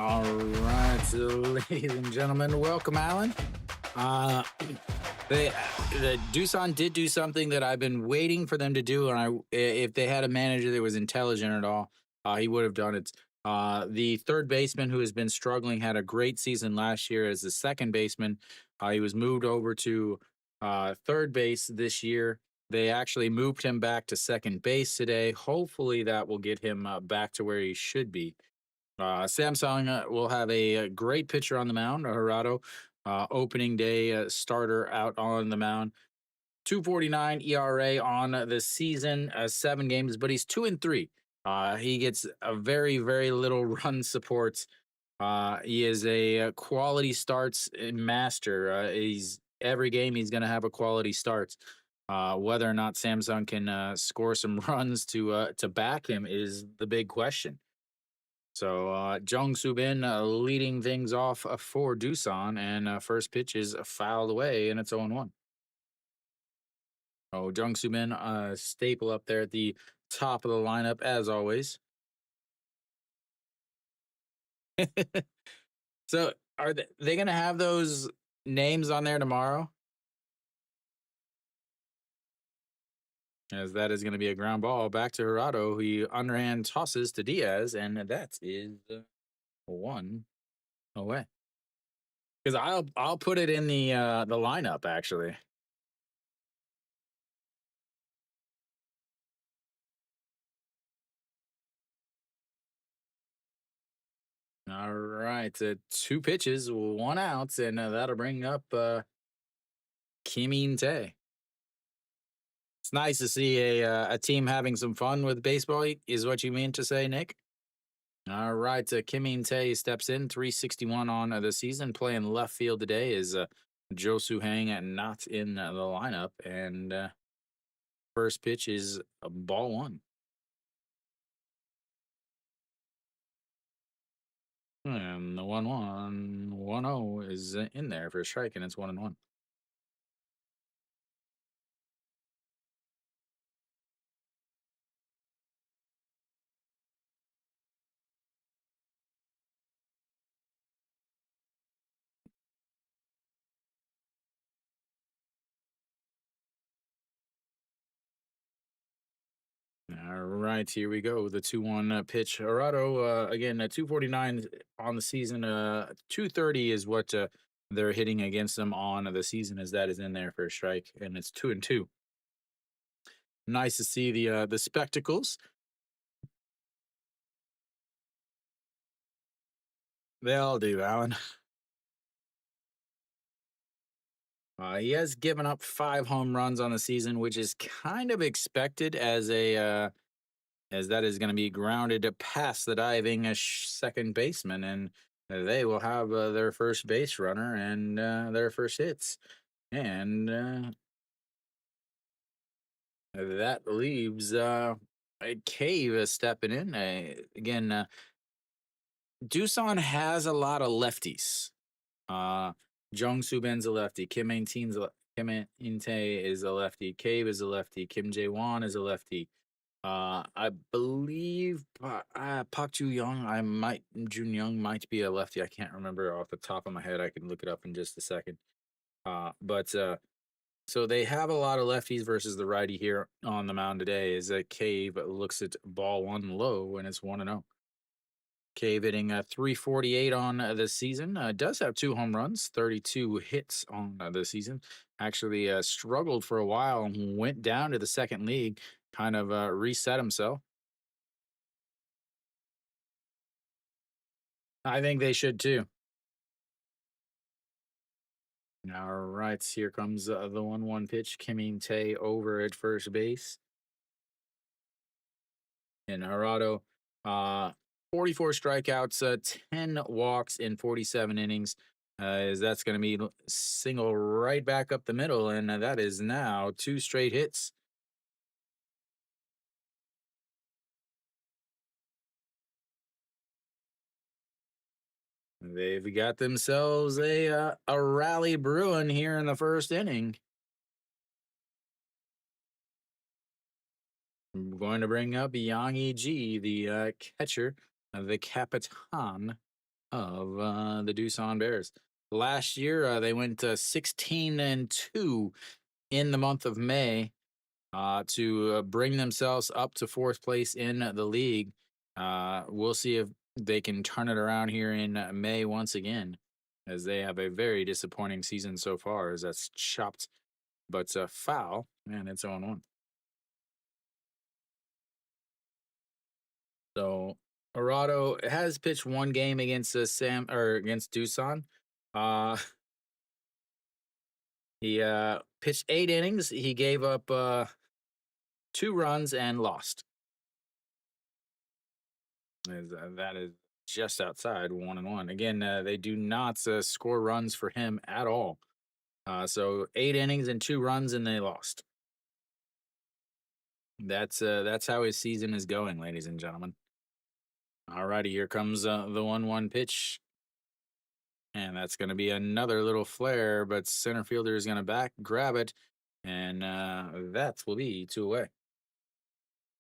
All right, so ladies and gentlemen, welcome, Alan. Uh, the Doosan did do something that I've been waiting for them to do, and if they had a manager that was intelligent at all, he would have done it. The third baseman who has been struggling had a great season last year as the second baseman. He was moved over to third base this year. They actually moved him back to second base today. Hopefully, that will get him back to where he should be. Samsung will have a great pitcher on the mound, Hirado, opening day starter out on the mound. 2.49 ERA on the season, 7 games, but he's 2-3. He gets a very little run support. He is a quality starts master. He's every game he's going to have a quality starts. Whether or not Samsung can score some runs to back him is the big question. So Jung Soo Bin leading things off for Doosan, and first pitch is fouled away, and it's 0-1. Oh, Jung Soo Bin, staple up there at the top of the lineup as always. So are they going to have those names on there tomorrow? As that is going to be a ground ball back to Hirado. He underhand tosses to Diaz, and that is one away. Because I'll put it in the lineup actually. All right, two pitches, one out, and that'll bring up Kim In Tae. It's nice to see a team having some fun with baseball. Is what you mean to say, Nick? All right, Kim In Tae steps in, 361 on the season, playing left field today. Is Jo Soo Hang not in the lineup, and first pitch is ball one. And the 1-1, 1-0 is in there for a strike, and it's 1-1. All right, here we go. The 2-1 pitch. Arado, again, 249 on the season. 230 is what they're hitting against them on the season, as that is in there for a strike, and it's 2-2. Nice to see the spectacles. They all do, Alan. He has given up 5 home runs on the season, which is kind of expected as that is going to be grounded past the diving second baseman, and they will have their first base runner and their first hits. And that leaves a Cave stepping in. Again, Doosan has a lot of lefties. Jung Soo Ben's a lefty. Kim In Tae is a lefty. Cave is a lefty. Kim Jae Won is a lefty. I believe Park Ju Young, Jun Young might be a lefty. I can't remember off the top of my head. I can look it up in just a second. But so they have a lot of lefties versus the righty here on the mound today. As Cave looks at ball one low, and it's 1-0. Cave hitting 348 on the season. Does have 2 home runs, 32 hits on the season. Actually struggled for a while and went down to the second league, kind of reset himself. I think they should too. All right, here comes the 1-1 pitch. Kim In Tae over at first base. And Harado, 44 strikeouts, 10 walks in 47 innings. As that's going to be single right back up the middle, and that is now 2 straight hits. They've got themselves a rally brewing here in the first inning. I'm going to bring up Yang Ji, the catcher, the Capitan. of the Doosan Bears. Last year, they went 16-2 in the month of May to bring themselves up to fourth place in the league. We'll see if they can turn it around here in May once again, as they have a very disappointing season so far, as that's chopped, but foul, and it's on 1. So Arado has pitched one game against Sam or against Doosan. Uh, he pitched 8 innings. He gave up 2 runs and lost. That is just outside 1-1. Again, they do not score runs for him at all. So 8 innings and 2 runs, and they lost. That's how his season is going, ladies and gentlemen. All righty, here comes the 1-1 pitch. And that's going to be another little flare, but center fielder is going to grab it, and that will be 2 away.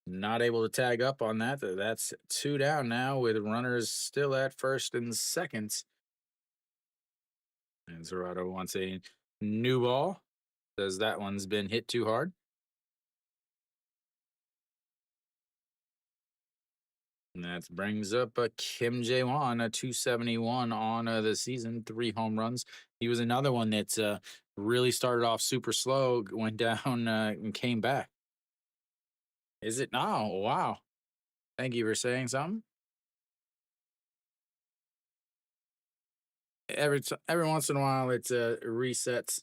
Not able to tag up on that. That's 2 down now with runners still at first and second. And Zerado wants a new ball. Says that one's been hit too hard. And that brings up Kim Jae-won, a 271 on the season, 3 home runs. He was another one that really started off super slow, went down and came back. Is it now? Oh, wow. Thank you for saying something. Every once in a while, it resets.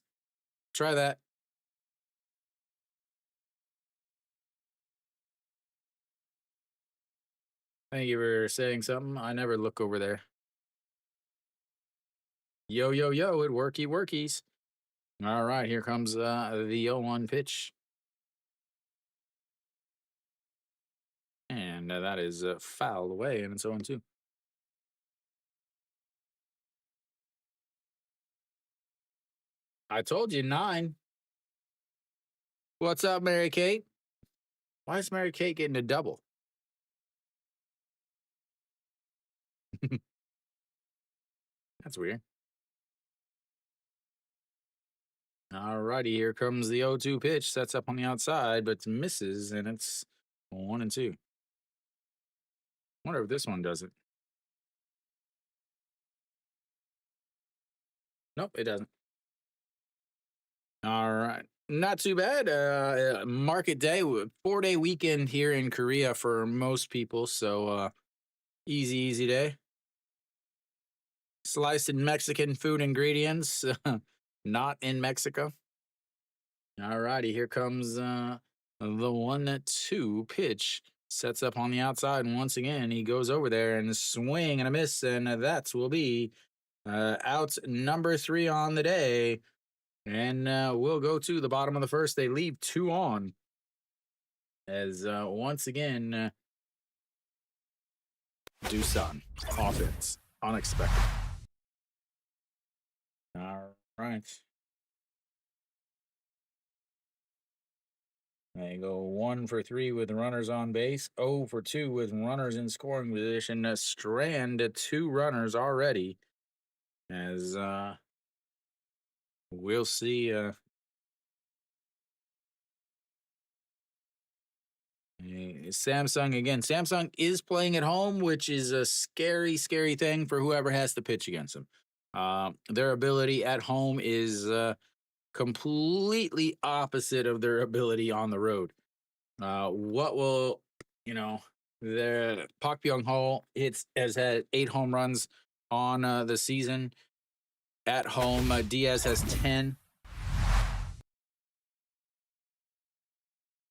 Try that. Thank you for saying something. I never look over there. Yo, yo, yo, it workies. All right, here comes the 0-1 pitch. And that is fouled away, and it's 0-2. I told you 9. What's up, Mary Kate? Why is Mary Kate getting a double? That's weird. All righty, here comes the 0-2 pitch. Sets up on the outside, but misses, and it's 1-2. Wonder if this one does it. Nope, it doesn't. All right. Not too bad. Market day, 4-day weekend here in Korea for most people. So easy day. Sliced in Mexican food ingredients, not in Mexico. All righty, here comes the 1-2 pitch. Sets up on the outside, and once again, he goes over there and swing and a miss, and that will be out number 3 on the day. And we'll go to the bottom of the first. They leave 2 on. As once again, Doosan offense unexpected. All right. They go 1 for 3 with runners on base, 0 for 2 with runners in scoring position. Strand 2 runners already. As we'll see. Samsung again. Samsung is playing at home, which is a scary thing for whoever has to pitch against them. Their ability at home is completely opposite of their ability on the road. What will their Park Byung-ho has had 8 home runs on the season at home. Diaz has 10.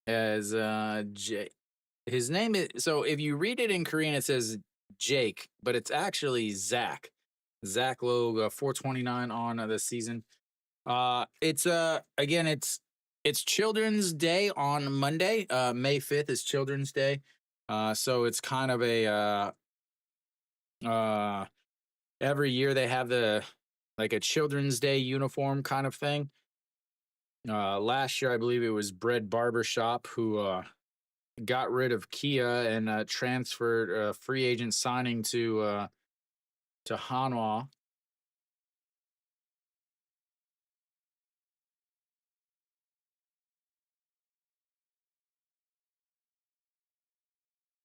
As his name is, so if you read it in Korean, it says Jake, but it's actually Zach. Zach Logue, 429 on the season. It's again, it's Children's Day on Monday. May 5th is Children's Day. So it's kind of a every year they have a Children's Day uniform kind of thing. Last year, I believe it was Bread Barbershop who got rid of Kia and transferred free agent signing to to Hanwha.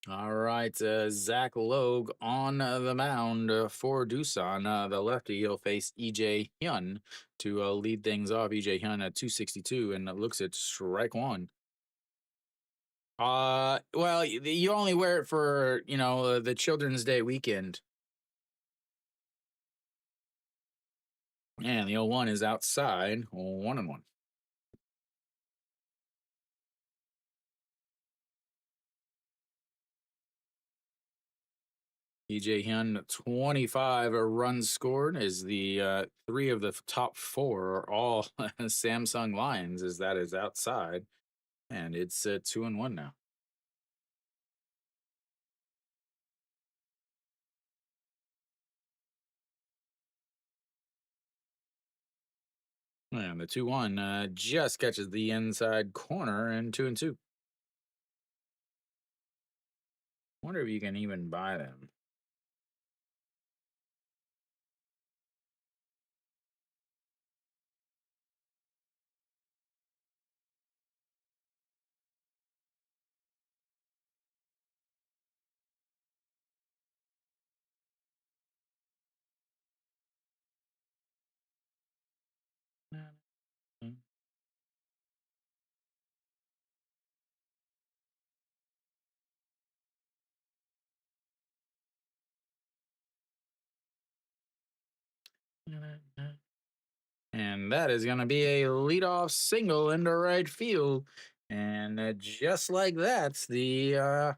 All right, Zach Logue on the mound for Doosan. The lefty, he'll face EJ Hyun to lead things off. EJ Hyun at 262, and it looks at strike one. Well, you only wear it for the Children's Day weekend, and the 0-1 is outside, 1-1. EJ Hyun, 25 runs scored, is the three of the top four are all Samsung Lions, as that is outside, and it's 2-1 now. And the 2-1 just catches the inside corner, and 2-2. Wonder if you can even buy them. And that is going to be a leadoff single into right field. And just like that, the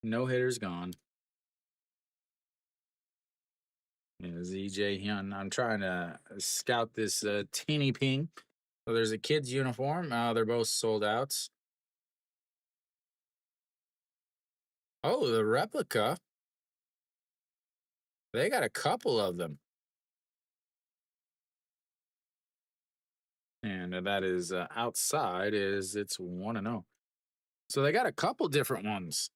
no hitter's gone. Is EJ Hyun. I'm trying to scout this teeny ping. So there's a kid's uniform. They're both sold out. Oh, the replica. They got a couple of them. And that is outside. It's 1-0. So they got a couple different ones.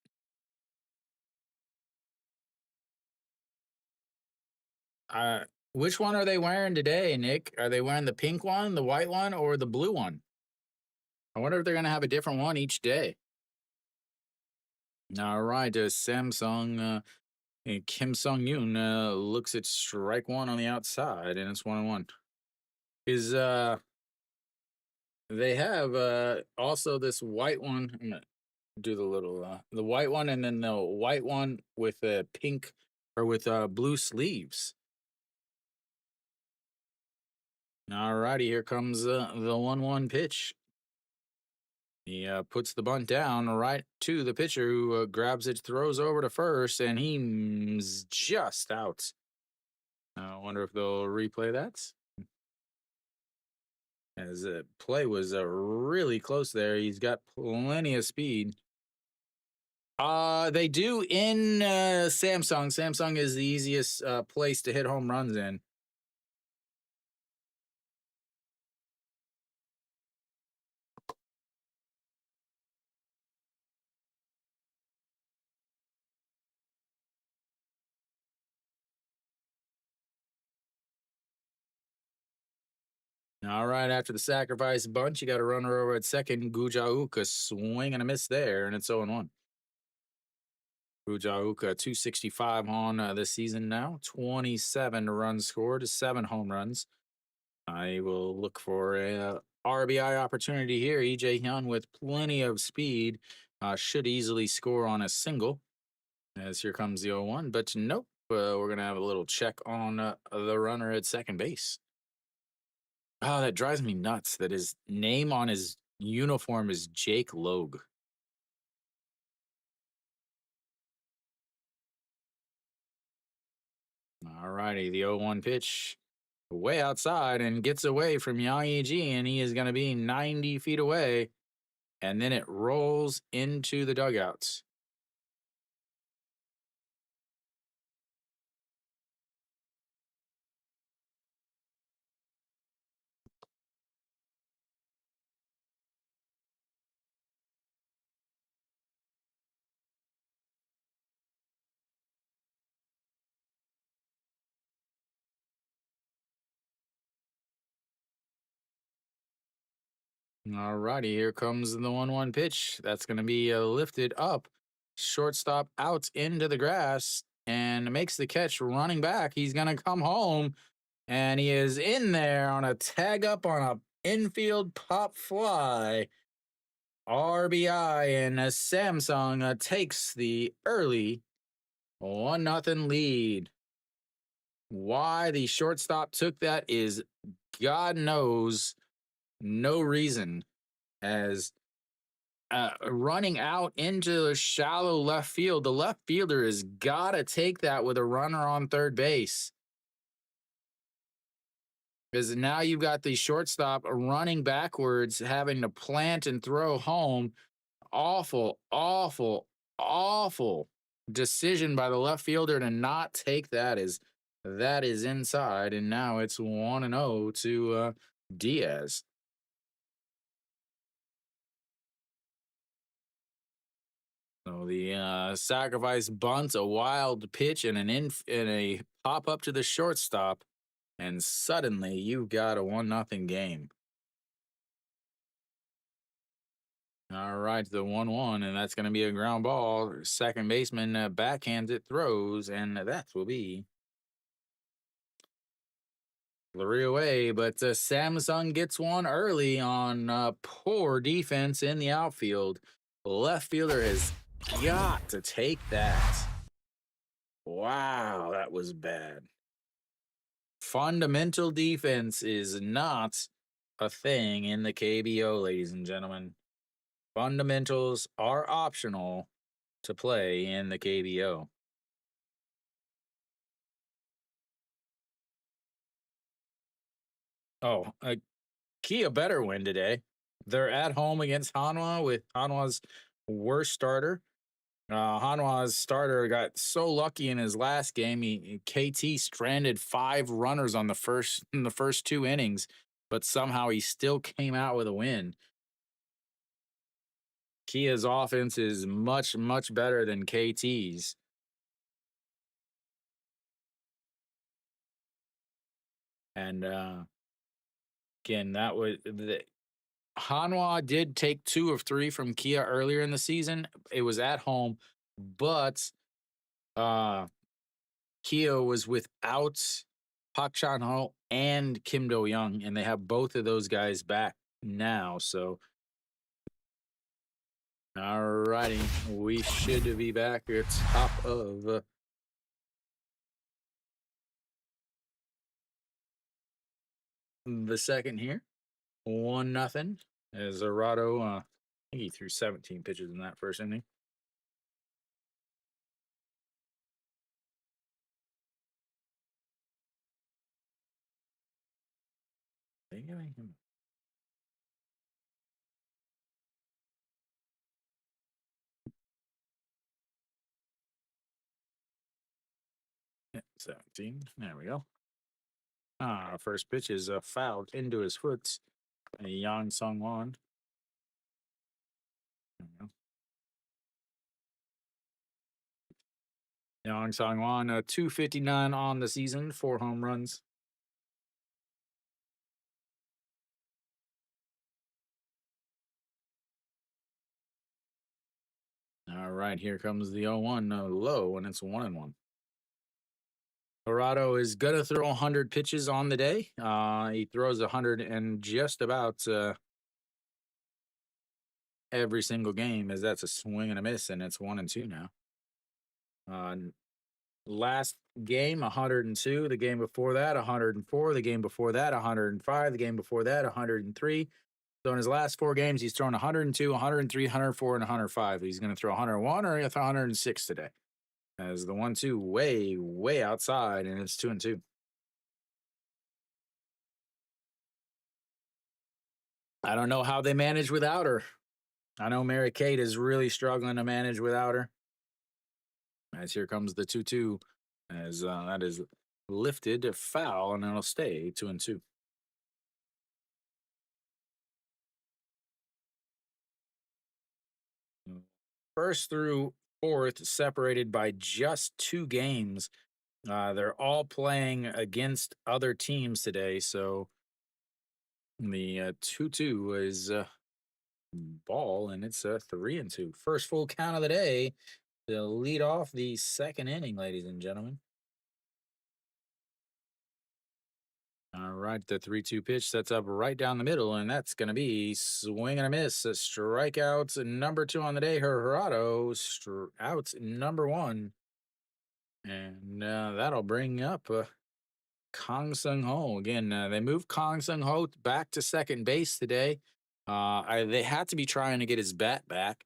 Which one are they wearing today, Nick? Are they wearing the pink one, the white one, or the blue one? I wonder if they're gonna have a different one each day. All right, Samsung and Kim Sung Yoon looks at strike one on the outside, and it's 1-1. Is they have also this white one. I'm gonna do the little the white one, and then the white one with pink or with blue sleeves. All righty, here comes the 1-1 pitch. He puts the bunt down right to the pitcher, who grabs it, throws over to first, and he's just out. I wonder if they'll replay that. As the play was really close there. He's got plenty of speed. They do in Samsung. Samsung is the easiest place to hit home runs in. All right, after the sacrifice bunch, you got a runner over at second. Gujauk, a swing and a miss there, and it's 0-1. Gujauk, 265 on this season now, 27 runs scored, 7 home runs. I will look for a RBI opportunity here. EJ Hyun with plenty of speed should easily score on a single. As here comes the 0-1, but nope. We're going to have a little check on the runner at second base. Oh, that drives me nuts that his name on his uniform is Jake Logue. All righty, the 0-1 pitch way outside and gets away from Yang Yi, and he is going to be 90 feet away. And then it rolls into the dugouts. All righty, here comes the 1-1 pitch. That's going to be lifted up. Shortstop out into the grass and makes the catch running back. He's going to come home and he is in there on a tag up on a infield pop fly. RBI and Samsung takes the early 1-0 lead. Why the shortstop took that is God knows no reason, as running out into the shallow left field, the left fielder has got to take that with a runner on third base. Because now you've got the shortstop running backwards, having to plant and throw home. Awful, awful, awful decision by the left fielder to not take that, as that is inside. And now it's 1-0 to Diaz. So the sacrifice bunts, a wild pitch, and and a pop up to the shortstop, and suddenly you've got a 1-0 game. All right, the 1-1, and that's going to be a ground ball. Second baseman backhands it, throws, and that will be 3 away. But Samsung gets one early on poor defense in the outfield. Left fielder has got to take that. Wow, that was bad. Fundamental defense is not a thing in the KBO, ladies and gentlemen. Fundamentals are optional to play in the KBO. Oh, Kia better win today. They're at home against Hanwha with Hanwha's worst starter. Hanwha's starter got so lucky in his last game. KT stranded 5 runners on the first in the first 2 innings, but somehow he still came out with a win. Kia's offense is much, much better than KT's. And again, that was the Hanwha did take 2 of 3 from Kia earlier in the season. It was at home, but uh Kia was without Park Chan Ho and Kim Do Young, and they have both of those guys back now. So, all righty, we should be back at top of the second here. 1-0 as Arado, I think he threw 17 pitches in that first inning. Yeah, 17. There we go. First pitch is fouled into his foot. Yang Sung Won. Yang Sung Won, 259 on the season, 4 home runs. All right, here comes the 0-1 low, and it's 1-1. Arado is gonna throw 100 pitches on the day. He throws 100 and just about every single game, as that's a swing and a miss, and it's 1-2 now. Last game 102, the game before that 104, the game before that 105, the game before that 103. So in his last 4 games, he's thrown 102, 103, 104, and 105. He's going to throw 101 or 106 today. As the 1-2 way, way outside, and it's 2-2. I don't know how they manage without her. I know Mary Kate is really struggling to manage without her. As here comes the 2-2, as that is lifted foul, and it'll stay 2-2. First through fourth, separated by just 2 games. They're all playing against other teams today, so The 2-2 is ball, and it's 3-2. First full count of the day to lead off the second inning, ladies and gentlemen. All right, the 3-2 pitch sets up right down the middle, and that's going to be swing and a miss. A strikeout number 2 on the day. Gerardo out number 1. And that'll bring up Kong Sung Ho. Again, they moved Kong Sung Ho back to second base today. They had to be trying to get his bat back.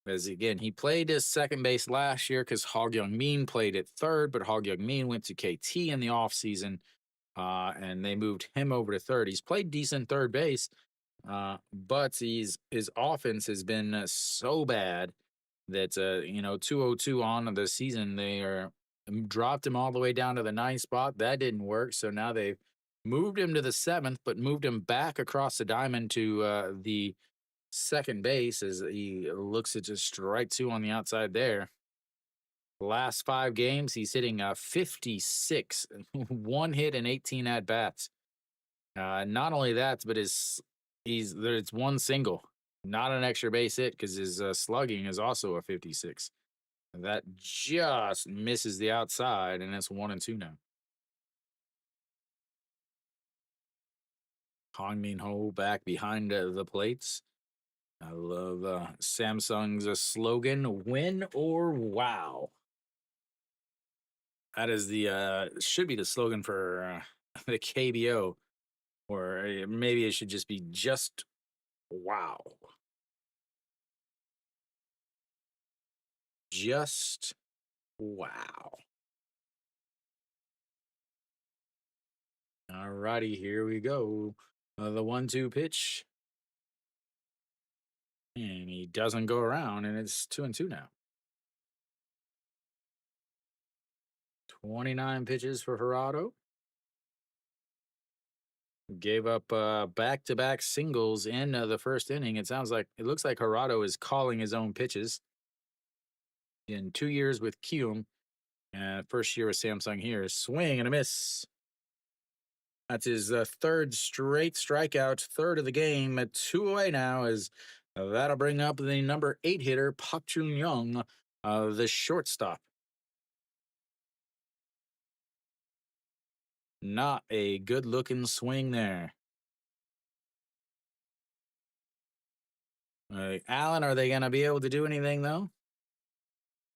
As again, he played as second base last year because Hog Young Min played at third, but Hog Young Min went to KT in the offseason, and they moved him over to third. He's played decent third base, but his offense has been so bad that 202 on the season they are dropped him all the way down to the 9th spot. That didn't work, so now they've moved him to the 7th, but moved him back across the diamond to the second base as he looks to just strike 2 on the outside there. Last 5 games, he's hitting 56, 1 hit and 18 at bats. Not only that, but it's 1 single, not an extra base hit because his slugging is also a 56. That just misses the outside, and it's 1-2 now. Hong Min Ho back behind the plates. I love Samsung's slogan, win or wow. That is should be the slogan for the KBO, or maybe it should just be just wow. Just wow. All righty, here we go. The 1-2 pitch. And he doesn't go around, and it's 2-2 now. 29 pitches for Gerardo. Gave up back-to-back singles in the first inning. It looks like Gerardo is calling his own pitches. In 2 years with Kium, first year with Samsung here. Swing and a miss. That's his third straight strikeout, third of the game. At 2 away now, as that'll bring up the number 8 hitter, Pak Chun Young, the shortstop. Not a good looking swing there. Allen, are they going to be able to do anything, though?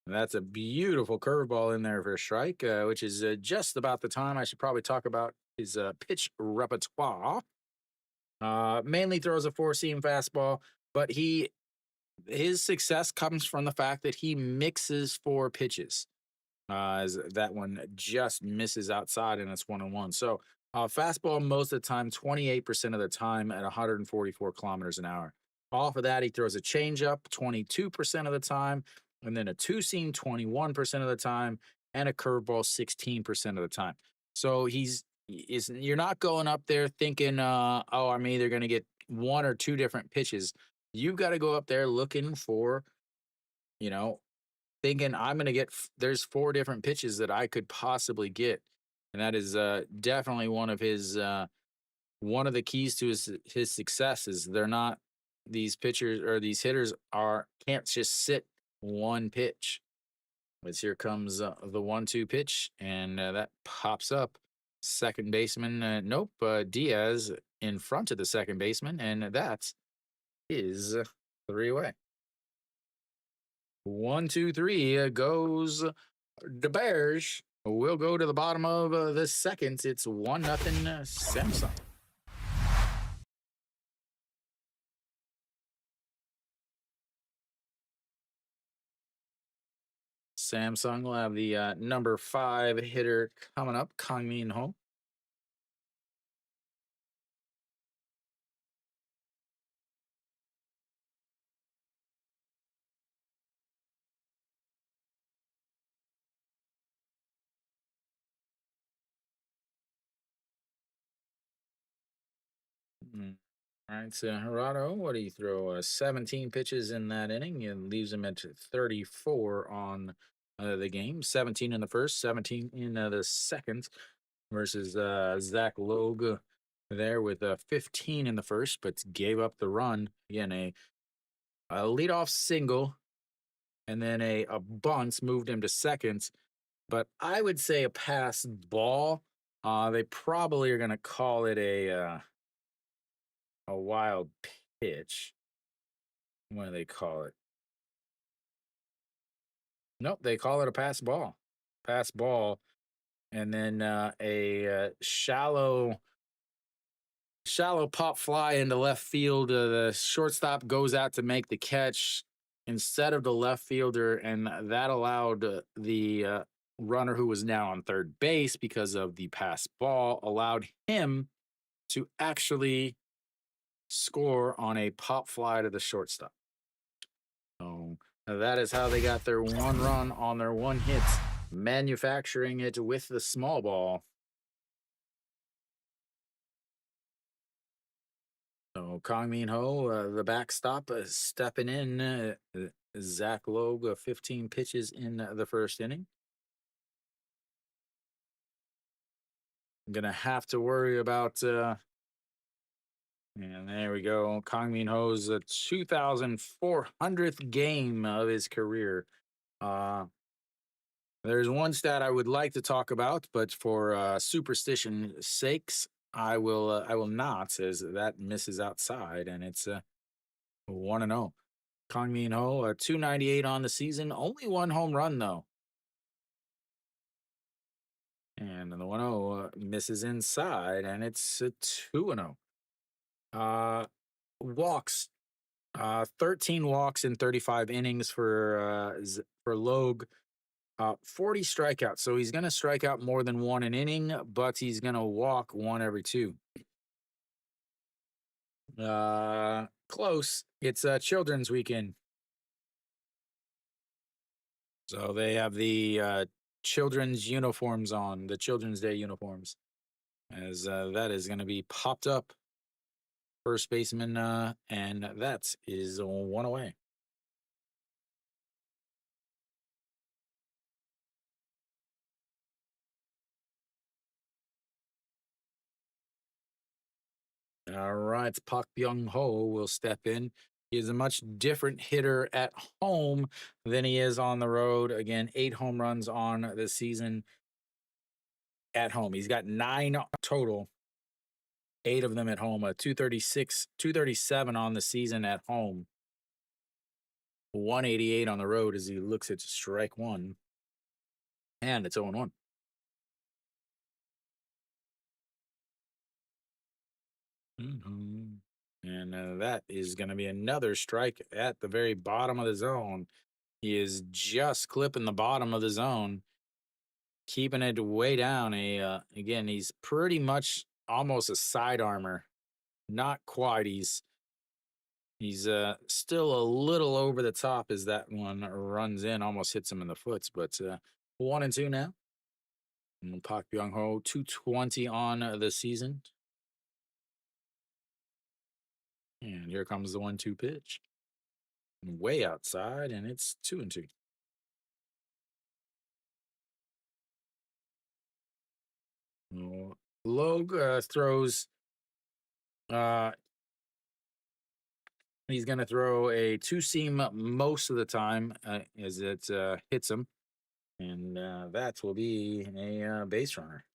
That's a beautiful curveball in there for a strike, which is just about the time I should probably talk about his pitch repertoire. Mainly throws a 4-seam fastball, but his success comes from the fact that he mixes 4 pitches. As that one just misses outside and it's 1-1. So fastball most of the time, 28% of the time at 144 kilometers an hour. Off of that, he throws a changeup 22% of the time, and then a 2-seam 21% of the time, and a curveball 16% of the time. So you're not going up there thinking, I'm either going to get 1 or 2 different pitches. You've got to go up there looking for, thinking I'm going to get, there's 4 different pitches that I could possibly get. And that is definitely one of the keys to his success is they're not, these pitchers or these hitters can't just sit 1 pitch. But here comes the 1-2 pitch, and that pops up. Second baseman, Diaz in front of the second baseman, and that is 3 away. 1, 2, 3 goes the Bears. We'll go to the bottom of the second. It's 1-0 Samsung. Samsung will have the number 5 hitter coming up, Kang Min Ho. All right, so Gerardo, what do you throw? 17 pitches in that inning and leaves him at 34 on the game. 17 in the first, 17 in the second versus Zach Logue. there with 15 in the first, but gave up the run. Again, a leadoff single and then a bunt moved him to second. But I would say a pass ball. They probably are going to call it a wild pitch. What do they call it? Nope, they call it a pass ball. Pass ball, and then a shallow pop fly into left field. The shortstop goes out to make the catch instead of the left fielder, and that allowed the runner who was now on third base because of the pass ball allowed him to actually score on a pop fly to the shortstop. So that is how they got their one run on their one hit, manufacturing it with the small ball. So Kong Min Ho, the backstop, stepping in. Zach Logue, 15 pitches in the first inning. I'm gonna have to worry about. And there we go. Kong Min Ho's 2,400th game of his career. Uh, there's one stat I would like to talk about, but for superstition sakes, I will not, as that misses outside, and it's 1-0. Kong Min Ho, 298 on the season, only one home run though. And the 1-0 misses inside, and it's a 2-0. Walks, 13 walks in 35 innings for Logue. 40 strikeouts. So he's going to strike out more than one an inning, but he's going to walk one every two. Close. It's Children's Weekend. So they have the children's uniforms on, the Children's Day uniforms, as that is going to be popped up. First baseman, and that is one away. All right, Pak Byung Ho will step in. He is a much different hitter at home than he is on the road. Again, 8 home runs on the season at home. He's got 9 total, 8 of them at home. 236, 237 on the season at home. 188 on the road as he looks at strike one. And it's 0-1. And that is going to be another strike at the very bottom of the zone. He is just clipping the bottom of the zone, keeping it way down. Again, he's pretty much almost a side armor. Not quite. He's still a little over the top as that one runs in, almost hits him in the foot. But 1-2 now. And Pak Byung Ho, 220 on the season. And here comes the 1-2 pitch. Way outside, and it's 2-2. Logue throws. He's going to throw a 2-seam most of the time as it hits him, and that will be a base runner.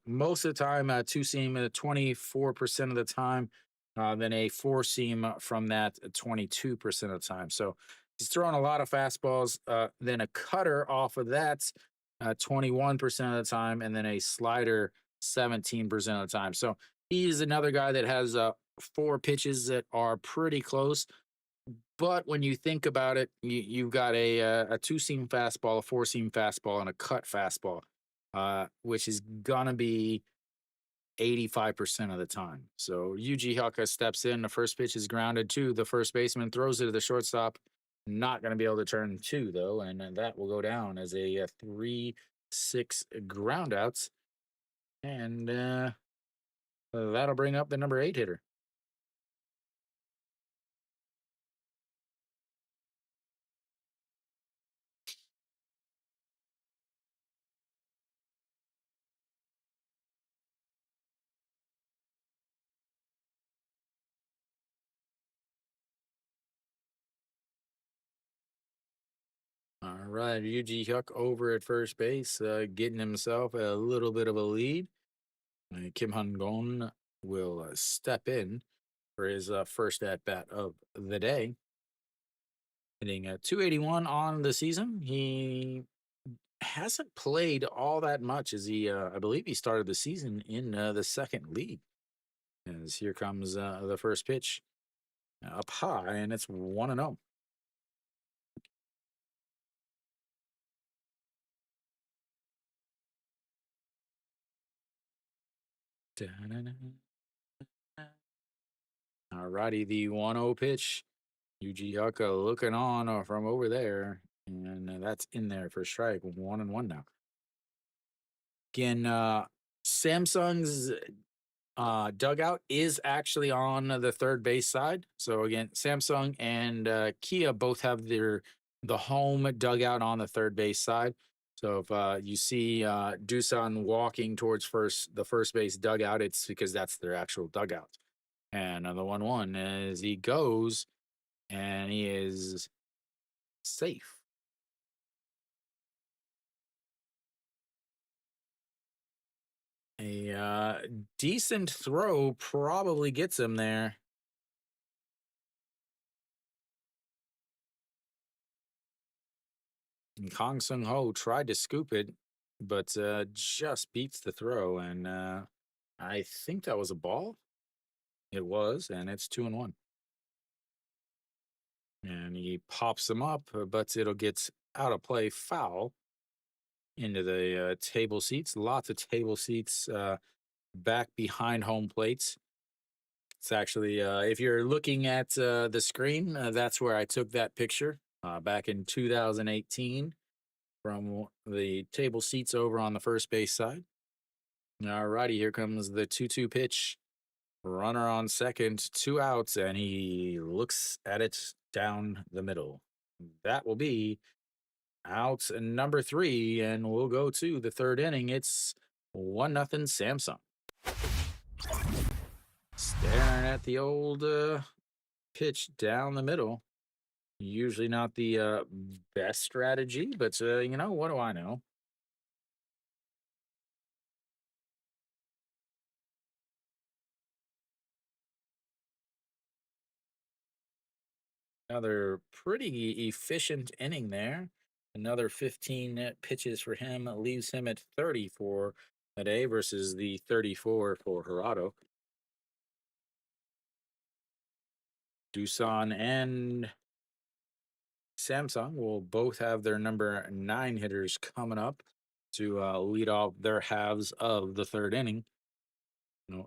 Most of the time, 2-seam 24% of the time, then a 4-seam from that 22% of the time. So he's throwing a lot of fastballs, then a cutter off of that 21% of the time, and then a slider 17% of the time. So he's another guy that has 4 pitches that are pretty close. But when you think about it, you've got a 2-seam fastball, a 4-seam fastball, and a cut fastball, which is gonna be 85% of the time. So Yuji Hyuka steps in. The first pitch is grounded to the first baseman, throws it to the shortstop. Not going to be able to turn 2 though, and that will go down as a 3-6 groundouts, and that'll bring up the number 8 hitter. right, Yuji Hyuk over at first base, getting himself a little bit of a lead. Kim Han-gon will step in for his first at bat of the day, hitting 281 on the season. He hasn't played all that much as I believe he started the season in the second league. As here comes the first pitch up high, and it's 1-0. All righty, the 1-0 pitch. Yuji Yuka looking on from over there, and that's in there for strike. 1-1 now. Again, Samsung's dugout is actually on the third base side. So again, Samsung and Kia both have the home dugout on the third base side. So if you see Doosan walking towards the first base dugout, it's because that's their actual dugout. And the 1-1 as he goes, and he is safe. A decent throw probably gets him there. And Kong Sung Ho tried to scoop it, but just beats the throw. And I think that was a ball. It was, and it's 2-1. And he pops him up, but it'll get out of play, foul into the table seats. Lots of table seats back behind home plates. It's actually, if you're looking at the screen, that's where I took that picture back in 2018 from the table seats over on the first base side. All righty, here comes the 2-2 pitch. Runner on second, 2 outs, and he looks at it down the middle. That will be out number 3, and we'll go to the third inning. It's 1-0 Samsung. Staring at the old pitch down the middle. Usually not the best strategy, but what do I know? Another pretty efficient inning there. Another 15 pitches for him leaves him at 30 for a day versus the 34 for Gerardo. Doosan and Samsung will both have their number 9 hitters coming up to lead off their halves of the third inning.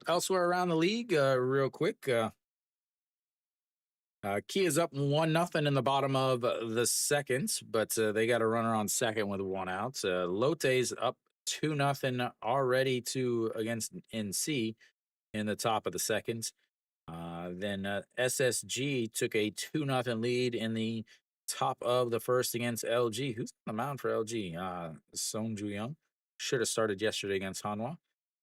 Elsewhere around the league, real quick, Kia's up 1-0 in the bottom of the second, but they got a runner on second with 1 out. Lotte's up 2-0 already against NC in the top of the second. Then SSG took a 2-0 lead in the top of the first against LG. Who's on the mound for LG? Song Ju-young. Should have started yesterday against Hanwha.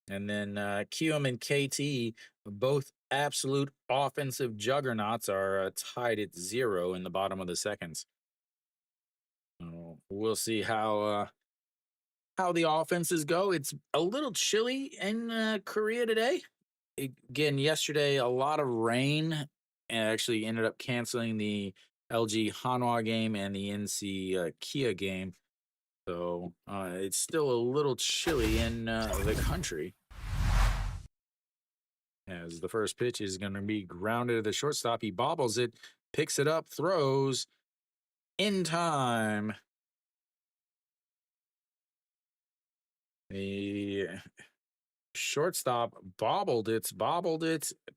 And then Kium and KT, both absolute offensive juggernauts, are tied at 0 in the bottom of the seconds. We'll see how the offenses go. It's a little chilly in Korea today. Again, yesterday, a lot of rain and actually ended up canceling the LG Hanwha game and the NC Kia game. So it's still a little chilly in the country. As the first pitch is going to be grounded to the shortstop. He bobbles it, picks it up, throws in time. The shortstop bobbled it,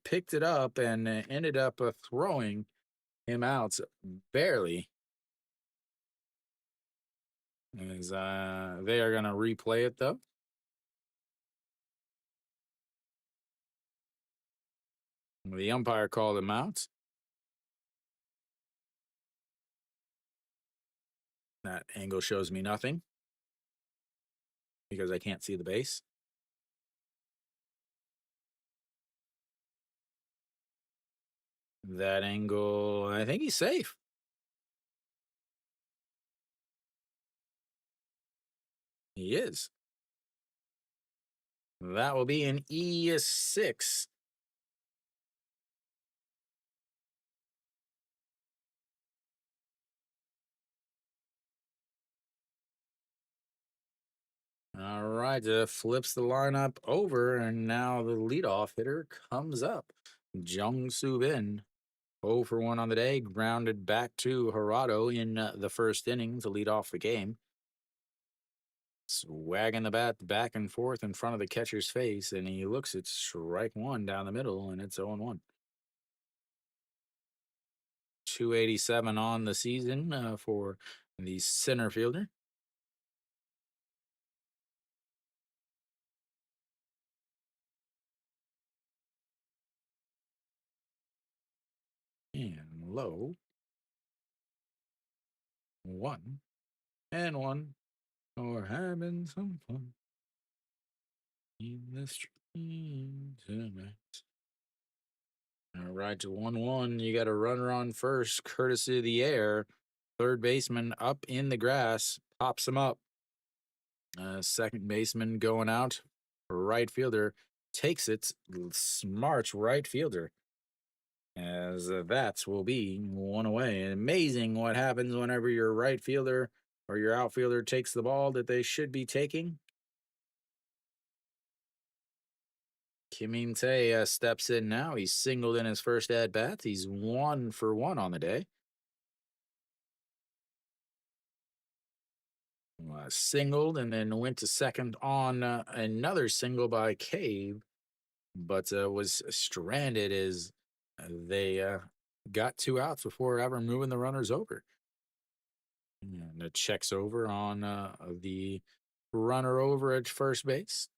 picked it up, and ended up throwing him out barely. As they are going to replay it, though. The umpire called him out. That angle shows me nothing because I can't see the base. That angle, I think he's safe. He is. That will be an E6. All right, flips the lineup over, and now the leadoff hitter comes up. Jung Soo Bin, 0 for 1 on the day, grounded back to Harado in the first inning to lead off the game. Swagging the bat back and forth in front of the catcher's face, and he looks at strike one down the middle, and it's 0-1. 287 on the season for the center fielder. And low, 1-1. Or having some fun in the stream tonight. All right, to 1-1. You got a runner on first, courtesy of the air. Third baseman up in the grass, pops him up. Second baseman going out. Right fielder takes it. Smart right fielder. As that will be one away. And amazing what happens whenever your right fielder or your outfielder takes the ball that they should be taking. Kim Min Tae steps in now. He's singled in his first at bat. He's 1 for 1 on the day. Singled and then went to second on another single by Cave, but was stranded as they got 2 outs before ever moving the runners over. And it checks over on the runner over at first base.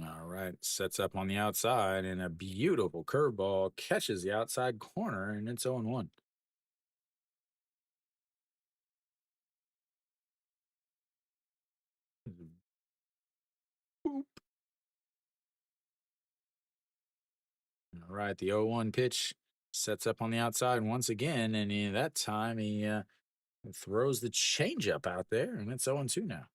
All right, sets up on the outside, and a beautiful curveball catches the outside corner, and it's 0-1. All right, the 0-1 pitch sets up on the outside once again, and that time he throws the changeup out there, and it's 0-2 now.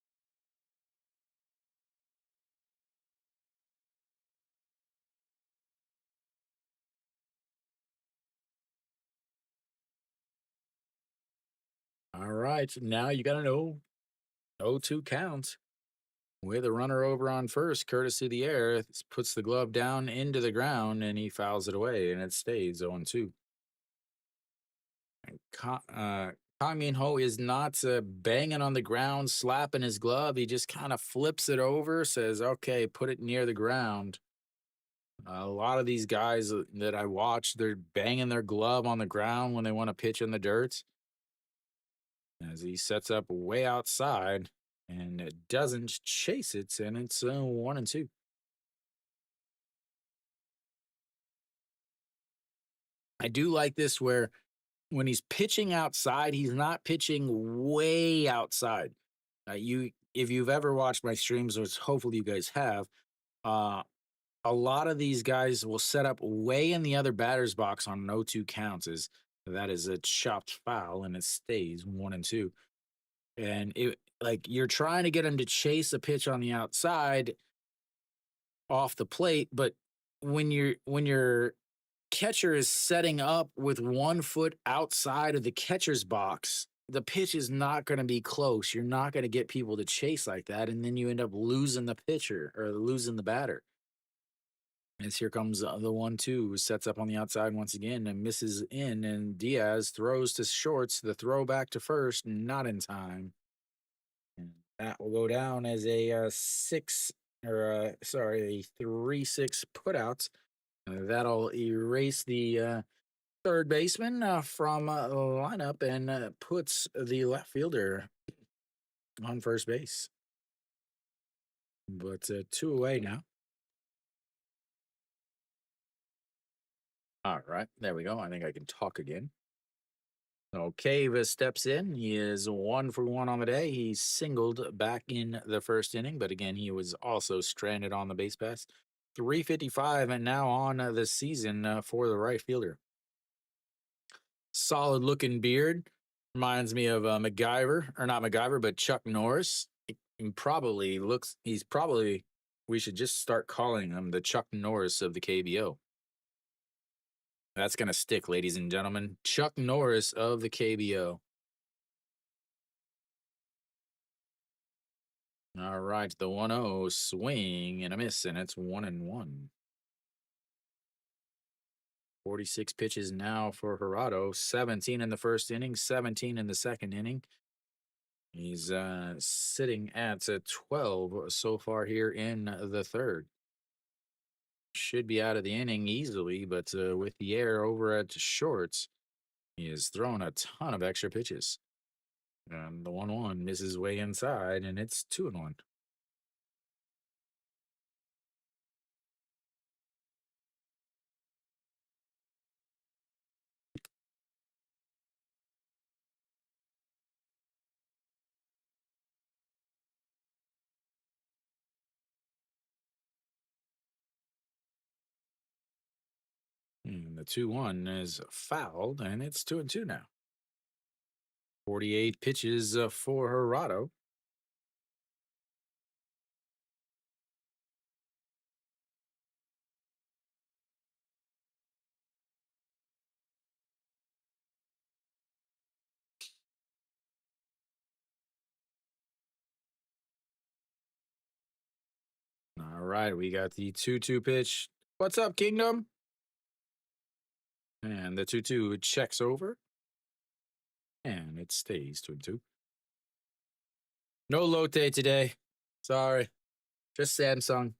All right, now you got to know 0-2 count with a runner over on first, courtesy of the air. Puts the glove down into the ground, and he fouls it away, and it stays 0-2. Kang Min Ho is not banging on the ground, slapping his glove. He just kind of flips it over, says, okay, put it near the ground. A lot of these guys that I watch, they're banging their glove on the ground when they want to pitch in the dirt. As he sets up way outside and it doesn't chase it, and it's 1-2. I do like this where when he's pitching outside, he's not pitching way outside. If you've ever watched my streams, which hopefully you guys have, uh, a lot of these guys will set up way in the other batter's box on no 2 counts. That is a chopped foul, and it stays 1-2. And it like you're trying to get him to chase a pitch on the outside off the plate, but when your catcher is setting up with 1 foot outside of the catcher's box, the pitch is not going to be close. You're not going to get people to chase like that, and then you end up losing the pitcher or losing the batter. As here comes the 1-2, who sets up on the outside once again and misses in, and Diaz throws to shorts. The throw back to first, not in time. And that will go down as a 3-6 putout. That'll erase the third baseman from the lineup and puts the left fielder on first base. But 2 away now. All right, there we go. I think I can talk again. So Cave steps in. He is 1 for 1 on the day. He singled back in the first inning, but again, he was also stranded on the base pass. 355 and now on the season for the right fielder. Solid looking beard. Reminds me of MacGyver, or not MacGyver, but Chuck Norris. He's probably, we should just start calling him the Chuck Norris of the KBO. That's going to stick, ladies and gentlemen. Chuck Norris of the KBO. All right, the 1-0 swing and a miss, and it's 1-1. 46 pitches now for Gerardo. 17 in the first inning, 17 in the second inning. He's sitting at 12 so far here in the third. Should be out of the inning easily, but with the air over at shorts, he has thrown a ton of extra pitches. And the 1-1 misses way inside, and it's 2-1. And the 2-1 is fouled, and it's 2-2 now. 48 pitches for Gerardo. All right, we got the 2-2 pitch. What's up, Kingdom? And the 2-2 checks over. And it stays 2-2. No Lotte today. Sorry. Just Samsung.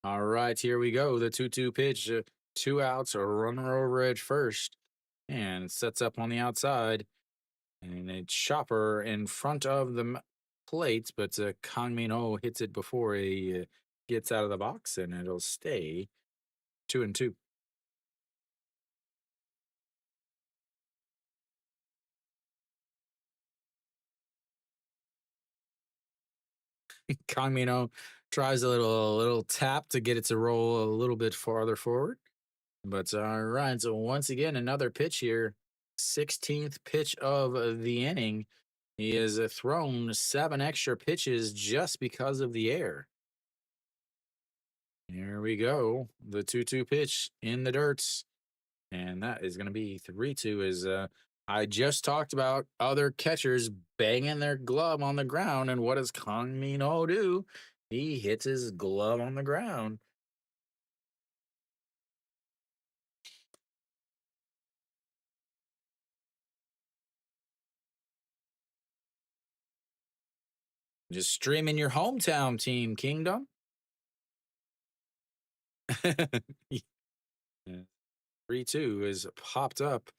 All right, here we go. The 2-2 pitch. 2 outs, a runner over at first. And sets up on the outside. And a chopper in front of the plate, but Kang Min Ho hits it before he gets out of the box, and it'll stay 2-2. Kang Min Ho tries a little tap to get it to roll a little bit farther forward. But all right, so once again, another pitch here. 16th pitch of the inning. He has thrown 7 extra pitches just because of the air. Here we go. The 2-2 pitch in the dirt. And that is going to be 3-2. As I just talked about other catchers banging their glove on the ground. And what does Kang Min Ho do? He hits his glove on the ground. Just streaming your hometown team, Kingdom. 3-2 is popped up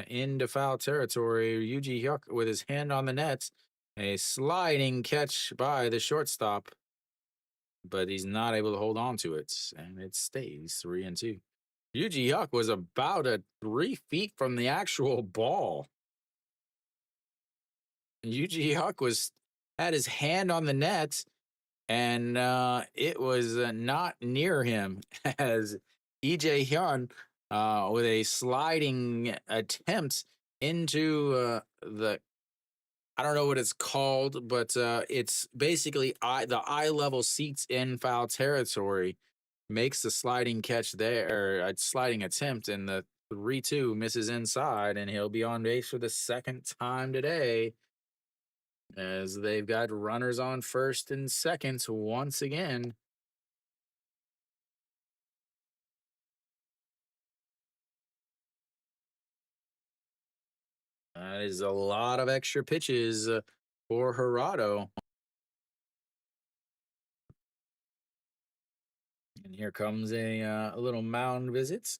into foul territory. Yuji Hyuk with his hand on the net. A sliding catch by the shortstop, but he's not able to hold on to it, and it stays 3-2. Yuji Hyuk was about 3 feet from the actual ball. Yuji Hyuk had his hand on the net, and it was not near him as EJ Hyun with a sliding attempt into the, I don't know what it's called, but it's basically the eye level seats in foul territory, makes the sliding catch there, a sliding attempt, and the 3-2 misses inside, and he'll be on base for the second time today, as they've got runners on first and second once again. That is a lot of extra pitches for Gerardo. And here comes a little mound visit.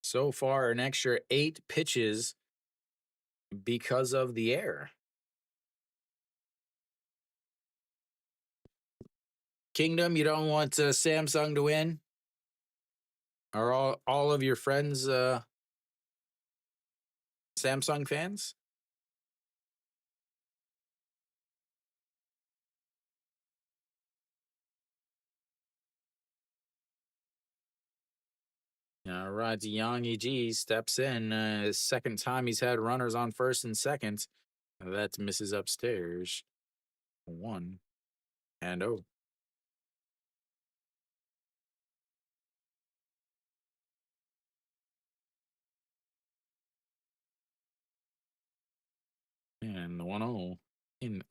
So far, an extra 8 pitches because of the air. Kingdom, you don't want Samsung to win? Are all of your friends Samsung fans? All right, Yang Yi steps in. His second time he's had runners on first and second. That misses upstairs. 1-0. And the 1-0 in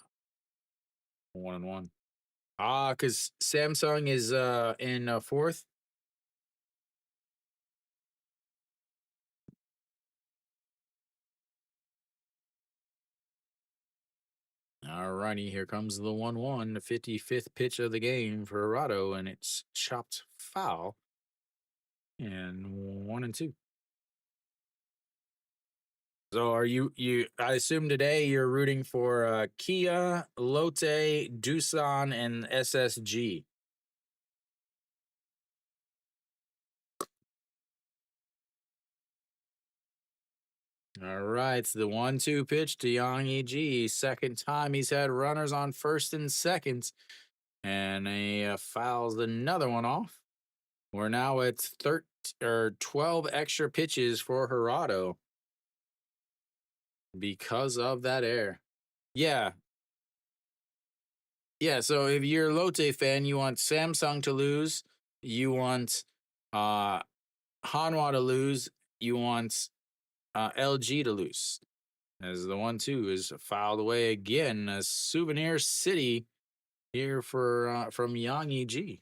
1-1. Ah, because Samsung is in fourth. All righty, here comes the 1-1, the 55th pitch of the game for Arado, and it's chopped foul. And 1-2. So are you I assume today you're rooting for Kia, Lotte, Doosan, and SSG. All right, the 1-2 pitch to Yang Yi. Second time he's had runners on first and second, and he fouls another one off. We're now at 13 or 12 extra pitches for Hirado because of that error. Yeah, yeah. So if you're a Lotte fan, you want Samsung to lose, you want uh Hanwha to lose, you want LG to lose. As the 1-2 is fouled away again, a souvenir city here for from Yang Yi.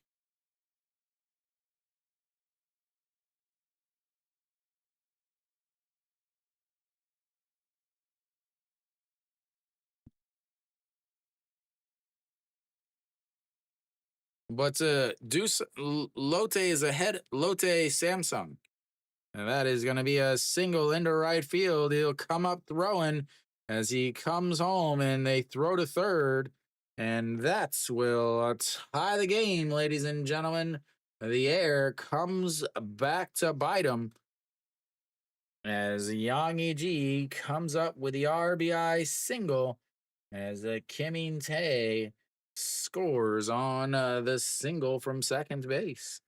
But Lotte is ahead. Lotte Samsung. And that is going to be a single into right field. He'll come up throwing as he comes home, and they throw to third. And that's will tie the game, ladies and gentlemen. The air comes back to bite him as Yang Yi comes up with the RBI single as Kim In Tae scores on the single from second base.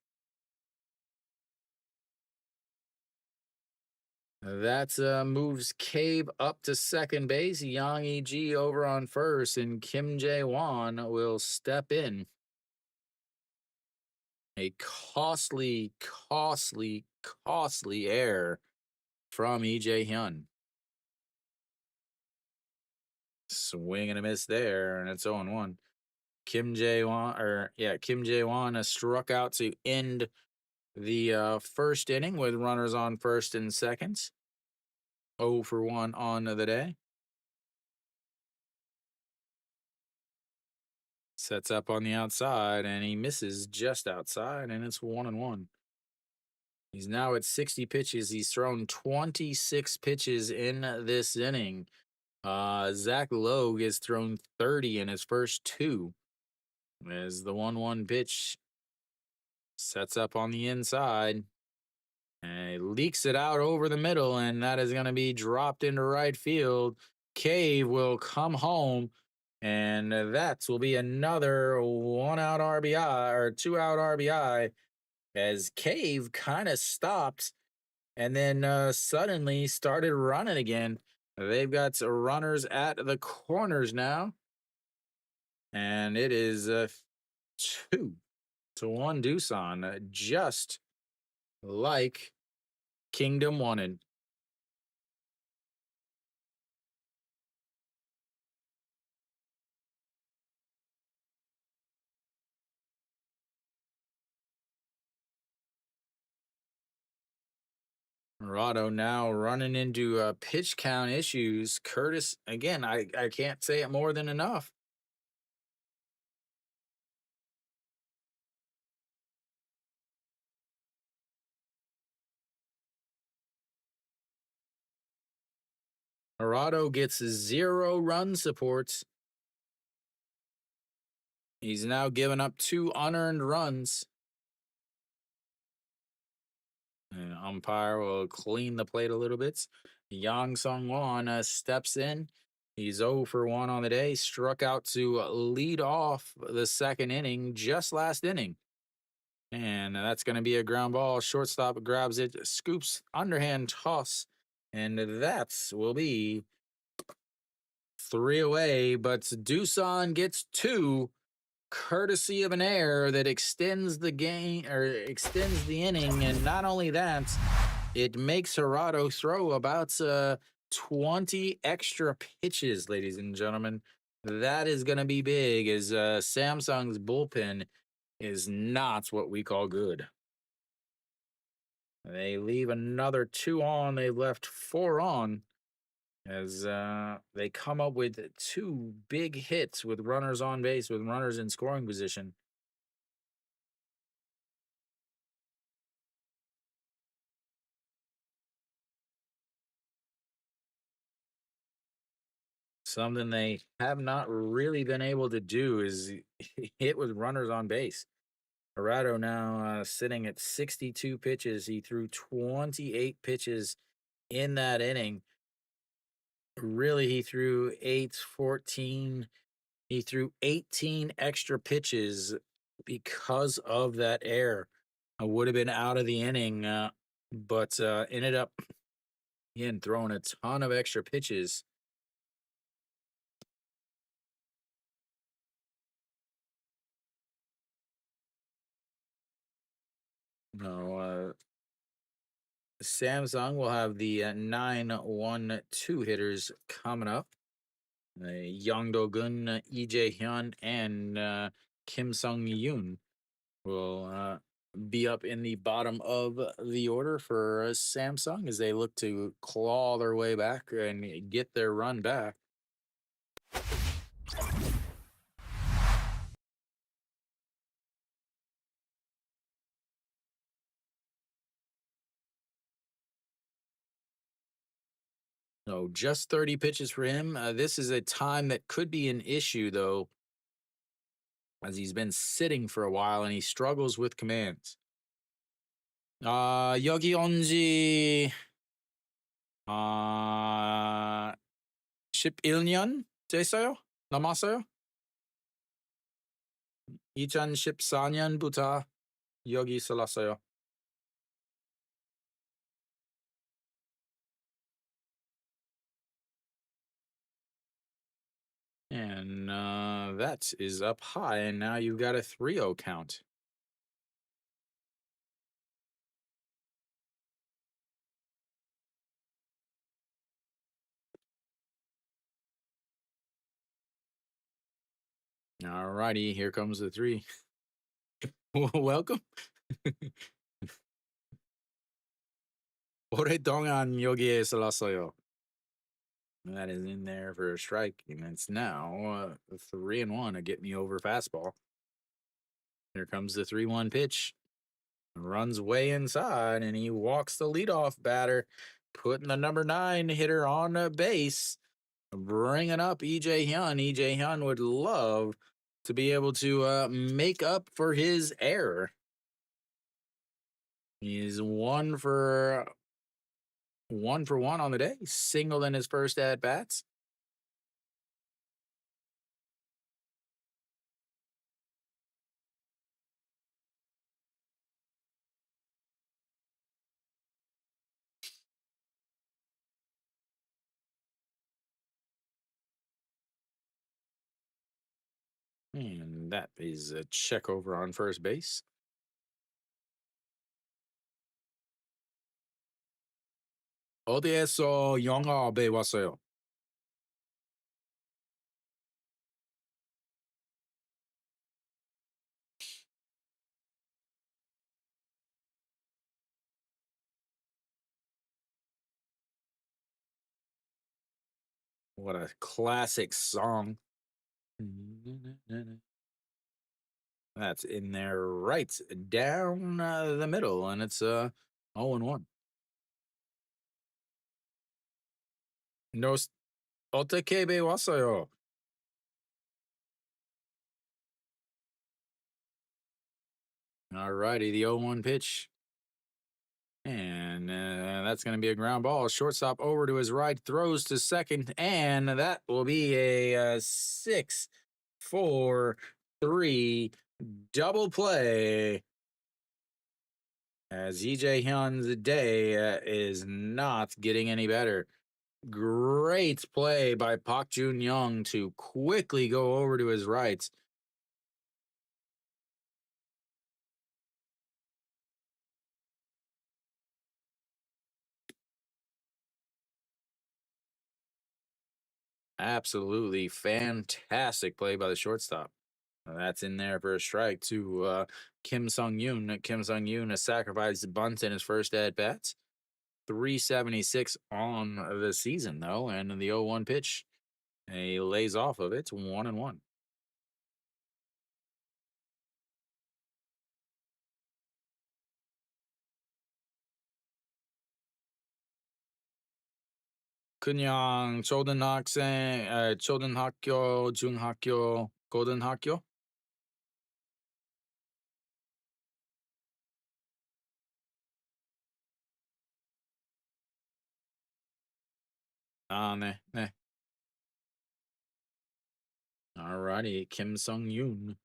That moves Cave up to second base. Yang Yi over on first, and Kim Jae Won will step in. A costly error from EJ Hyun. Swing and a miss there, and it's 0-1. Kim Jae Won struck out to end the first inning with runners on first and second. 0 for 1 on the day. Sets up on the outside, and he misses just outside, and it's 1-1. He's now at 60 pitches. He's thrown 26 pitches in this inning. Zach Logue has thrown 30 in his first two. As the 1-1 pitch sets up on the inside, and he leaks it out over the middle, and that is going to be dropped into right field. Cave will come home, and that will be another 1-out RBI or 2-out RBI as Cave kind of stopped and then suddenly started running again. They've got runners at the corners now, and it is 2-1 Doosan, just like Kingdom wanted. Murado now running into pitch count issues. Curtis, again, I can't say it more than enough. Murado gets 0 run supports. He's now given up 2 unearned runs. And umpire will clean the plate a little bit. Yang Sung Won steps in. He's 0 for 1 on the day. Struck out to lead off the second inning, just last inning. And that's going to be a ground ball. Shortstop grabs it, scoops, underhand toss. And that will be 3 away. But Doosan gets 2, courtesy of an error that extends the game or extends the inning. And not only that, it makes Hirado throw about 20 extra pitches, ladies and gentlemen. That is going to be big, as Samsung's bullpen is not what we call good. They leave another 2 on. They left 4 on, as they come up with 2 big hits with runners on base, with runners in scoring position. Something they have not really been able to do is hit with runners on base. Hirado now sitting at 62 pitches. He threw 28 pitches in that inning. Really, he threw 8, 14. He threw 18 extra pitches because of that error. I would have been out of the inning, but ended up again throwing a ton of extra pitches. No, Samsung will have the 9-1-2 hitters coming up. Yang Do-gun, Lee Jae-hyun, and Kim Sung-yoon will be up in the bottom of the order for Samsung as they look to claw their way back and get their run back. So just 30 pitches for him. This is a time that could be an issue, though, as he's been sitting for a while and he struggles with commands. 여기 온지 11년 됐어요? 남았어요? 2014년부터 여기 살았어요. And that is up high, and now you've got a 3-0 count. All righty, here comes the 3. Welcome. 오랫동안 여기에 살았어요. That is in there for a strike, and it's now 3-1 to get me over fastball. Here comes the 3-1 pitch. Runs way inside, and he walks the leadoff batter, putting the number 9 hitter on base, bringing up Lee Jae-hyun. Lee Jae-hyun would love to be able to make up for his error. He's 1 for 1 on the day, singled in his first at bats. And that is a check over on first base. 어디에서 영화 배웠어요? What a classic song. That's in there right down the middle, and it's 0-1. No, 어떻게 배웠어요? All righty, the 0-1 pitch. And that's going to be a ground ball. Shortstop over to his right, throws to second, and that will be a 6-4-3 double play. As EJ Hyun's day is not getting any better. Great play by Park Jun Young to quickly go over to his right. Absolutely fantastic play by the shortstop. That's in there for a strike to Kim Sung Yoon. Kim Sung Yoon has sacrificed the bunt in his first at bats. 376 on the season, though, and the 0-1 pitch. He lays off of it, 1-1. 그냥 초등학생, 초등학교, 중학교, 고등학교? 아, 네, 네. Alrighty, Kim Sung Yoon.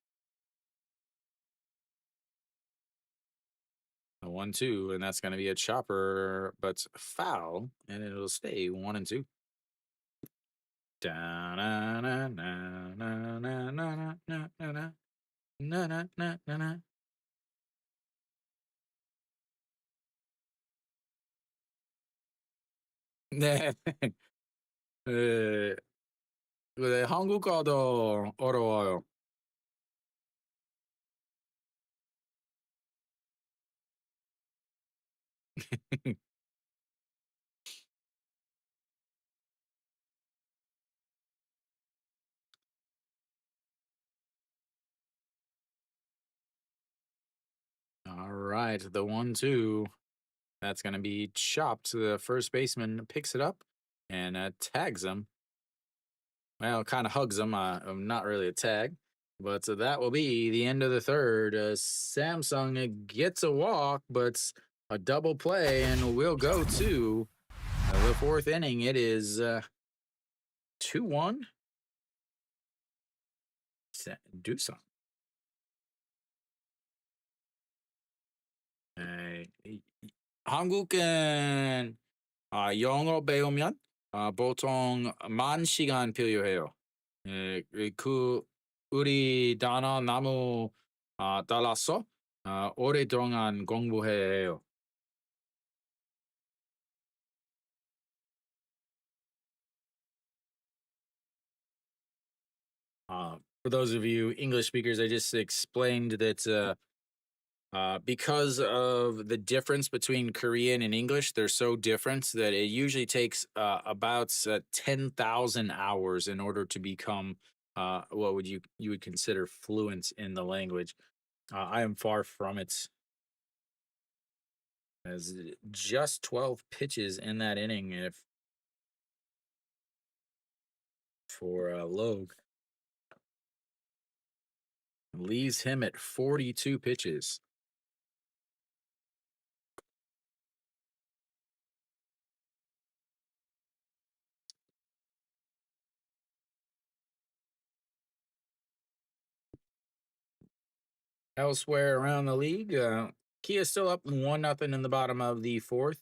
A 1-2, and that's going to be a chopper, but foul, and it'll stay 1-2. Da na na na na na na na na na na na na na. 네. 네. 네, 한국어도 어려워요. All right, the 1-2. That's going to be chopped. The first baseman picks it up and tags him. Well, kind of hugs him. Not really a tag. But that will be the end of the third. Samsung gets a walk, but a double play, and we'll go to the fourth inning. It is 2-1. Doosan. 한국은 영어 배우면 보통 10,000시간 필요해요. 그 우리 단어 너무 달라서 오랫동안 공부해요. For those of you English speakers, I just explained that because of the difference between Korean and English, they're so different that it usually takes about 10,000 hours in order to become what would you would consider fluent in the language. I am far from it. As just 12 pitches in that inning, if for Logue leaves him at 42 pitches. Elsewhere around the league, Kia still up 1-0 in the bottom of the fourth.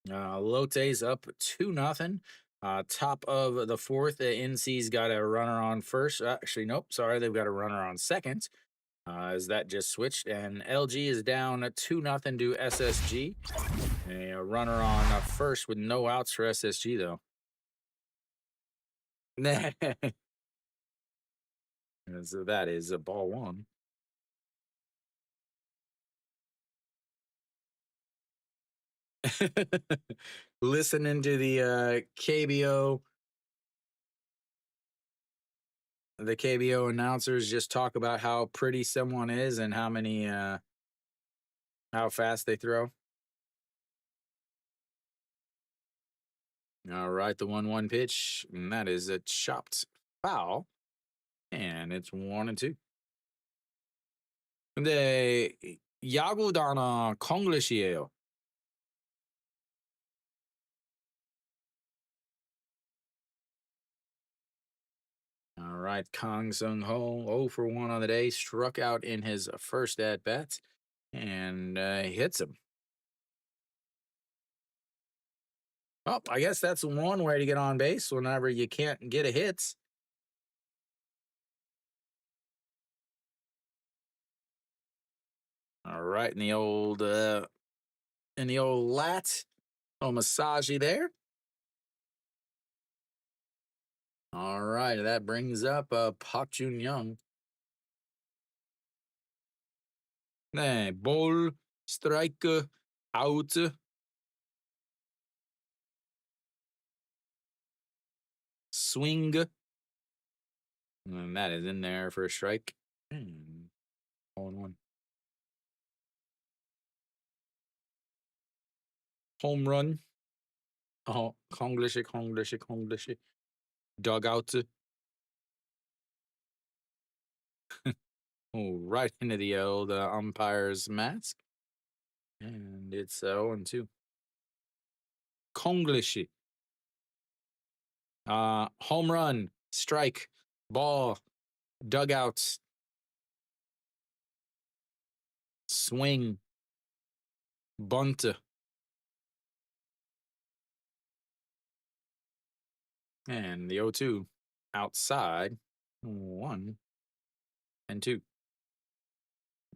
Lotte's up 2-0. Top of the fourth, NC's got a runner on first. Actually, nope, sorry, they've got a runner on second. As that just switched, and LG is down 2-0 to SSG. A runner on first with no outs for SSG though. So that is a ball one. Listening to the KBO, the KBO announcers just talk about how pretty someone is and how many, how fast they throw. All right, the 1-1 pitch, and that is a chopped foul, and it's 1-2. 근데 야구 단어 콩글리시예요. right, Kang Sung Ho, 0 for 1 on the day, struck out in his first at bat, and hits him. Oh, I guess that's one way to get on base whenever you can't get a hit. All right, in the old lat, massagey there. All right, that brings up Park Jun Young. Hey, ball, strike, out. Swing. And that is in there for a strike. All in one. Home run. Oh, Konglish. Dugout. Oh, right into the old umpire's mask. And it's 0-2. Konglish. Home run. Strike. Ball. Dugouts. Swing. Bunt. And the 0-2 outside. 1 and 2.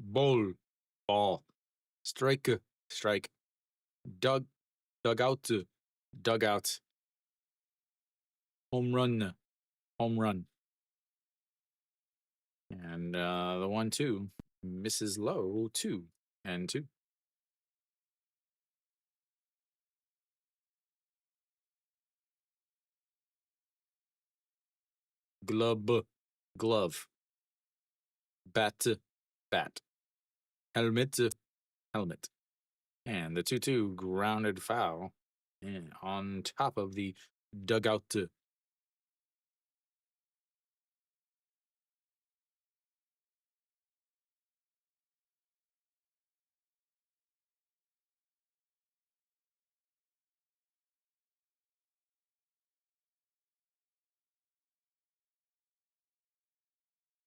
Ball. Ball. Strike. Strike. Dugout. Dugout. Home run. Home run. And the 1-2 misses low, 2 and 2. Glove. Bat. Helmet. Helmet. And the 2-2 grounded foul and on top of the dugout.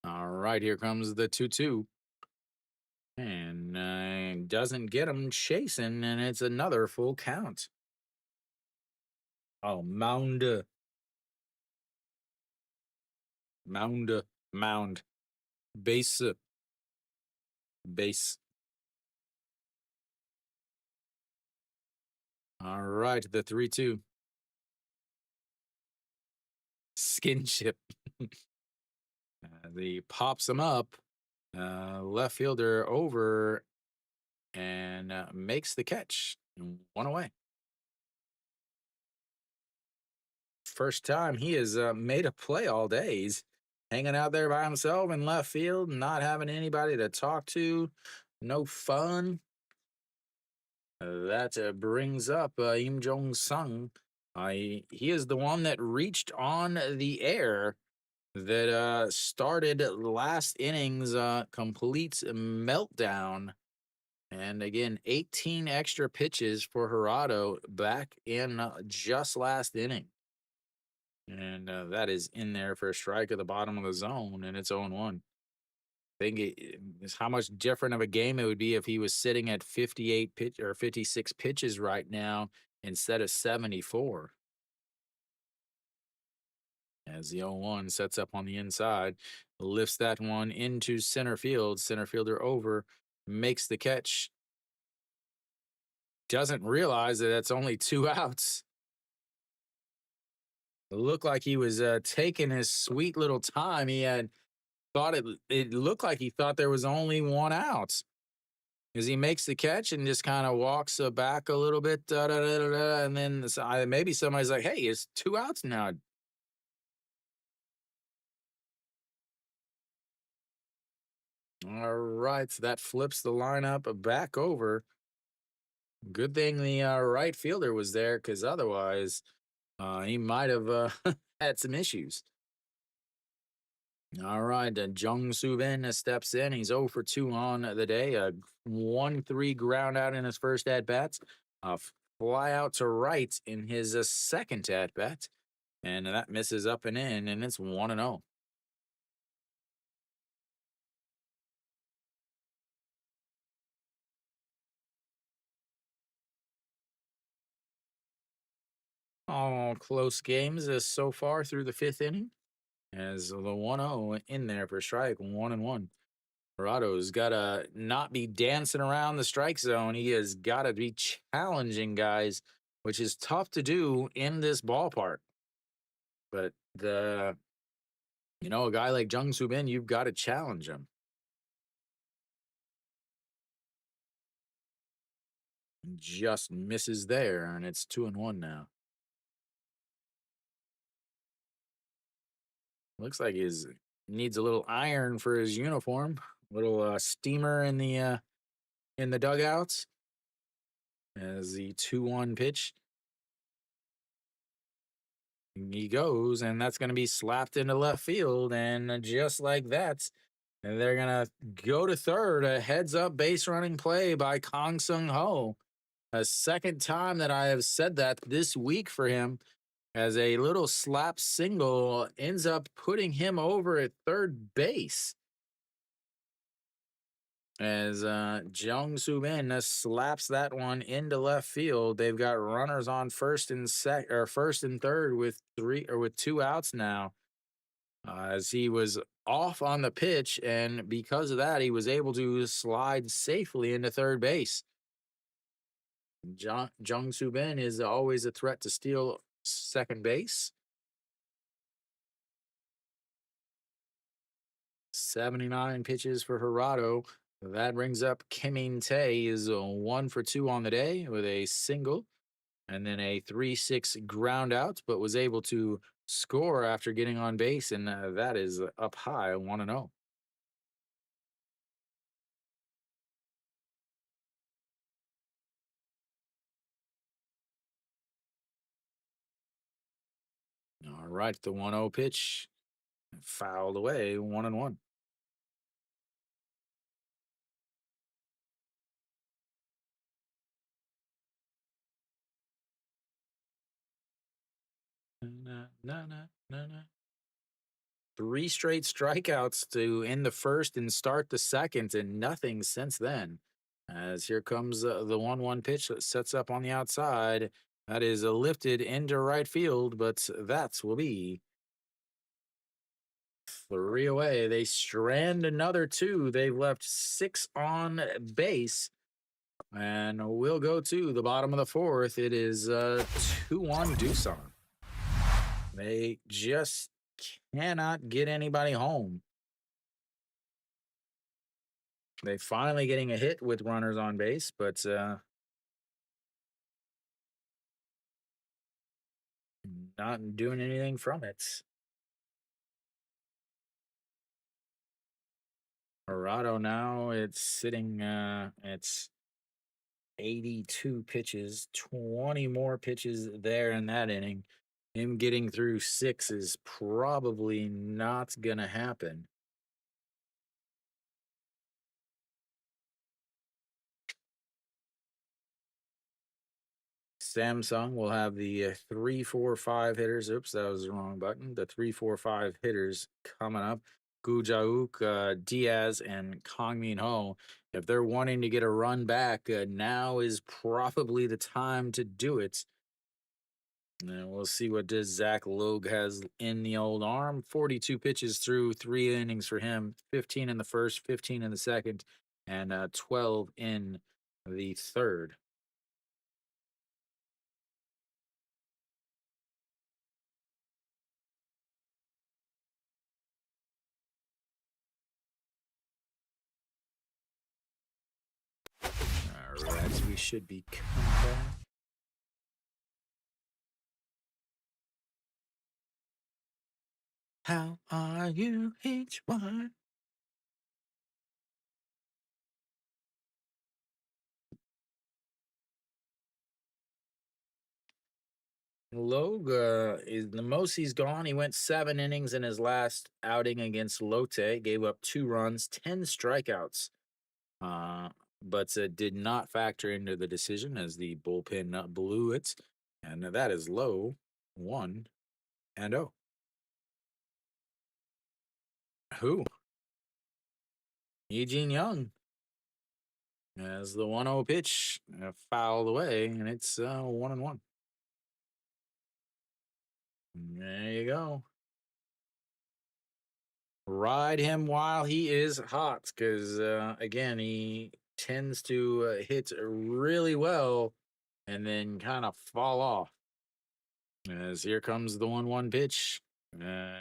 All right, here comes the 2-2. And doesn't get him chasing, and it's another full count. Oh, mound. Base. All right, the 3-2. Skinship. He pops him up. Left fielder over and makes the catch. 1 away. First time he has made a play all day. He's hanging out there by himself in left field, not having anybody to talk to, no fun. That brings up Im Jong Sung. He is the one that reached on the air that started last inning's complete meltdown. And again, 18 extra pitches for Gerardo back in just last inning. And that is in there for a strike at the bottom of the zone, and it's 0-1. Think it's how much different of a game it would be if he was sitting at 56 pitches right now instead of 74. As the 0-1 sets up on the inside, lifts that one into center field. Center fielder over, makes the catch. Doesn't realize that it's only 2 outs. It looked like he was taking his sweet little time. He had thought it looked like he thought there was only 1 out. As he makes the catch and just kind of walks back a little bit, and then maybe somebody's like, "Hey, it's 2 outs now." All right, so that flips the lineup back over. Good thing the right fielder was there, because otherwise he might have had some issues. All right, Jung Soo Bin steps in. He's 0 for 2 on the day. A 1-3 ground out in his first at bats. A fly out to right in his second at bat, and that misses up and in, and it's 1-0. All close games as so far through the fifth inning. As the 1-0 in there for strike, 1-1. Murado's got to not be dancing around the strike zone. He has got to be challenging guys, which is tough to do in this ballpark. But a guy like Jung Soo Bin, you've got to challenge him. Just misses there, and it's 2-1 now. Looks like he needs a little iron for his uniform. Little steamer in the dugouts as the 2-1 pitch. He goes, and that's going to be slapped into left field. And just like that, they're going to go to third. A heads up base running play by Kang Sung Ho. A second time that I have said that this week for him, as a little slap single ends up putting him over at third base. As Jung Soo Bin slaps that one into left field. They've got runners on first and third with two outs now. As he was off on the pitch, and because of that, he was able to slide safely into third base. Jung Soo Bin is always a threat to steal second base. 79 pitches for Hirado. That brings up Kim Tae is 1 for 2 on the day with a single and then a 3-6 ground out, but was able to score after getting on base, and that is up high 1-0. All right, the 1-0 pitch fouled away 1-1. Na, na, na, na, na. 3 straight strikeouts to end the first and start the second, and nothing since then. As here comes the 1-1 pitch that sets up on the outside. That is lifted into right field, but that will be 3 away. They strand another 2. They've left 6 on base. And we'll go to the bottom of the fourth. It is 2-1 Doosan. They just cannot get anybody home. They finally getting a hit with runners on base, but not doing anything from it. Arado now it's sitting it's 82 pitches, 20 more pitches there in that inning. Him getting through 6 is probably not gonna happen. Samsung will have the 3-4-5 hitters. Oops, that was the wrong button. The 3-4-5 hitters coming up. Gu Jauk, Diaz, and Kang Min Ho. If they're wanting to get a run back, now is probably the time to do it. And we'll see what does Zach Logue has in the old arm. 42 pitches through 3 innings for him. 15 in the first, 15 in the second, and 12 in the third. All right, we should be coming back. How are you, H1? Logue is the most he's gone. He went 7 innings in his last outing against Lotte, gave up 2 runs, 10 strikeouts. But did not factor into the decision as the bullpen blew it. And that is low 1-0. Who? Eugene Young. As the 1-0 pitch fouled away, and it's 1-1. There you go. Ride him while he is hot, because again, he tends to hit really well and then kind of fall off. As here comes the 1-1 pitch. Uh,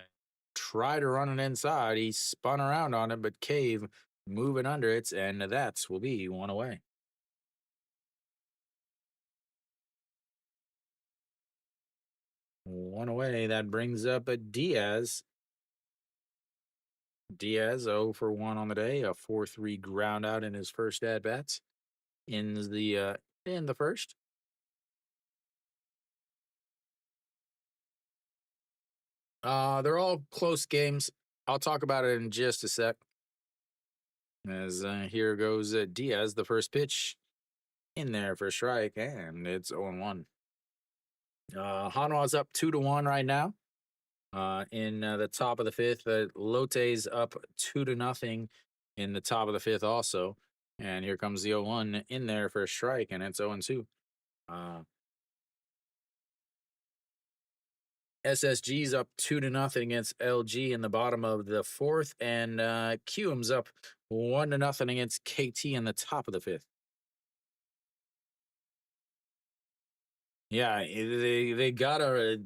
Try to run it inside. He spun around on it, but Cave moving under it, and that will be one away. One away. That brings up a Diaz. Diaz 0 for 1 on the day, a 4-3 ground out in his first at bats. In the first. They're all close games. I'll talk about it in just a sec. As here goes Diaz, the first pitch in there for a strike, and it's 0-1. Hanwha's up 2-1 right now. In the top of the fifth, Lote's up 2-0 in the top of the fifth also. And here comes the 0-1 in there for a strike, and it's 0-2. SSG's up 2-0 against LG in the bottom of the fourth, and QM's up 1-0 against KT in the top of the fifth. Yeah, they gotta,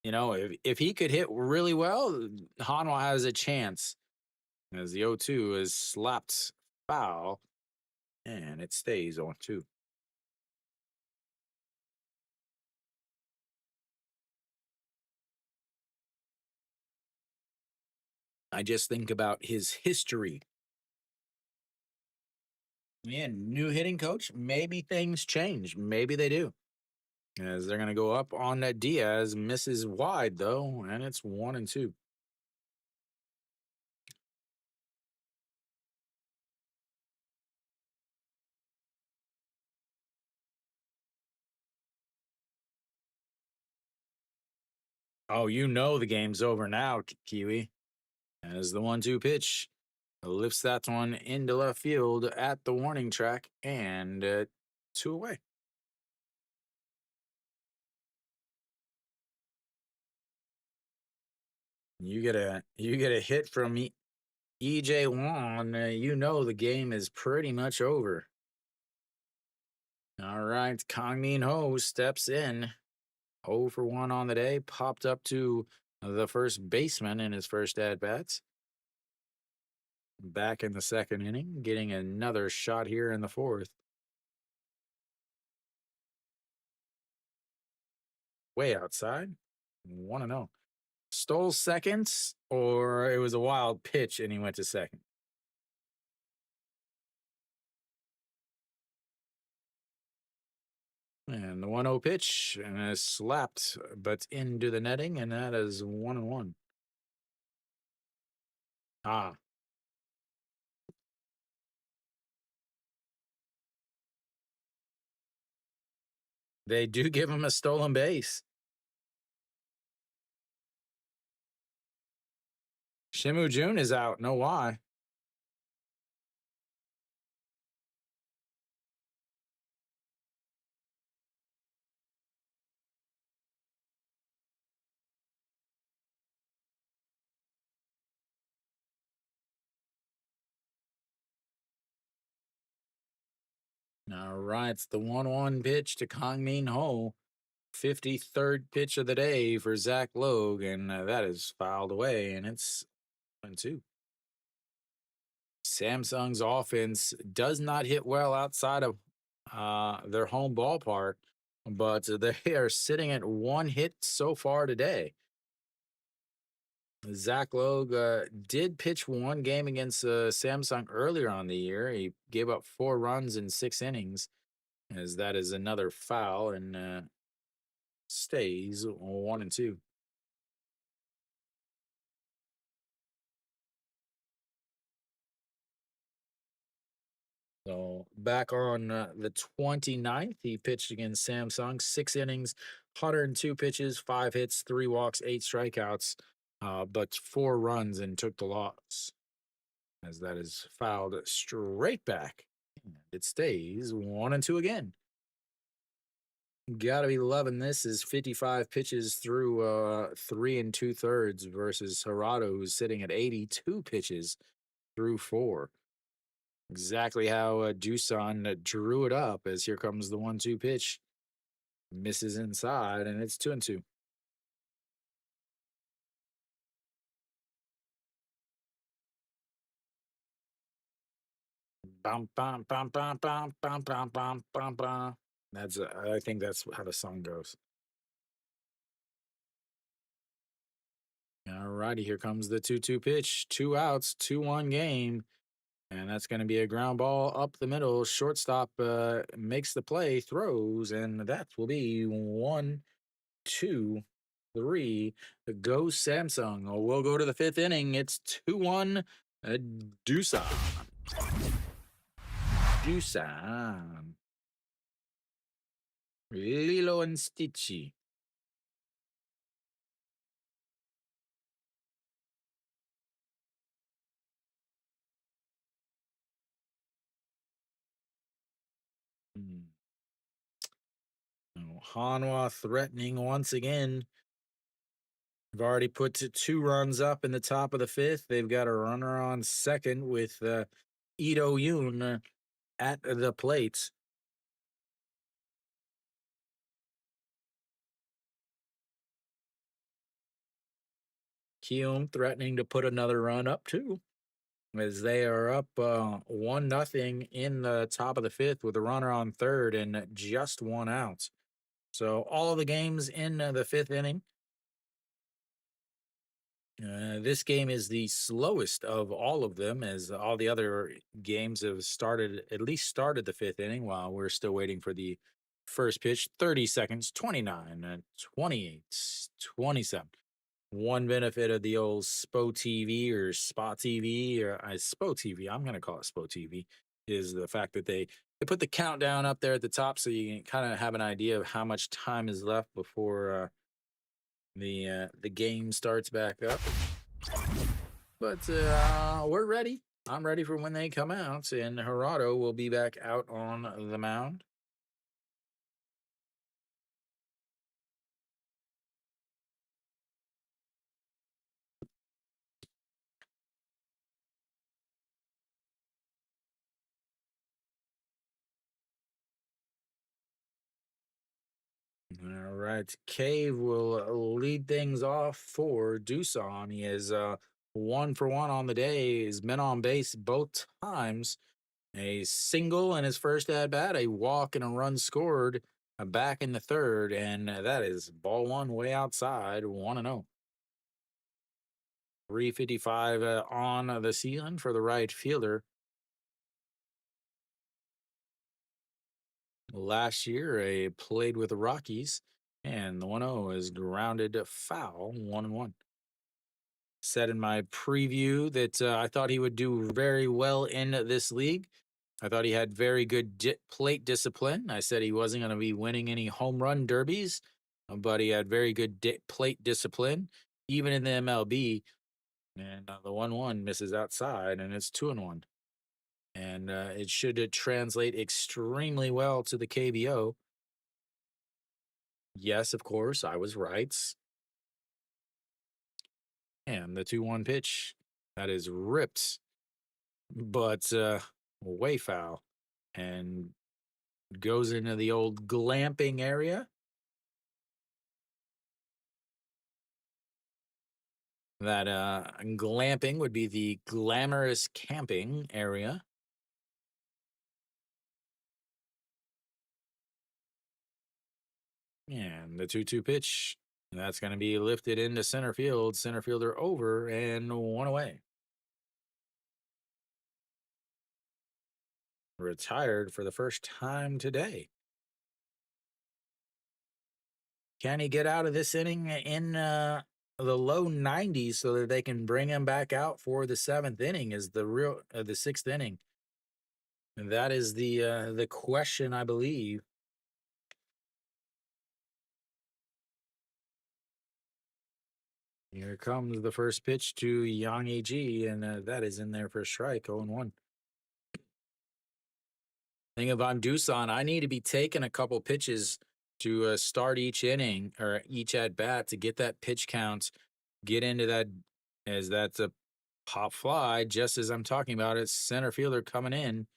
if he could hit really well, Hanwha has a chance. As the 0-2 is slapped foul, and it stays 0-2. I just think about his history. Yeah, new hitting coach. Maybe things change. Maybe they do. As they're going to go up on that Diaz, misses wide though, and it's 1-2. Oh, the game's over now, Kiwi. As the 1-2 pitch lifts that one into left field at the warning track, and 2 away. You get a hit from EJ Wan, the game is pretty much over. All right, Kang Min Ho steps in. 0 for 1 on the day, popped up to the first baseman in his first at bats. Back in the second inning, getting another shot here in the fourth. Way outside. 1-0. Stole seconds, or it was a wild pitch and he went to second. And the 1-0 pitch is slapped, but into the netting, and that is 1-1. Ah. They do give him a stolen base. Shimu Jun is out. Know why? All right, it's the 1-1 pitch to Kang Min Ho. 53rd pitch of the day for Zach Logue, and that is fouled away, and it's 1-2. Samsung's offense does not hit well outside of their home ballpark, but they are sitting at 1 hit so far today. Zach Logue did pitch 1 game against Samsung earlier on the year. He gave up 4 runs in 6 innings, as that is another foul, and stays 1-2. So back on the 29th, he pitched against Samsung, 6 innings, 102 pitches, 5 hits, 3 walks, 8 strikeouts, but 4 runs and took the loss. As that is fouled straight back. And it stays 1-2 again. Gotta be loving this. Is 55 pitches through 3 2/3 versus Hirado, who's sitting at 82 pitches through 4. Exactly how Doosan drew it up. As here comes the 1-2 pitch, misses inside, and it's 2-2. Bum, bum, bum, bum, bum, bum, bum, bum, bum, bum. That's I think that's how the song goes. All righty, here comes the 2-2 pitch. 2 outs, 2-1 game. And that's going to be a ground ball up the middle. Shortstop makes the play, throws, and that will be 1, 2, 3. Go Samsung. We'll go to the 5th inning. It's 2-1. Doosan. Doosan. Lilo and Stitchy. Hanwha threatening once again. They've already put 2 runs up in the top of the 5th. They've got a runner on second with Ito Yoon at the plate. Kium threatening to put another run up too, as they are up 1-0 in the top of the 5th with a runner on third and just 1 out. So all of the games in the 5th inning. This game is the slowest of all of them, as all the other games have at least started the 5th inning, while we're still waiting for the first pitch. 30 seconds, 29, 28, 27. One benefit of the old SPO TV or Spot TV or SPO TV, I'm going to call it SPO TV, is the fact that they put the countdown up there at the top so you can kind of have an idea of how much time is left before the game starts back up. But we're ready. I'm ready for when they come out, and Hirado will be back out on the mound. All right. Cave will lead things off for Doosan. He is 1 for 1 on the day. He's been on base both times. A single in his first at bat, a walk and a run scored back in the third, and that is ball one way outside, 1-0. 355 on the ceiling for the right fielder. Last year, played with the Rockies, and the 1-0 is grounded foul, 1-1. Said in my preview that I thought he would do very well in this league. I thought he had very good plate discipline. I said he wasn't going to be winning any home run derbies, but he had very good plate discipline, even in the MLB. And the 1-1 misses outside, and it's 2-1. And it should translate extremely well to the KBO. Yes, of course, I was right. And the 2-1 pitch, that is ripped, but way foul, and goes into the old glamping area. That glamping would be the glamorous camping area. And the 2-2 pitch, that's going to be lifted into center field. Center fielder over and 1 away. Retired for the first time today. Can he get out of this inning in the low 90s so that they can bring him back out for the 7th inning? Is the 6th inning? And that is the question, I believe. Here comes the first pitch to Yang AG, and that is in there for a strike, 0-1. Thing if I'm Doosan, I need to be taking a couple pitches to start each inning or each at bat to get that pitch count, get into that as that's a pop fly. Just as I'm talking about it, center fielder coming in,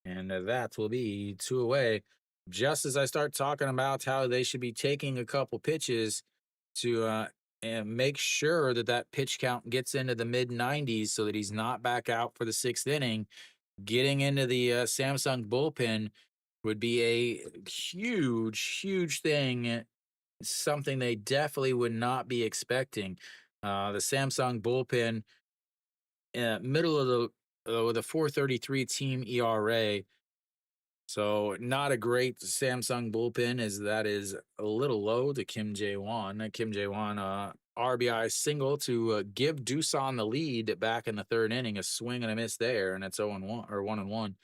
and that will be two away. Just as I start talking about how they should be taking a couple pitches to and make sure that that pitch count gets into the mid 90s so that he's not back out for the sixth inning. Getting into the Samsung bullpen would be a huge thing. Something they definitely would not be expecting. The Samsung bullpen, middle of the with a 4.33 team ERA, so not a great Samsung bullpen, as that is a little low to Kim Jae-won. Kim Jae-won, RBI single to give Doosan the lead back in the third inning. A swing and a miss there, and it's 0-1 or 1-1.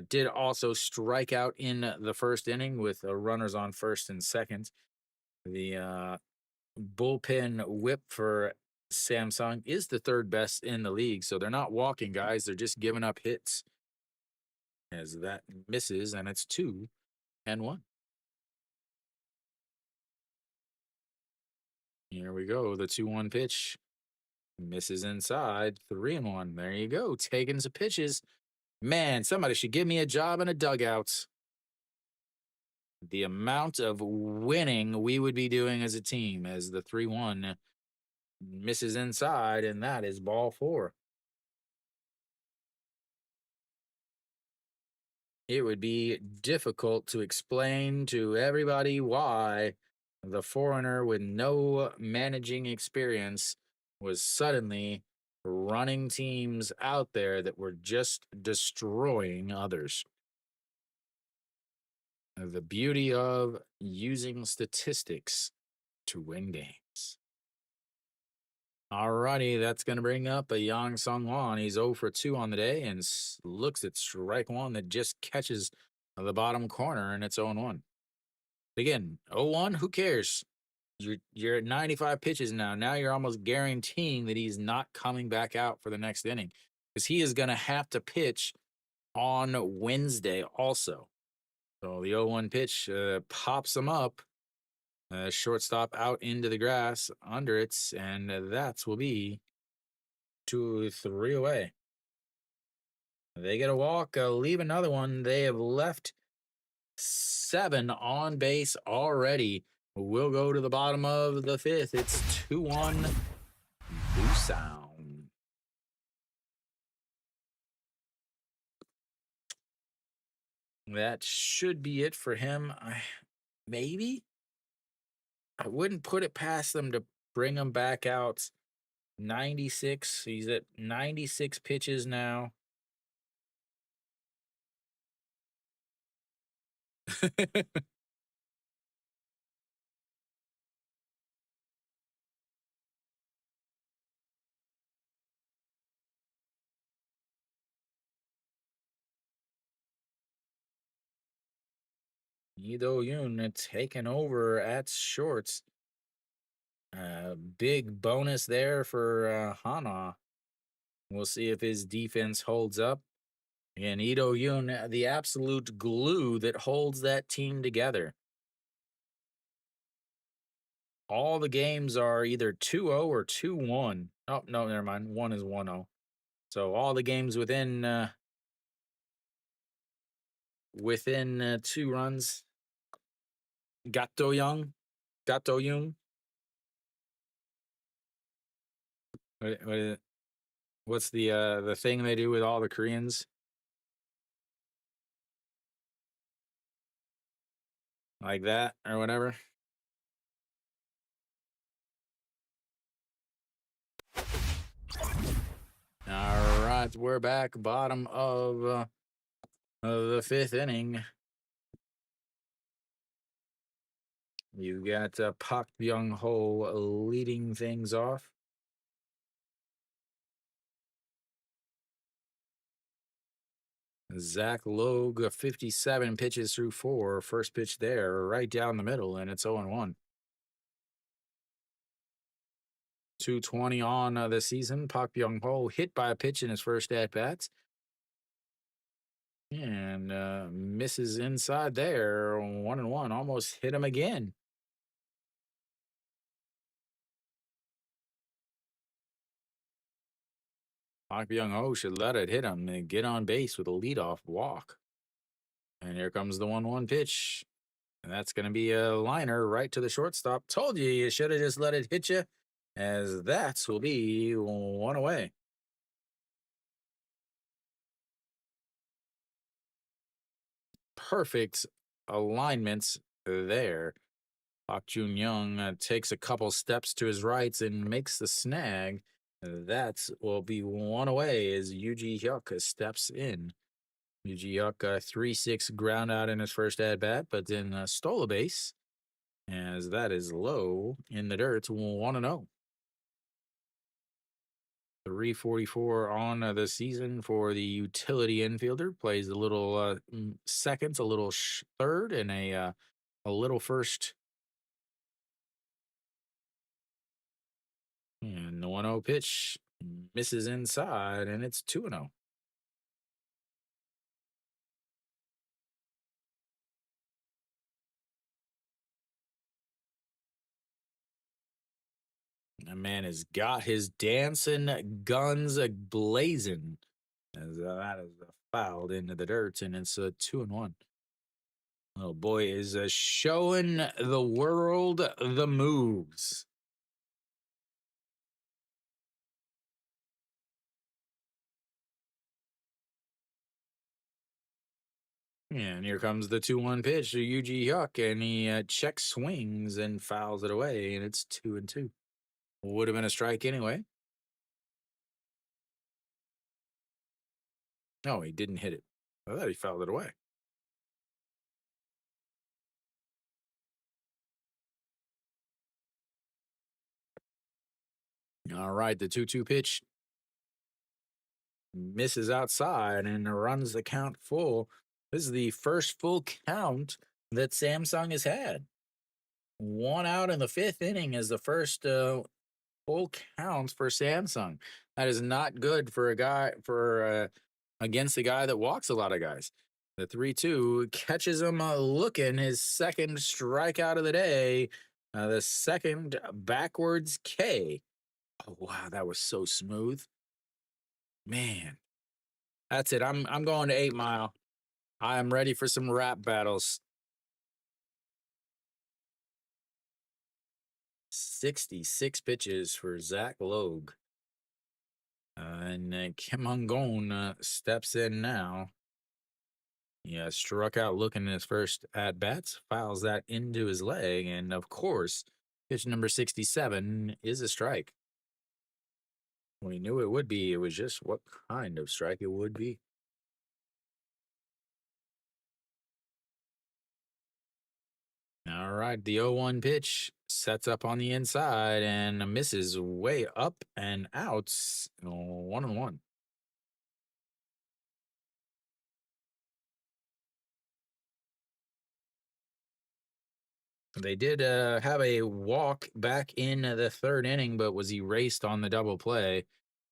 Did also strike out in the first inning with runners on first and second. The bullpen whip for Samsung is the third best in the league, so they're not walking guys; they're just giving up hits. As that misses, and it's 2-1. Here we go. The 2-1 pitch misses inside. 3-1. There you go. Taking some pitches. Man, somebody should give me a job in a dugout. The amount of winning we would be doing as a team as the 3-1 misses inside, and that is ball four. It would be difficult to explain to everybody why the foreigner with no managing experience was suddenly running teams out there that were just destroying others. The beauty of using statistics to win games. Alrighty, that's going to bring up a Yang Sung Wan. He's 0 for 2 on the day and looks at strike one that just catches the bottom corner, and it's 0-1. Again, 0-1, who cares? You're at 95 pitches now. Now you're almost guaranteeing that he's not coming back out for the next inning because he is going to have to pitch on Wednesday also. So the 0-1 pitch pops him up. Shortstop out into the grass under it, and that will be 2-3 away. They get a walk, leave another one. They have left 7 on base already. We'll go to the bottom of the fifth. It's 2-1 Doosan. That should be it for him. Maybe I wouldn't put it past them to bring him back out. 96. He's at 96 pitches now. Ido Yoon taking over at shorts. Big bonus there for Hana. We'll see if his defense holds up. And Ido Yoon, the absolute glue that holds that team together. All the games are either 2-0 or 2-1. Oh, no, never mind. One is 1-0. So all the games within 2 runs. Gato Young. Gato Young. What is it? What's the thing they do with all the Koreans? Like that or whatever. All right, we're back. Bottom of the fifth inning. You got Park Byung Ho leading things off. Zach Logue, 57 pitches through 4. First pitch there, right down the middle, and it's 0-1. 220 on the season. Park Byung Ho hit by a pitch in his first at bats. And misses inside there. 1-1. Almost hit him again. Park Byung Ho should let it hit him and get on base with a leadoff walk. And here comes the 1-1 pitch. And that's going to be a liner right to the shortstop. Told you should have just let it hit you, as that will be one away. Perfect alignments there. Park Jun Young takes a couple steps to his rights and makes the snag. That will be one away as Yuji Hyuk steps in. Yuji Hyuk 3-6 ground out in his first at bat, but then stole a base, as that is low in the dirt. 1-0. 344 on the season for the utility infielder. Plays a little seconds, a little third, and a little first. And the 1-0 pitch misses inside, and it's 2-0. That man has got his dancing guns blazing, as that is fouled into the dirt, and it's a 2-1. Little boy is showing the world the moves. And here comes the 2-1 pitch to Yuji Hyuk, and he check swings and fouls it away, and it's 2-2. Would have been a strike anyway. No, he didn't hit it. I thought he fouled it away. All right, the 2-2 pitch misses outside and runs the count full. This is the first full count that Samsung has had. 1 out in the 5th inning is the first full count for Samsung. That is not good for a guy against a guy that walks a lot of guys. The 3-2 catches him looking, his second strikeout of the day. The second backwards K. Oh wow, that was so smooth. Man. That's it. I'm going to 8 Mile. I am ready for some rap battles. 66 pitches for Zach Logue. And Kim Hung-gon steps in now. He struck out looking in his first at bats, fouls that into his leg, and of course, pitch number 67 is a strike. We knew it would be. It was just what kind of strike it would be. All right, the 0-1 pitch sets up on the inside and misses way up and out. 1-1. They did have a walk back in the 3rd inning, but was erased on the double play,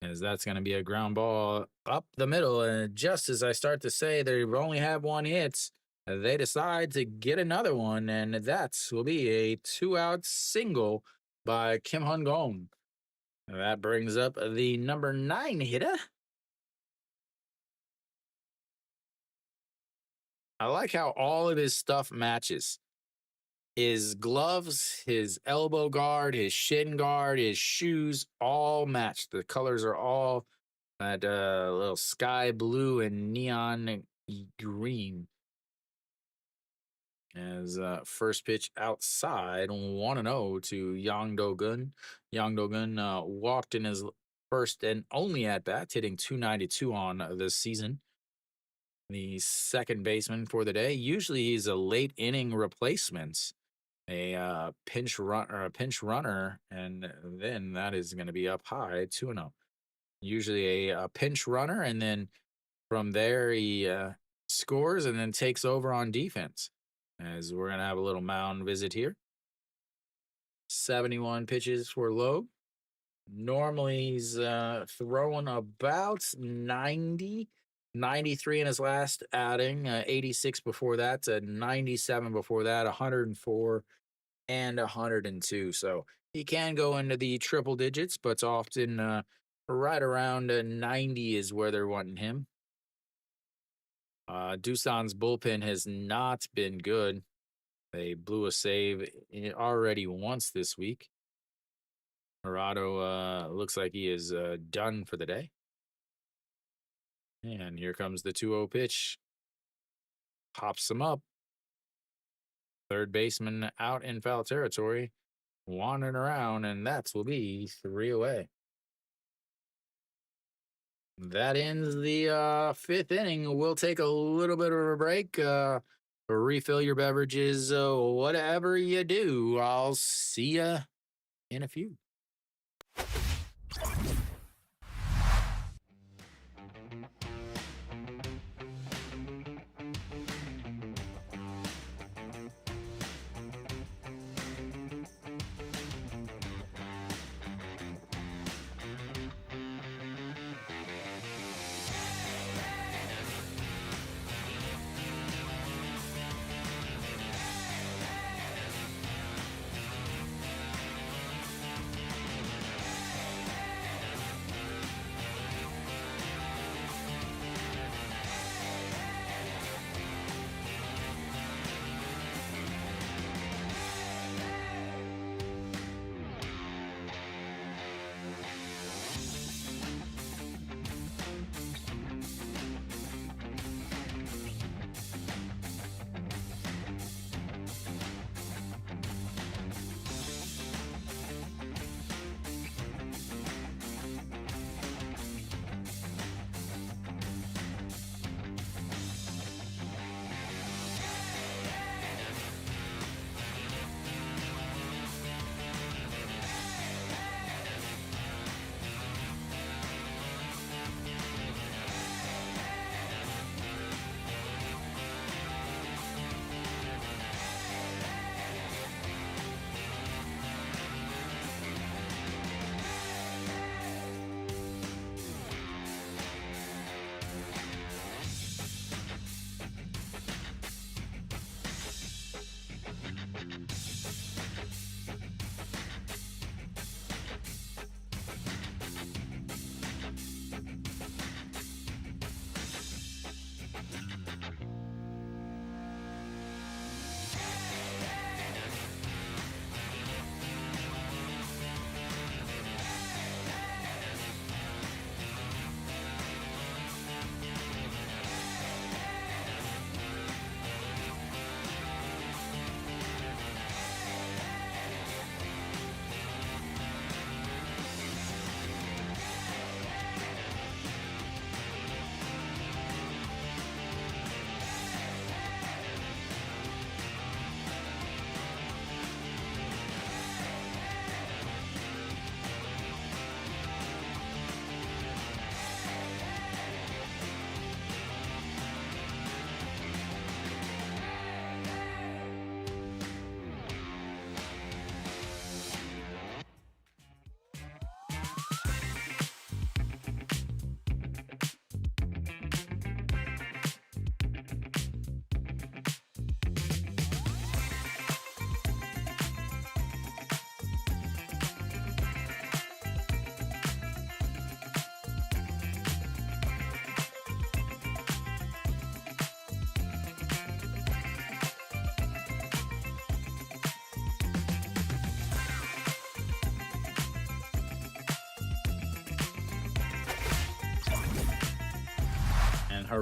as that's going to be a ground ball up the middle. And just as I start to say they only have 1 hit, they decide to get another one, and that will be a 2-out single by Kim Hung-gon. That brings up the number 9 hitter. I like how all of his stuff matches. His gloves, his elbow guard, his shin guard, his shoes all match. The colors are all that little sky blue and neon green. As first pitch outside, 1-0 to Yang Do-gun. Yang Do-gun walked in his first and only at bat, hitting .292 on this season. The second baseman for the day. Usually he's a late inning replacement, a pinch runner, and then that is going to be up high 2-0. Usually a pinch runner, and then from there he scores and then takes over on defense. As we're going to have a little mound visit here. 71 pitches for Logue. Normally he's throwing about 90. 93 in his last outing, 86 before that, to 97 before that, 104 and 102. So he can go into the triple digits, but it's often right around 90 is where they're wanting him. Doosan's bullpen has not been good. They blew a save already once this week. Murado looks like he is done for the day. And here comes the 2-0 pitch. Pops him up. Third baseman out in foul territory, wandering around, and that will be 3 away. That ends the fifth inning. We'll take a little bit of a break. Refill your beverages, whatever you do. I'll see you in a few.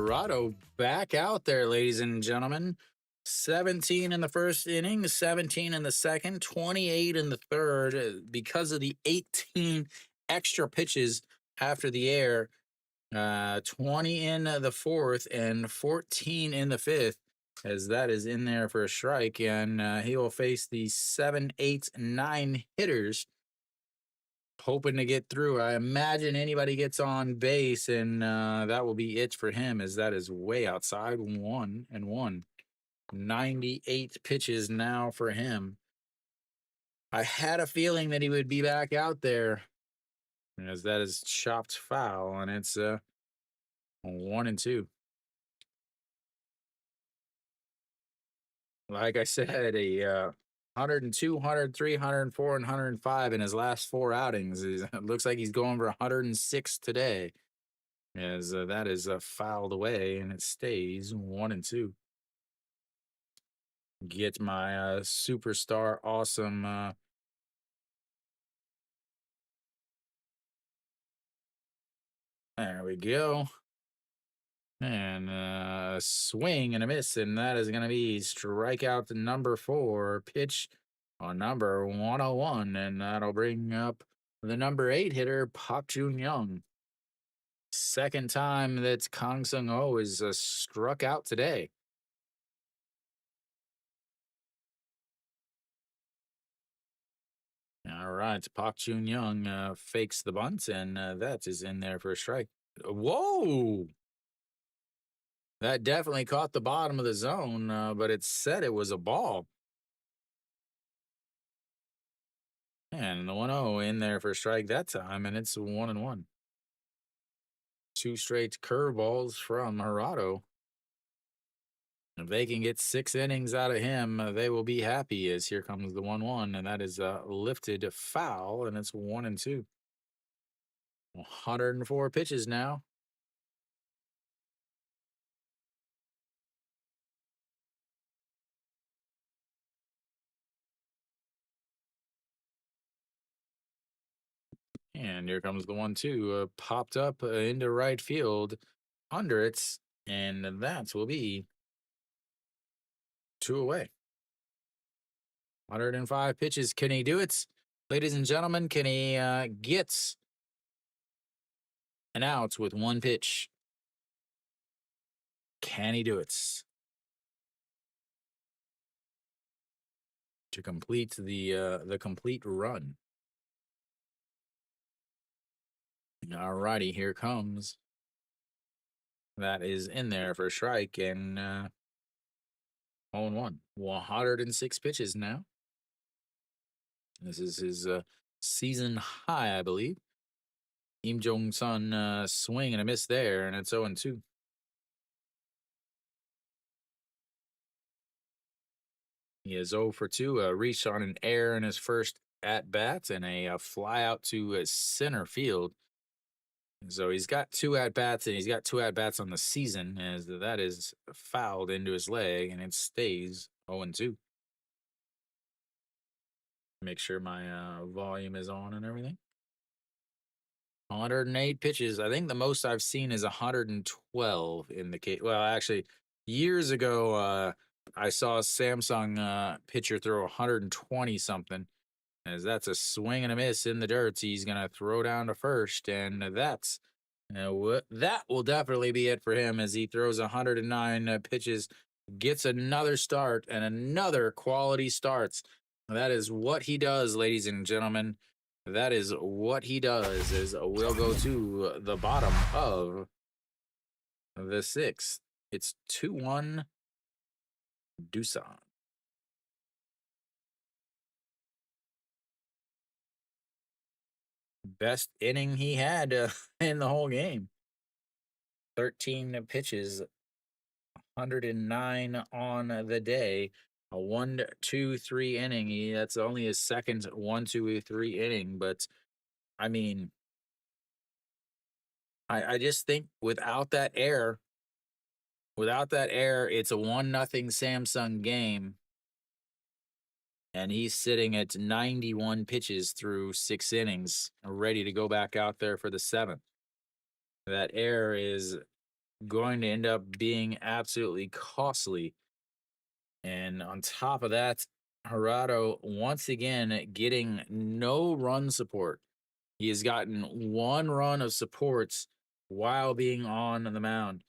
Gerardo back out there, ladies and gentlemen. 17 in the first inning, 17 in the second, 28 in the third, because of the 18 extra pitches after the air. 20 in the fourth and 14 in the fifth, as that is in there for a strike. And he will face the 7, 8, 9 hitters, hoping to get through. I imagine anybody gets on base, and that will be it for him, as that is way outside. 1-1. 98 pitches now for him. I had a feeling that he would be back out there, as that is chopped foul, and it's 1-2. Like I said, a 102, 103, 104, and 105 in his last 4 outings. It looks like he's going for 106 today, as that is fouled away, and it stays 1-2. Get my superstar awesome. There we go. And swing and a miss, and that is going to be strikeout number 4, pitch on number 101, and that'll bring up the number 8 hitter, Park Jun Young. Second time that Kang Sung Ho is struck out today. All right, Park Jun Young fakes the bunt, and that is in there for a strike. Whoa! That definitely caught the bottom of the zone, but it said it was a ball. And the 1-0 in there for a strike that time, and it's 1-1. 2 straight curveballs from Hirado. If they can get 6 innings out of him, they will be happy, as here comes the 1-1, and that is lifted foul, and it's 1-2. 104 pitches now. And here comes the 1-2, popped up into right field under it, and that will be 2 away. 105 pitches. Can he do it? Ladies and gentlemen, can he get an out with 1 pitch? Can he do it to complete the complete run? All righty, here comes. That is in there for a strike, and 0-1. 106 pitches now. This is his season high, I believe. Im Jong-sun swing and a miss there, and it's 0-2. He is 0 for 2, reached on an error in his first at-bat, and a fly out to center field. So he's got 2 at-bats, and he's got 2 at-bats on the season, as that is fouled into his leg, and it stays 0-2. Make sure my volume is on and everything. 108 pitches. I think the most I've seen is 112 in the case. Well, actually, years ago, I saw a Samsung pitcher throw 120 something, as that's a swing and a miss in the dirt. He's gonna throw down to first, and that's that will definitely be it for him, as he throws 109 pitches, gets another start, and another quality starts. That is what he does, ladies and gentlemen. That is what he does. Is we'll go to the bottom of the 6th. It's 2-1 Doosan. Best inning he had in the whole game. 13 pitches, 109 on the day. A 1-2-3 inning. That's only his second 1-2-3 inning, but I mean, I just think without that error, it's a 1-0 Samsung game, and he's sitting at 91 pitches through 6 innings, ready to go back out there for the 7th. That error is going to end up being absolutely costly. And on top of that, Hirado once again getting no run support. He has gotten 1 run of supports while being on the mound.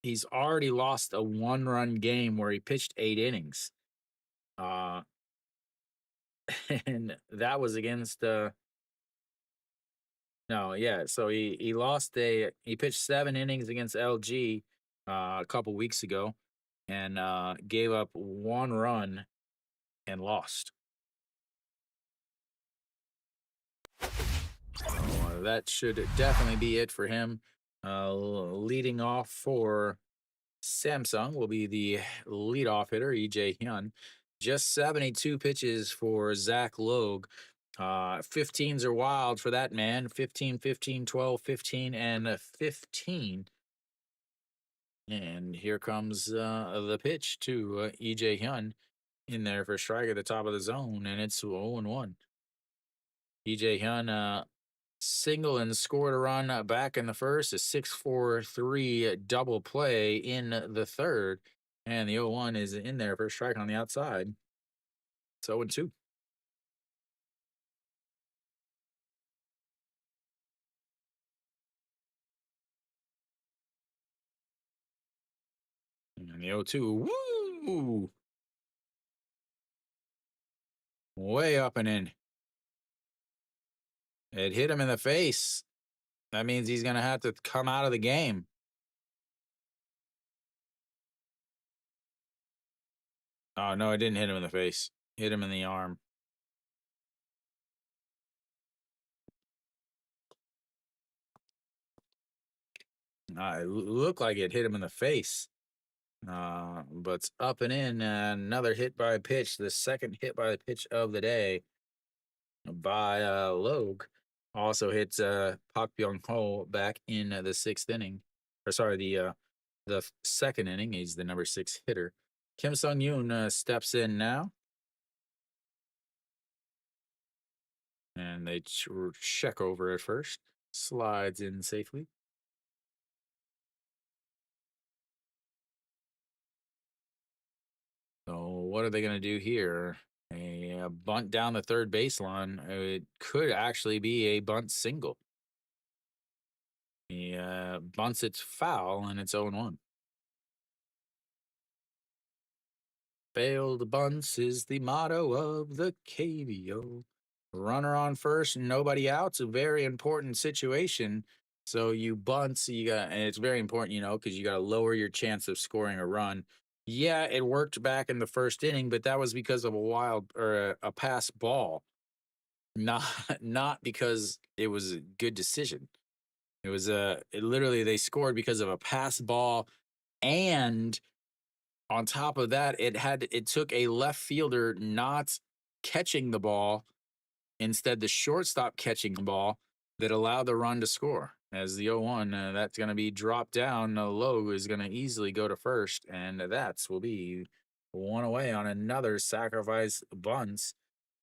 He's already lost a 1-run game where he pitched 8 innings. And that was against no, yeah. So he pitched 7 innings against LG a couple weeks ago, and gave up 1 run and lost. So that should definitely be it for him. Leading off for Samsung will be the leadoff hitter, EJ Hyun. Just 72 pitches for Zach Logue. 15s are wild for that man. 15, 15, 12, 15, and 15. And here comes the pitch to EJ Hyun in there for a strike at the top of the zone, and it's 0-1. EJ Hyun single and scored a run back in the first, a 6-4-3 double play in the third, and the 0-1 is in there for a strike on the outside. It's 0-2. And the 0-2, woo! Way up and in. It hit him in the face. That means he's going to have to come out of the game. Oh, no, it didn't hit him in the face. Hit him in the arm. It looked like it hit him in the face. But it's up and in. Another hit by pitch. The second hit by pitch of the day by Logue. Also hits Pak Byung Ho back in the sixth inning. Or sorry, the second inning. He's the number 6 hitter. Kim Sung Yoon steps in now. And they check over at first. Slides in safely. So what are they going to do here? A bunt down the third baseline. It could actually be a bunt single. He bunts it foul, and it's 0-1. Failed bunts is the motto of the KBO. Runner on first, nobody out. It's a very important situation. So you bunt, so and it's very important, because you got to lower your chance of scoring a run. Yeah, it worked back in the first inning, but that was because of a wild or a pass ball, not not because it was a good decision. It was literally they scored because of a pass ball, and on top of that, it took a left fielder not catching the ball, instead the shortstop catching the ball, that allowed the run to score. As the 0-1, that's going to be dropped down. Logue is going to easily go to first, and that will be one away on another sacrifice bunt.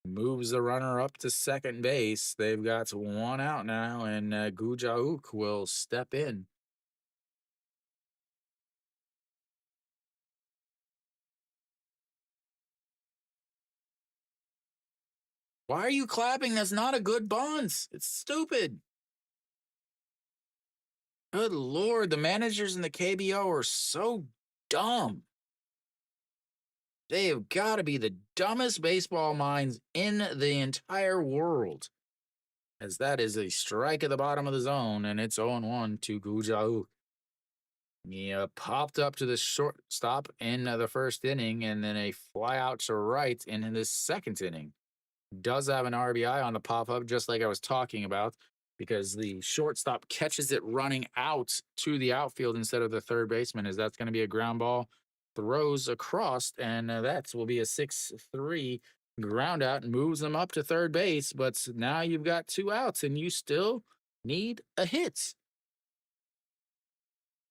Moves the runner up to second base. They've got one out now, and Gu Jauk will step in. Why are you clapping? That's not a good bunt. It's stupid. Good Lord, the managers in the KBO are so dumb. They have got to be the dumbest baseball minds in the entire world. As that is a strike at the bottom of the zone, and it's 0-1 to Gu Jauk. He popped up to the shortstop in the first inning, and then a fly out to right in the second inning. Does have an RBI on the pop up, just like I was talking about, because the shortstop catches it running out to the outfield instead of the third baseman, as that's going to be a ground ball, throws across, and that will be a 6-3 ground out and moves them up to third base. But now you've got 2 outs, and you still need a hit.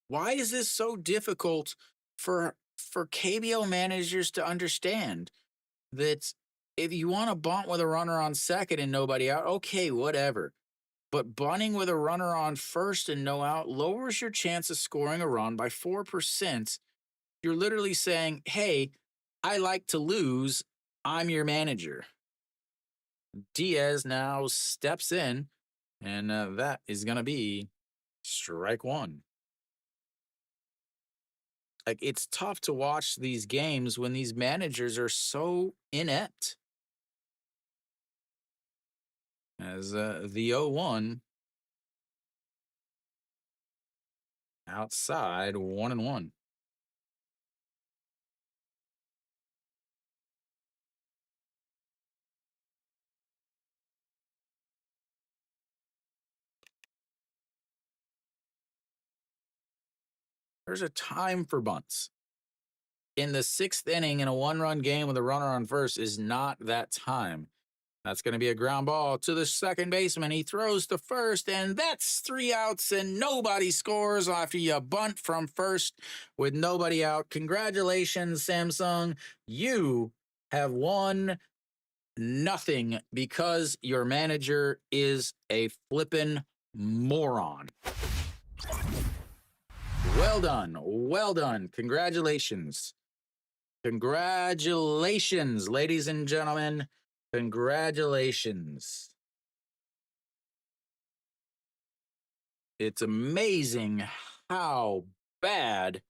Why is this so difficult for KBO managers to understand? That if you want to bunt with a runner on second and nobody out, okay, whatever. But bunting with a runner on first and no out lowers your chance of scoring a run by 4%. You're literally saying, hey, I like to lose. I'm your manager. Diaz now steps in, and that is going to be strike 1. Like, it's tough to watch these games when these managers are so inept. As the 0-1 outside, 1-1. There's a time for bunts. In the sixth inning in a 1-run game with a runner on first is not that time. That's going to be a ground ball to the second baseman. He throws to first, and that's 3 outs, and nobody scores after you bunt from first with nobody out. Congratulations, Samsung. You have won nothing because your manager is a flippin' moron. Well done. Well done. Congratulations. Congratulations, ladies and gentlemen. Congratulations. It's amazing how bad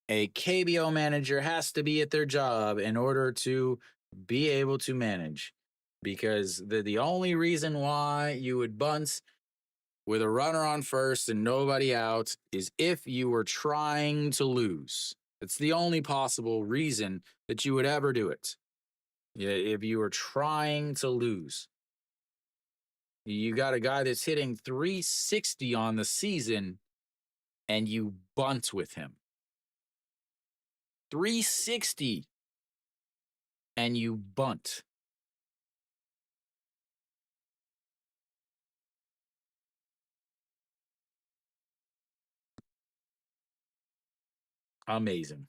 a KBO manager has to be at their job in order to be able to manage. Because the only reason why you would bunt with a runner on first and nobody out is if you were trying to lose. It's the only possible reason that you would ever do it. Yeah, if you were trying to lose. You got a guy that's hitting 360 on the season and you bunt with him. 360 and you bunt. Amazing.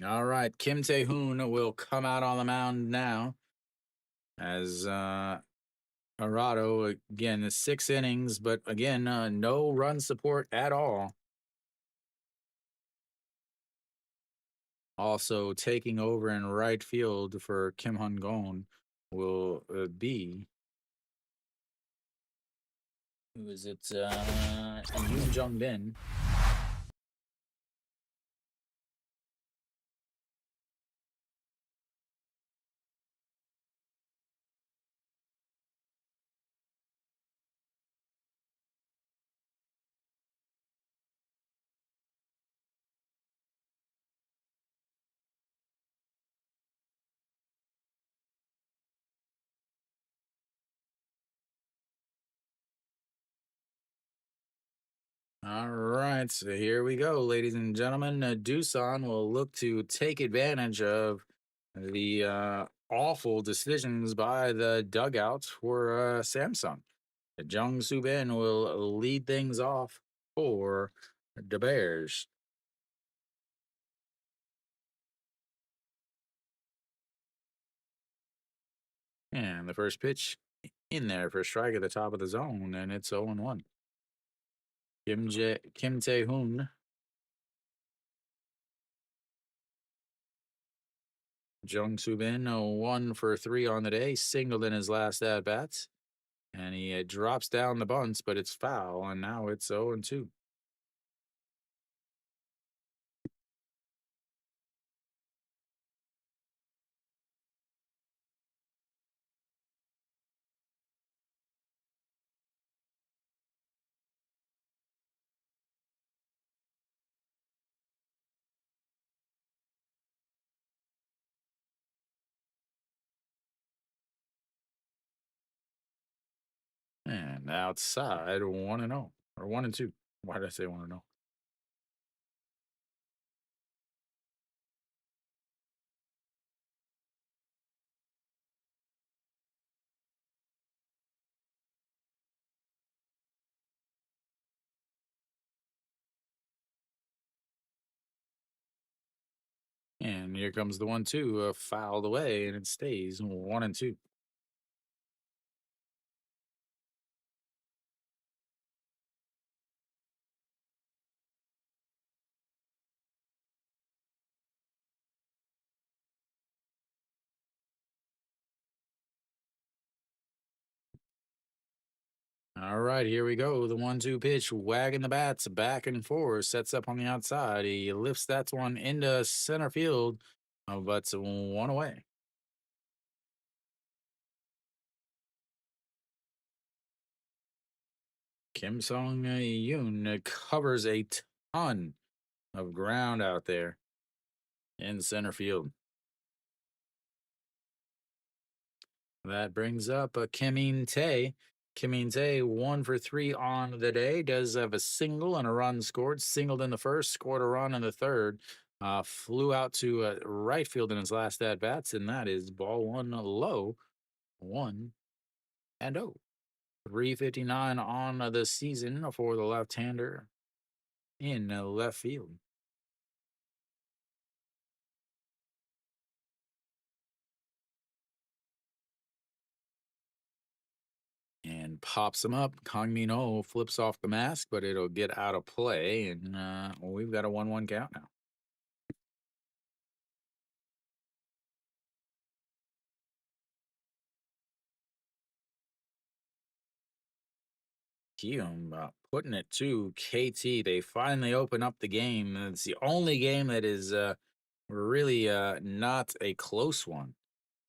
All right, Kim Tae-hoon will come out on the mound now as Arado, again, 6 innings, but again, no run support at all. Also taking over in right field for Kim Hun-gon will be, who is it? Yoon Jung-bin. All right, so here we go, ladies and gentlemen. Doosan will look to take advantage of the awful decisions by the dugout for Samsung. Jung Soo Bin will lead things off for the Bears. And the first pitch in there for a strike at the top of the zone, and it's 0-1. Kim Tae-hoon. Jung Soo Bin, 1 for 3 on the day, singled in his last at bats. And he drops down the bunts, but it's foul, and now it's 0-2. And outside, 1-0, or 1-2. Why did I say 1-0? And here comes the 1-2, fouled away, and it stays 1-2. All right, here we go. The 1-2 pitch, wagging the bats back and forth, sets up on the outside. He lifts that one into center field, but it's 1 away. Kim Song-yoon covers a ton of ground out there in center field. That brings up Kim Tae. Kim Tae, 1 for 3 on the day. Does have a single and a run scored. Singled in the first, scored a run in the third. Flew out to right field in his last at bats, and that is ball one low. 1-0. 359 on the season for the left-hander in left field. And pops him up. Kang Min Ho flips off the mask, but it'll get out of play, and we've got a 1-1 count now. Hume putting it to KT. They finally open up the game. It's the only game that is really not a close one.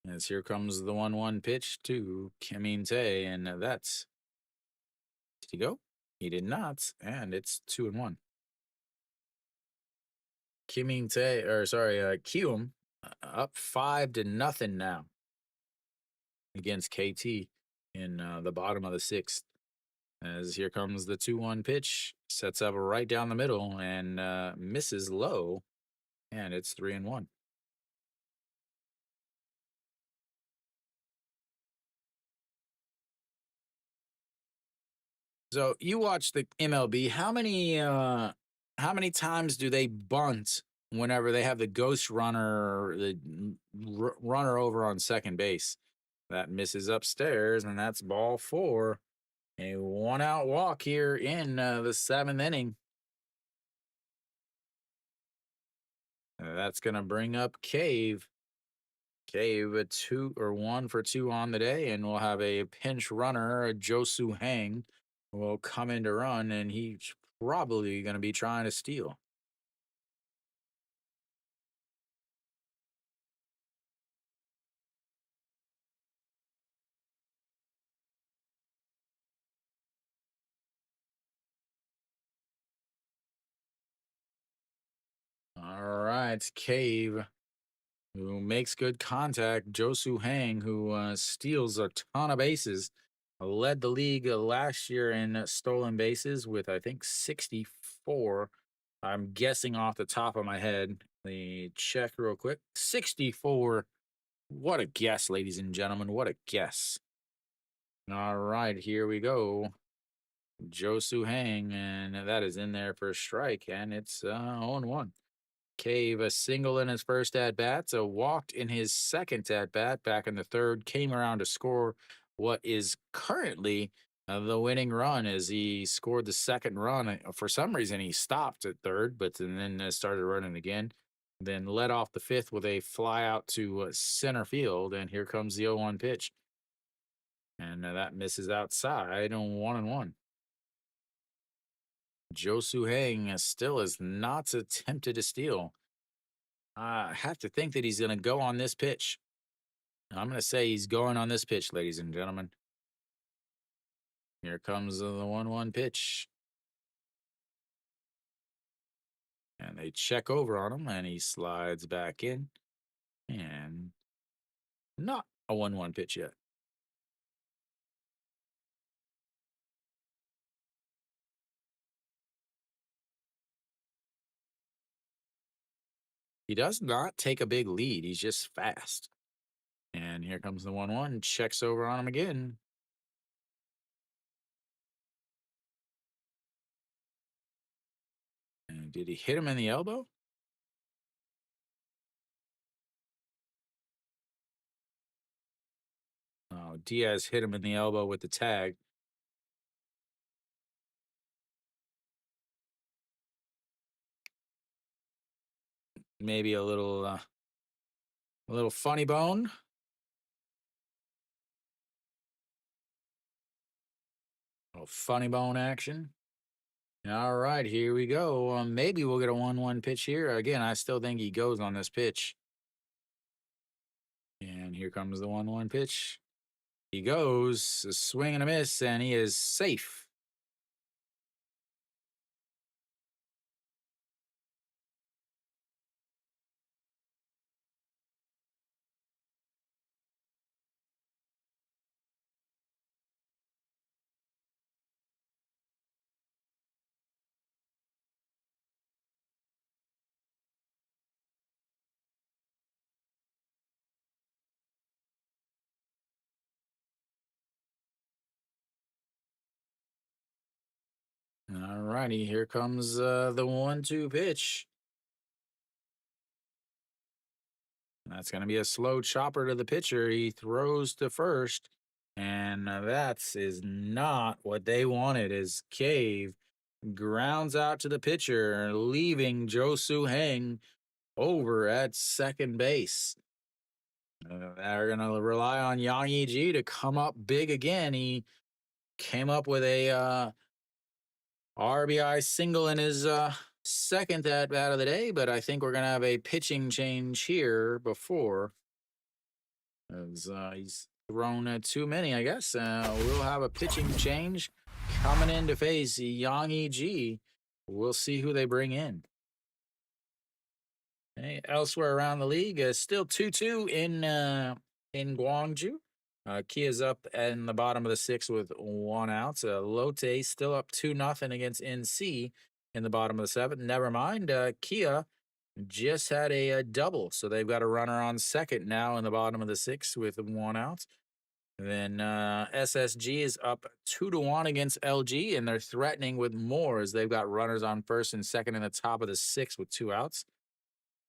As here comes the 1-1 pitch to Kim Tae, and that's, did he go? He did not, and it's 2-1. Kium up 5-0 now against KT in the bottom of the sixth. As here comes the 2-1 pitch, sets up right down the middle and misses low, and it's 3-1. So you watch the MLB. How many times do they bunt whenever they have the ghost runner, the runner over on second base? That misses upstairs, and that's ball four. A 1-out walk here in the seventh inning. That's going to bring up Cave. Cave a 1 for 2 on the day, and we'll have a pinch runner, Josu Hang, will come in to run, and he's probably going to be trying to steal. All right, Cave, who makes good contact. Josu Hang, who steals a ton of bases, led the league last year in stolen bases with, I think, 64. I'm guessing off the top of my head. Let me check real quick. 64. What a guess, ladies and gentlemen. What a guess. All right, here we go. Josu Hang, and that is in there for a strike, and it's 0-1. Cave a single in his first at bat, a walked in his second at bat. Back in the third, came around to score what is currently the winning run as he scored the second run. For some reason, he stopped at third, but then started running again. Then led off the fifth with a fly out to center field, and here comes the 0-1 pitch, and that misses outside on 1-1. Josu Hang still is not attempted to steal. I have to think that he's going to go on this pitch. I'm going to say he's going on this pitch, ladies and gentlemen. Here comes the 1-1 pitch. And they check over on him, and he slides back in. And not a 1-1 pitch yet. He does not take a big lead. He's just fast. And here comes the 1-1. Checks over on him again. And did he hit him in the elbow? Oh, Diaz hit him in the elbow with the tag. Maybe a little funny bone. A little funny bone action. All right, here we go. Maybe we'll get a 1-1 pitch here. Again, I still think he goes on this pitch. And here comes the 1-1 pitch. He goes, a swing and a miss, and he is safe. righty, here comes the 1-2 pitch. That's going to be a slow chopper to the pitcher. He throws to first, and that is not what they wanted. As Cave grounds out to the pitcher, leaving Josu Heng over at second base. They're going to rely on Yang Yi to come up big again. He came up with a RBI single in his second at bat of the day, but I think we're going to have a pitching change here before. As he's thrown too many, I guess. We'll have a pitching change coming in to face Yang Yi. We'll see who they bring in. Hey, elsewhere around the league, still 2-2 in Gwangju. Kia's up in the bottom of the sixth with 1 out. Lotte still up 2-0 against NC in the bottom of the seventh. Never mind. Kia just had a double, so they've got a runner on second now in the bottom of the sixth with 1 out. Then SSG is up 2-1 against LG, and they're threatening with more as they've got runners on first and second in the top of the sixth with 2 outs.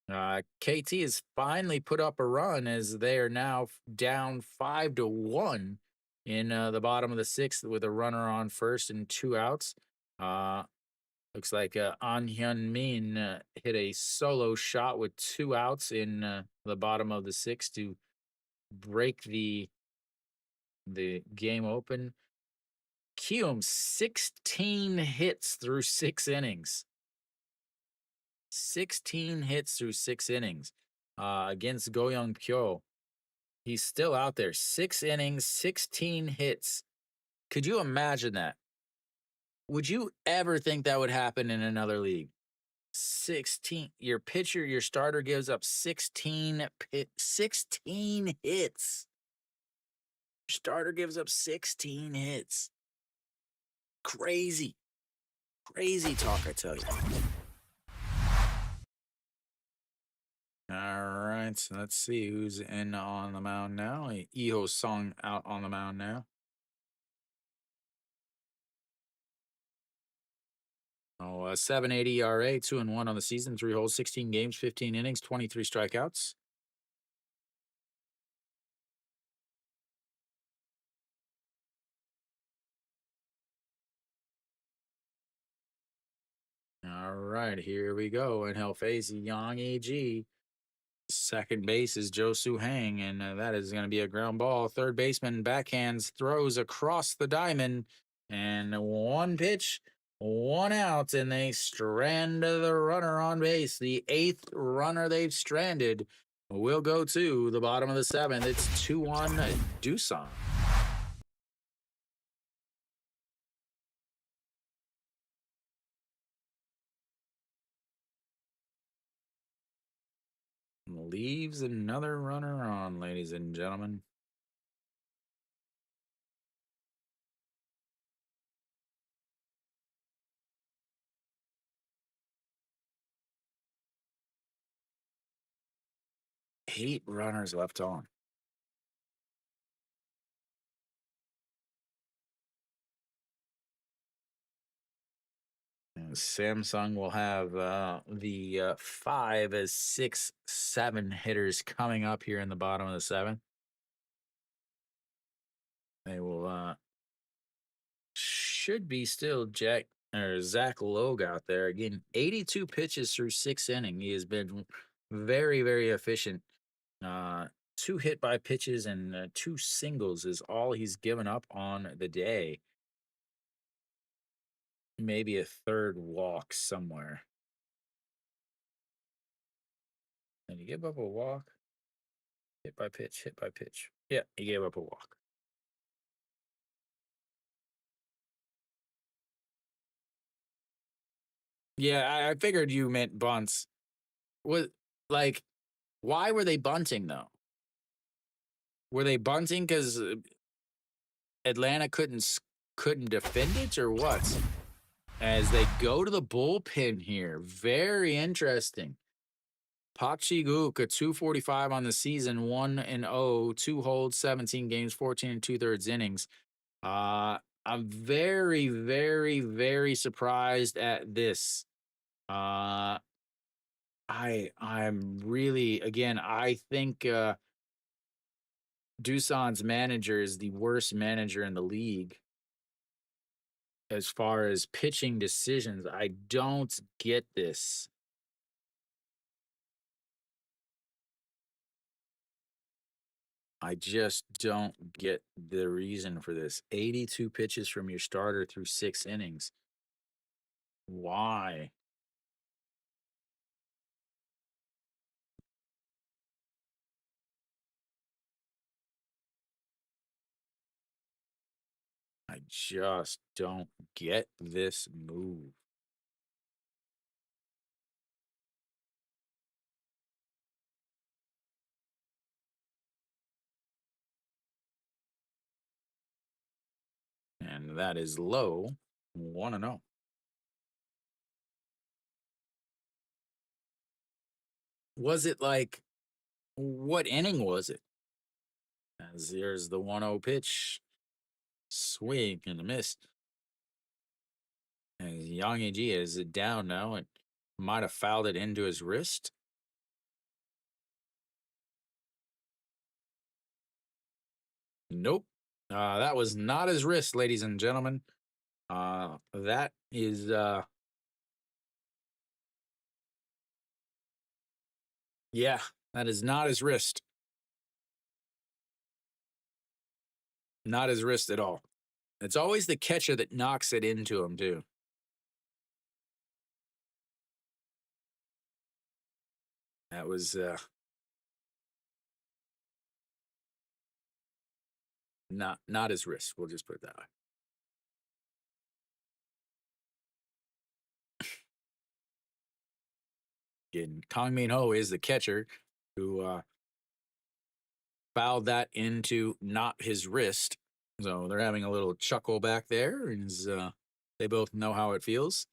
KT has finally put up a run as they are now down 5-1 in the bottom of the sixth with a runner on first and 2 outs. Looks like An Hyun Min hit a solo shot with 2 outs in the bottom of the sixth to break the game open. Kium 16 hits through 6 innings. 16 hits through 6 innings against Goyoung Pyo. He's still out there. 6 innings, 16 hits. Could you imagine that? Would you ever think that would happen in another league? 16. Your pitcher, your starter gives up 16 hits. Your starter gives up 16 hits. Crazy. Crazy talk, I tell you. All right, so let's see who's in on the mound now. Iho Sung out on the mound now. Oh, 7.80 ERA, 2-1 on the season, 3 holes, 16 games, 15 innings, 23 strikeouts. All right, here we go. And he'll face Yang Yi. Second base is Josu Hang, and that is going to be a ground ball. Third baseman backhands, throws across the diamond, and 1 pitch, 1 out, and they strand the runner on base. The 8th runner they've stranded will go to the bottom of the 7th. It's 2-1 Doosan. Leaves another runner on, ladies and gentlemen. Eight runners left on. And Samsung will have the 5 as 6, 7 hitters coming up here in the bottom of the 7th. They will should be still Zach Logue out there. Again, 82 pitches through 6 innings. He has been very, very efficient. 2 hit by pitches and 2 singles is all he's given up on the day. Maybe a 3rd walk somewhere. And he gave up a walk. Hit by pitch, hit by pitch. Yeah, he gave up a walk. Yeah, I figured you meant bunts. What, like, why were they bunting though? Were they bunting because Atlanta couldn't defend it or what? As they go to the bullpen here, very interesting. Park Chi-guk, a 245 on the season, 1-0, 2 holds, 17 games, 14 2/3 innings. I'm very, very, very surprised at this. Uh, I'm really again. I think Doosan's manager is the worst manager in the league as far as pitching decisions. I don't get this. I just don't get the reason for this. 82 pitches from your starter through 6 innings. Why? I just don't get this move. And that is low. 1-0. Was it like, what inning was it? As there's the 1-0 pitch. Swing and a miss. As Yang Ji is down now and might have fouled it into his wrist. Nope. That was not his wrist, ladies and gentlemen. That is yeah, that is not his wrist. Not his wrist at all. It's always the catcher that knocks it into him too. That was not his wrist. We'll just put it that way. Again, Kong Min Ho is the catcher who fouled that into not his wrist. So they're having a little chuckle back there, as they both know how it feels.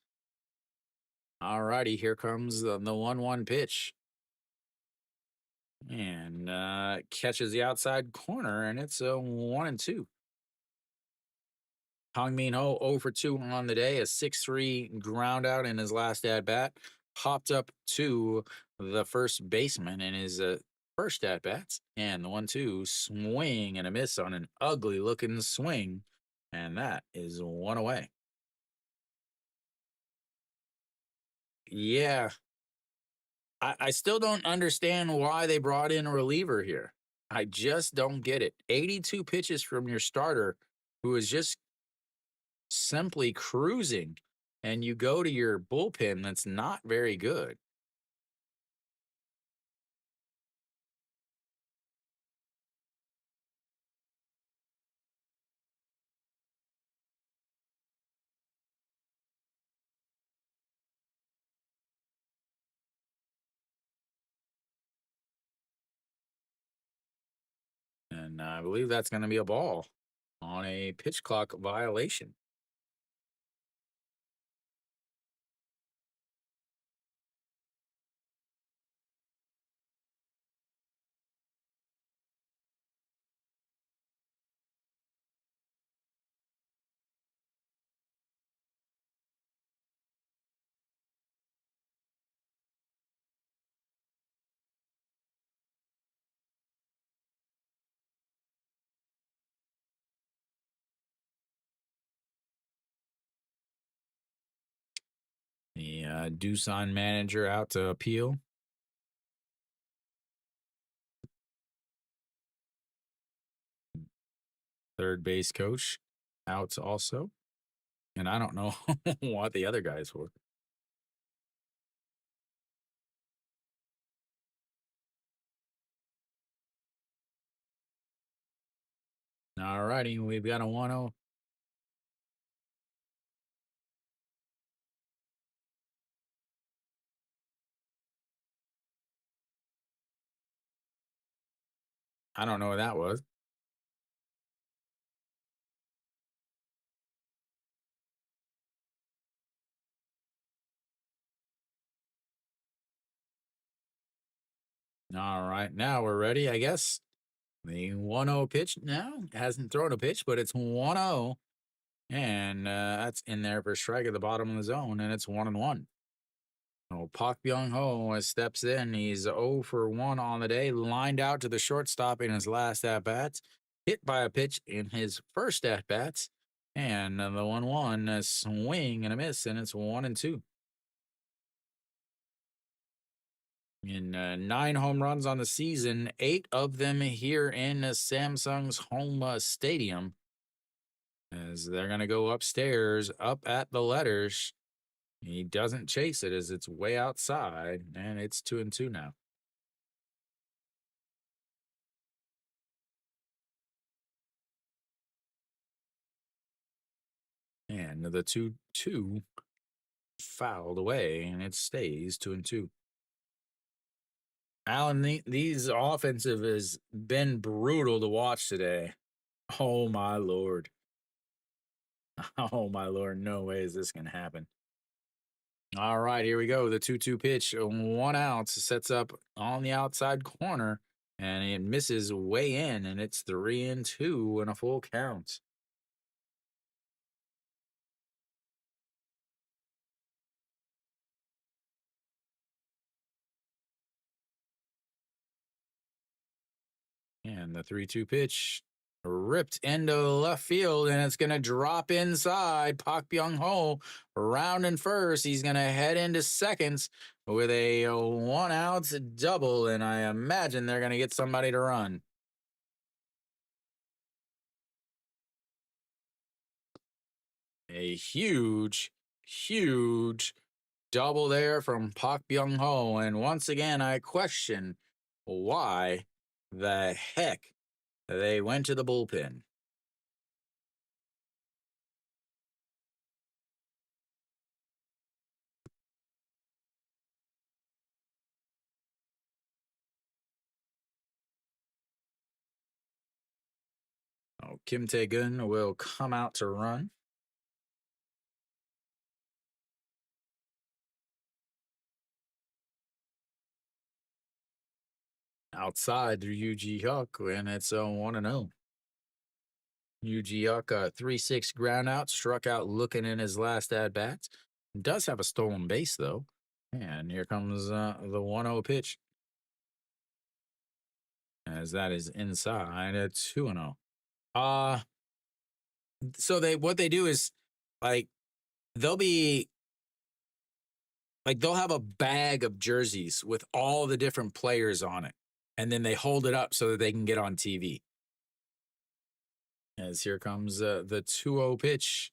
All righty, here comes the 1-1 pitch. And catches the outside corner, and it's a 1-2. Hong Min Ho 0 for 2 on the day, a 6-3 ground out in his last at bat. Popped up to the first baseman in his first at bats, and the 1-2 swing and a miss on an ugly looking swing, and that is one away. Yeah, I still don't understand why they brought in a reliever here. I just don't get it. 82 pitches from your starter, who is just simply cruising, and you go to your bullpen that's not very good. And I believe that's going to be a ball on a pitch clock violation. The Doosan manager out to appeal. Third base coach out also. And I don't know what the other guys were. All righty, we've got a 1-0. I don't know what that was. All right, now we're ready, I guess. The 1-0 pitch now hasn't thrown a pitch, but it's 1-0. And that's in there for a strike at the bottom of the zone, and it's 1-1. Oh, Park Byung Ho steps in. He's 0 for 1 on the day, lined out to the shortstop in his last at bats, hit by a pitch in his first at bats, and the 1-1 a swing and a miss, and it's 1-2. In 9 home runs on the season, 8 of them here in Samsung's home stadium. As they're going to go upstairs, up at the letters. He doesn't chase it as it's way outside, and it's 2-2 now. And the 2-2 fouled away, and it stays 2-2. Alan, these offensive has been brutal to watch today. Oh my lord. Oh my lord, no way is this gonna happen. All right, here we go. The 2-2 pitch, 1 out, sets up on the outside corner, and it misses way in, and it's 3-2 and a full count. And the 3-2 pitch ripped into left field, and it's going to drop inside. Park Byung Ho rounding first. He's going to head into seconds with a 1-out double, and I imagine they're going to get somebody to run. A huge, huge double there from Park Byung Ho. And once again, I question why the heck they went to the bullpen. Oh, Kim Tae-gun will come out to run. Outside through Yu Huck, and it's 1-0. Yu Huck, 3-6 ground out, struck out looking in his last at bat. Does have a stolen base, though. And here comes the 1-0 pitch. As that is inside at 2-0. So what they do is like they'll be like they'll have a bag of jerseys with all the different players on it, and then they hold it up so that they can get on TV. As here comes the 2-0 pitch,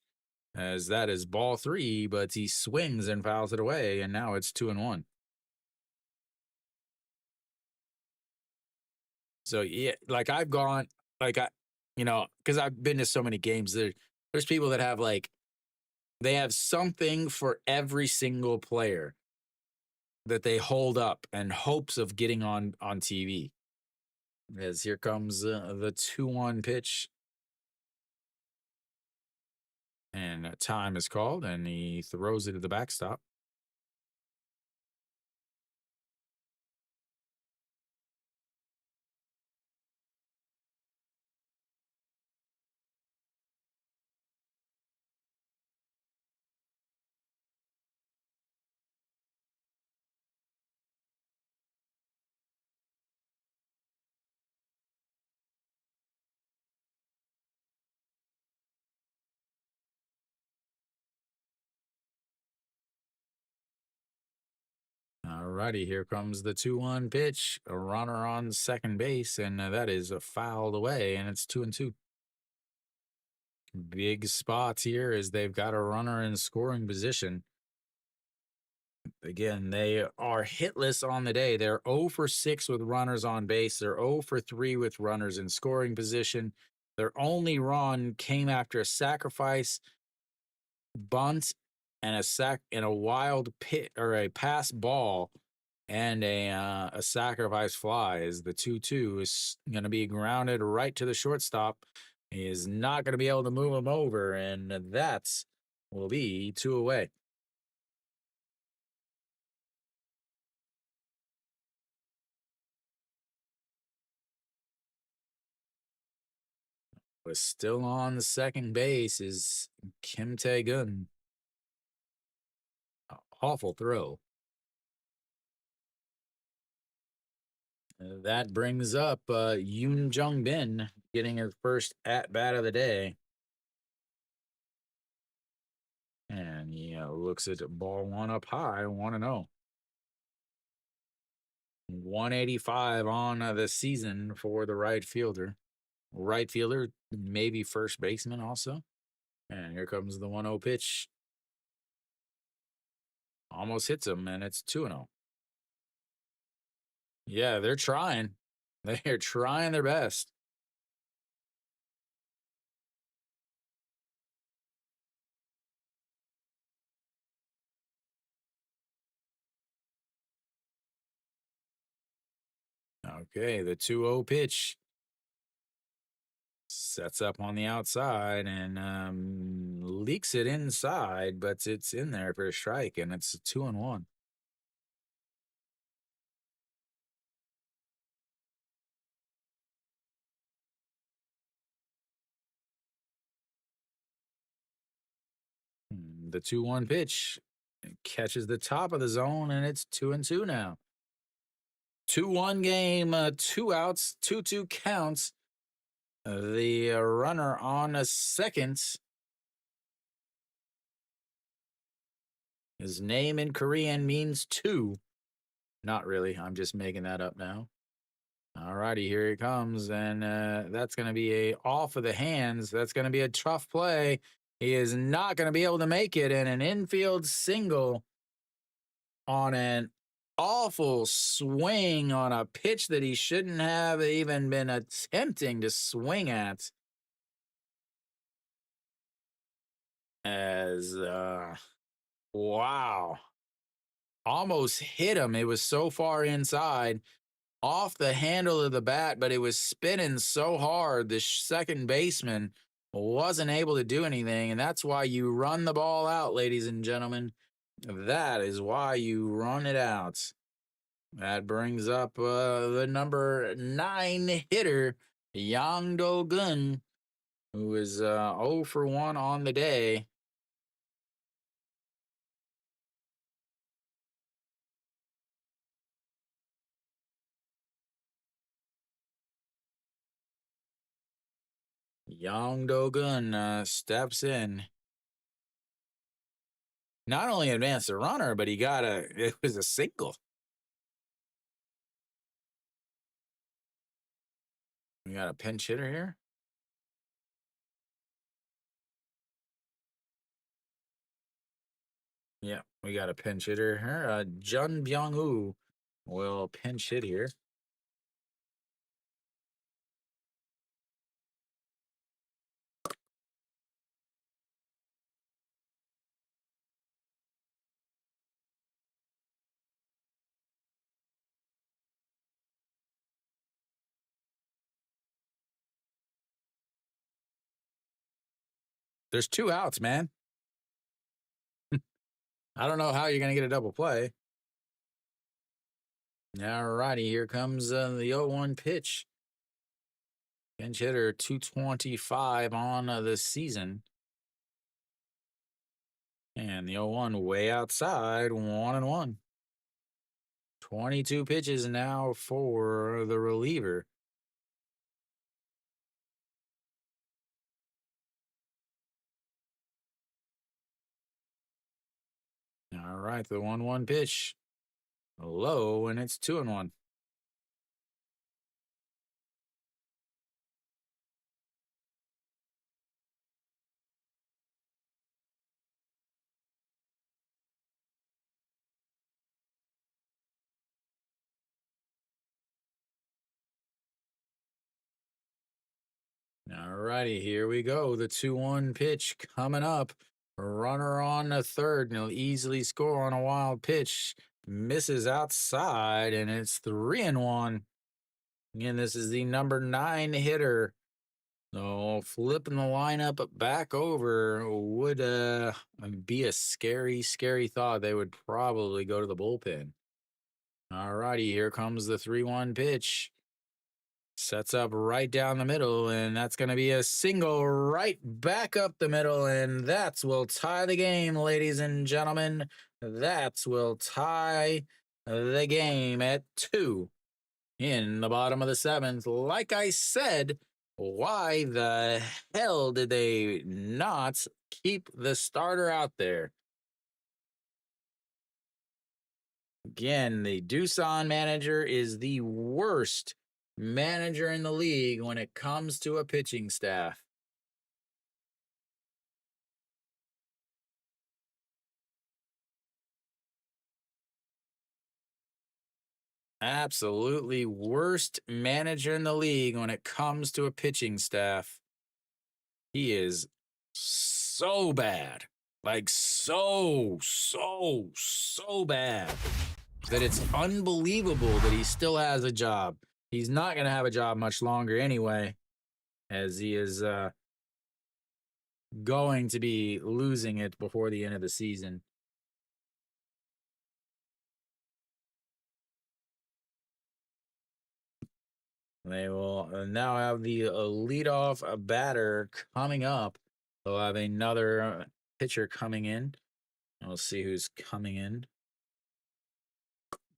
as that is ball 3, but he swings and fouls it away, and now it's 2-1. So yeah, like I've gone, like because I've been to so many games. There's people that have they have something for every single player that they hold up in hopes of getting on TV. As here comes the 2-1 pitch, and time is called, and he throws it to the backstop. Alrighty, here comes the 2-1 pitch. A runner on second base, and that is fouled away, and it's 2-2. Big spots here as they've got a runner in scoring position. Again, they are hitless on the day. They're 0 for 6 with runners on base. They're 0 for 3 with runners in scoring position. Their only run came after a sacrifice bunt and a wild pit or a pass ball and a sacrifice fly. As the 2-2 is going to be grounded right to the shortstop. He is not going to be able to move him over, and that's will be 2 away. was still on the second base is Kim Tae-gun. Awful throw. That brings up Yoon Jung-bin getting his first at-bat of the day. And he looks at ball one up high, 1-0. 185 on the season for the right fielder. Right fielder, maybe first baseman also. And here comes the 1-0 pitch. Almost hits him, and it's 2-0. Yeah, they're trying. They're trying their best. Okay, the 2-0 pitch sets up on the outside and leaks it inside, but it's in there for a strike, and it's a 2-1. The 2-1 pitch catches the top of the zone, and it's 2-2 now. 2-1 game, 2 outs, 2-2 counts. The runner on a second. His name in Korean means two. Not really. I'm just making that up now. All righty, here he comes, and that's going to be a off of the hands. That's going to be a tough play. He is not going to be able to make it, and an infield single on an awful swing on a pitch that he shouldn't have even been attempting to swing at. As wow, almost hit him. It was so far inside, off the handle of the bat, but it was spinning so hard. The second baseman wasn't able to do anything, and that's why you run the ball out, ladies and gentlemen. That is why you run it out. That brings up the number 9 hitter, Yang Do-gun, who is 0 for 1 on the day. Yang Do-gun steps in. Not only advanced the runner, but it was a single. We got a pinch hitter here. Yeah, we got a pinch hitter here. Jun Byung-woo will pinch hit here. There's 2 outs, man. I don't know how you're going to get a double play. All righty, here comes the 0-1 pitch. Pinch hitter 225 on the season. And the 0-1 way outside, 1-1. 22 pitches now for the reliever. All right, the 1-1 pitch. Low, and it's 2-1. All righty, here we go. The 2-1 pitch coming up. Runner on the third, and he'll easily score on a wild pitch. Misses outside, and it's 3-1. Again, this is the number 9 hitter. So flipping the lineup back over would be a scary, scary thought. They would probably go to the bullpen. All righty, here comes the 3-1 pitch. Sets up right down the middle, and that's going to be a single right back up the middle, and that's will tie the game, ladies and gentlemen. That's will tie the game at 2 in the bottom of the 7th. Like I said, why the hell did they not keep the starter out there? Again, the Doosan manager is the worst manager in the league when it comes to a pitching staff. Absolutely worst manager in the league when it comes to a pitching staff. He is so bad. Like so bad that it's unbelievable that he still has a job. He's not going to have a job much longer anyway, as he is going to be losing it before the end of the season. They will now have the leadoff batter coming up. They'll have another pitcher coming in. We'll see who's coming in.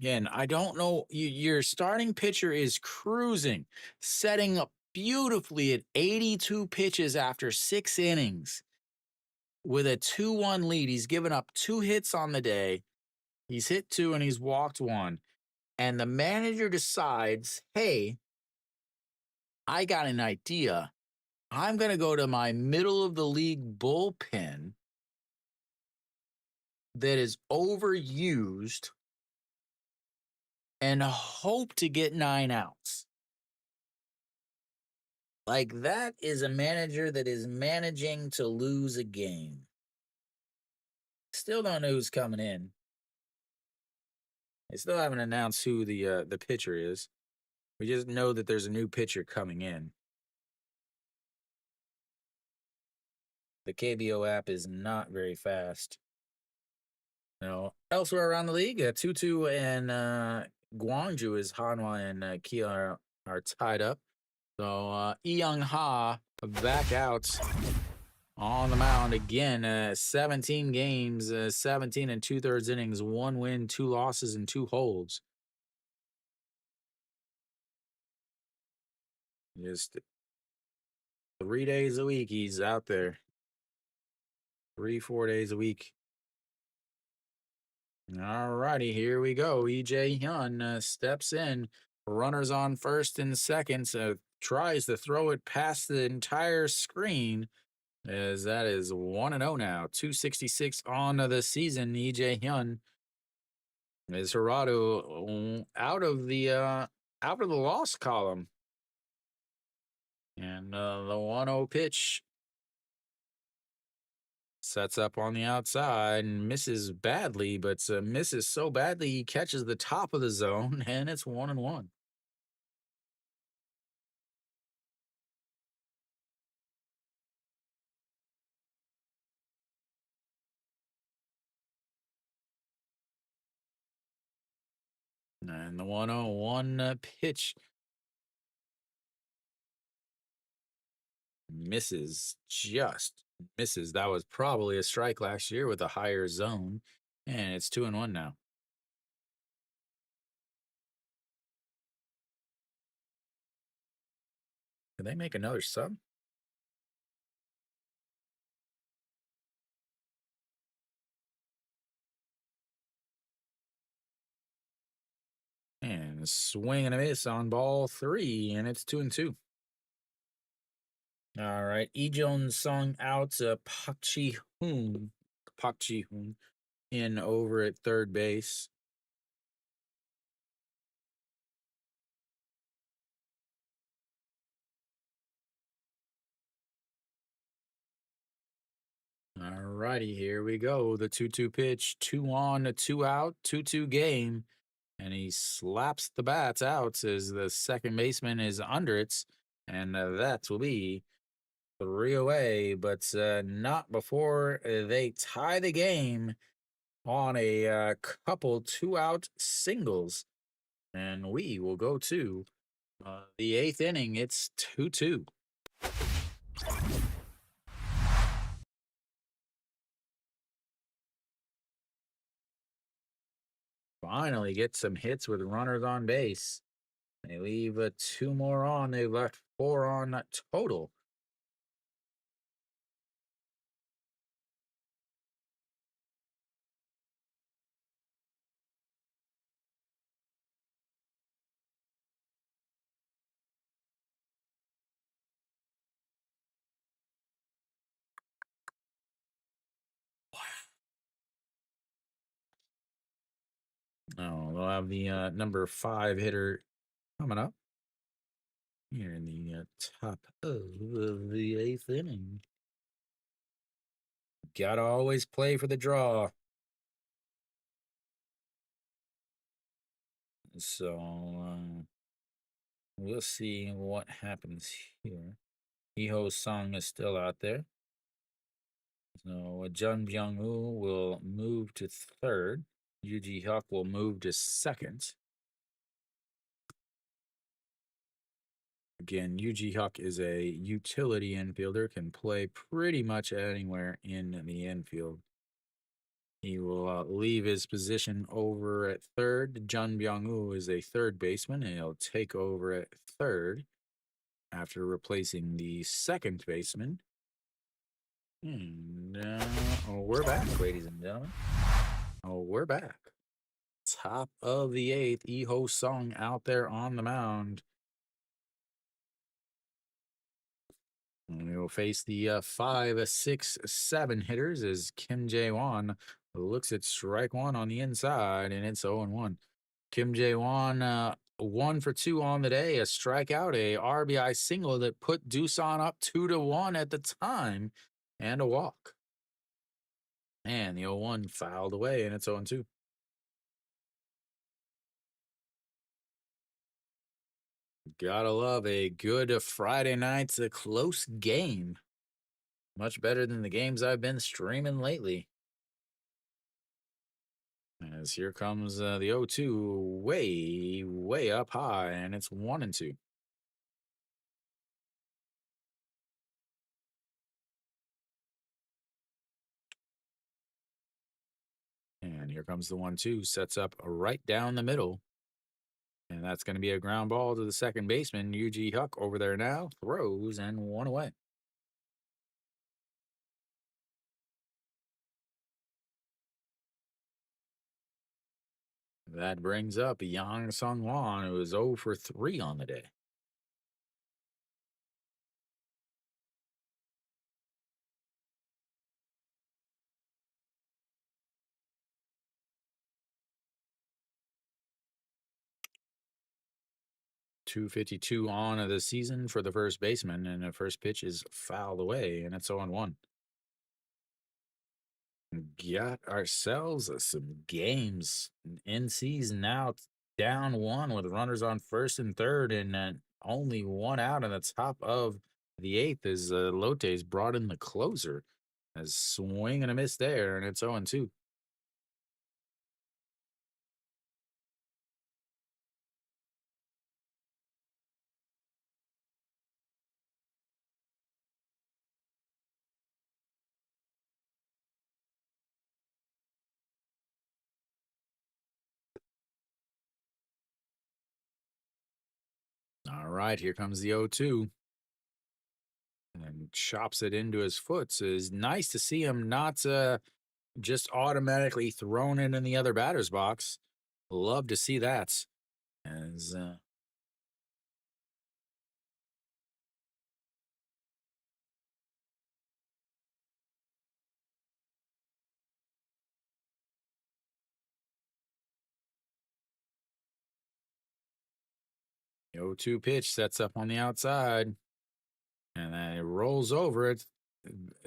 Again, I don't know. Your starting pitcher is cruising, setting up beautifully at 82 pitches after 6 innings with a 2-1 lead. He's given up 2 hits on the day. He's hit 2 and he's walked 1. And the manager decides, hey, I got an idea. I'm going to go to my middle of the league bullpen that is overused and hope to get 9 outs. Like, that is a manager that is managing to lose a game. Still don't know who's coming in. They still haven't announced who the pitcher is. We just know that there's a new pitcher coming in. The KBO app is not very fast. No. Elsewhere around the league, 2-2 and Guangzhou is Hanwha and Kia are tied up. So Young Ha back out on the mound again. 17 games, 17 and 2/3 innings, 1 win, 2 losses, and 2 holds. Just 3 days a week he's out there. 3-4 days a week. All righty, here we go. EJ Hyun steps in. Runners on first and second. So tries to throw it past the entire screen, as that is 1-0 now. 266 on the season. EJ Hyun is Hirado out of the loss column. And the 1-0 pitch sets up on the outside and misses badly, but misses so badly he catches the top of the zone, and it's 1-1. And the 1-0-1 pitch misses, just misses. That was probably a strike last year with a higher zone, and it's 2-1 now. Can they make another sub? And swing and a miss on ball 3, and it's 2-2. All right, Lee Jong Sung out, Park Chi Hoon in over at third base. All righty, here we go. The 2-2 pitch, 2 on, 2 out, 2-2 game. And he slaps the bats out as the second baseman is under it. And that will be 3 away, but not before they tie the game on a couple 2-out singles. And we will go to The eighth inning, it's 2-2. Finally get some hits with runners on base. They leave two more on. They left four on total. Oh, they'll have the number 5 hitter coming up here in the top of the eighth inning. Gotta always play for the draw. So we'll see what happens here. Iho Sung is still out there. So Jun Byung-woo will move to third. Yuji Hyuk will move to second. Again, Yuji Hyuk is a utility infielder, can play pretty much anywhere in the infield. He will leave his position over at third. Jun Byung-woo is a third baseman, and he'll take over at third after replacing the second baseman. And we're back, ladies and gentlemen. We're back. Top of the eighth, Iho Sung out there on the mound. And we will face the 5, 6, 7 hitters as Kim Jae-won looks at strike one on the inside, and it's 0-1. Kim Jae-won 1 for 2 on the day, a strikeout, a RBI single that put Doosan up 2-1 at the time, and a walk. And the 0-1 fouled away, and it's 0-2. Gotta love a good Friday night, a close game. Much better than the games I've been streaming lately. As here comes the 0-2 way up high, and it's 1-2. And here comes the 1-2, sets up right down the middle. And that's going to be a ground ball to the second baseman, Yuji Hyuk over there now, throws and 1 away. That brings up Yang Sung-won, who is 0 for 3 on the day. .252 on of the season for the first baseman, and the first pitch is fouled away, and it's 0-1. Got ourselves some games. NC's now down 1 with runners on first and third, and only 1 out in the top of the eighth as Lote's brought in the closer. A swing and a miss there, and it's 0-2. All right, here comes the 0-2. And chops it into his foot. So it's nice to see him not just automatically thrown it in the other batter's box. Love to see that. As the 0-2 pitch sets up on the outside. And then it rolls over it.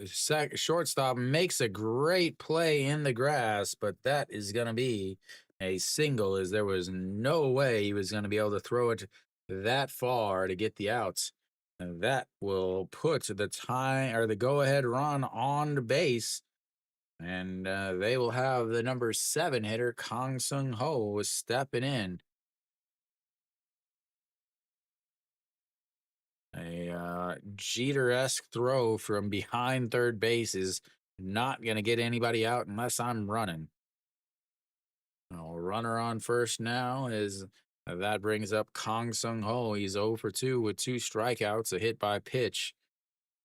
Shortstop makes a great play in the grass, but that is going to be a single, as there was no way he was going to be able to throw it that far to get the outs. And that will put the tie or the go-ahead run on the base. And they will have the number 7 hitter, Kang Sung Ho, stepping in. A Jeter-esque throw from behind third base is not going to get anybody out unless I'm running. Runner on first now is that brings up Kong Sung Ho. He's 0 for 2 with 2 strikeouts, a hit by pitch,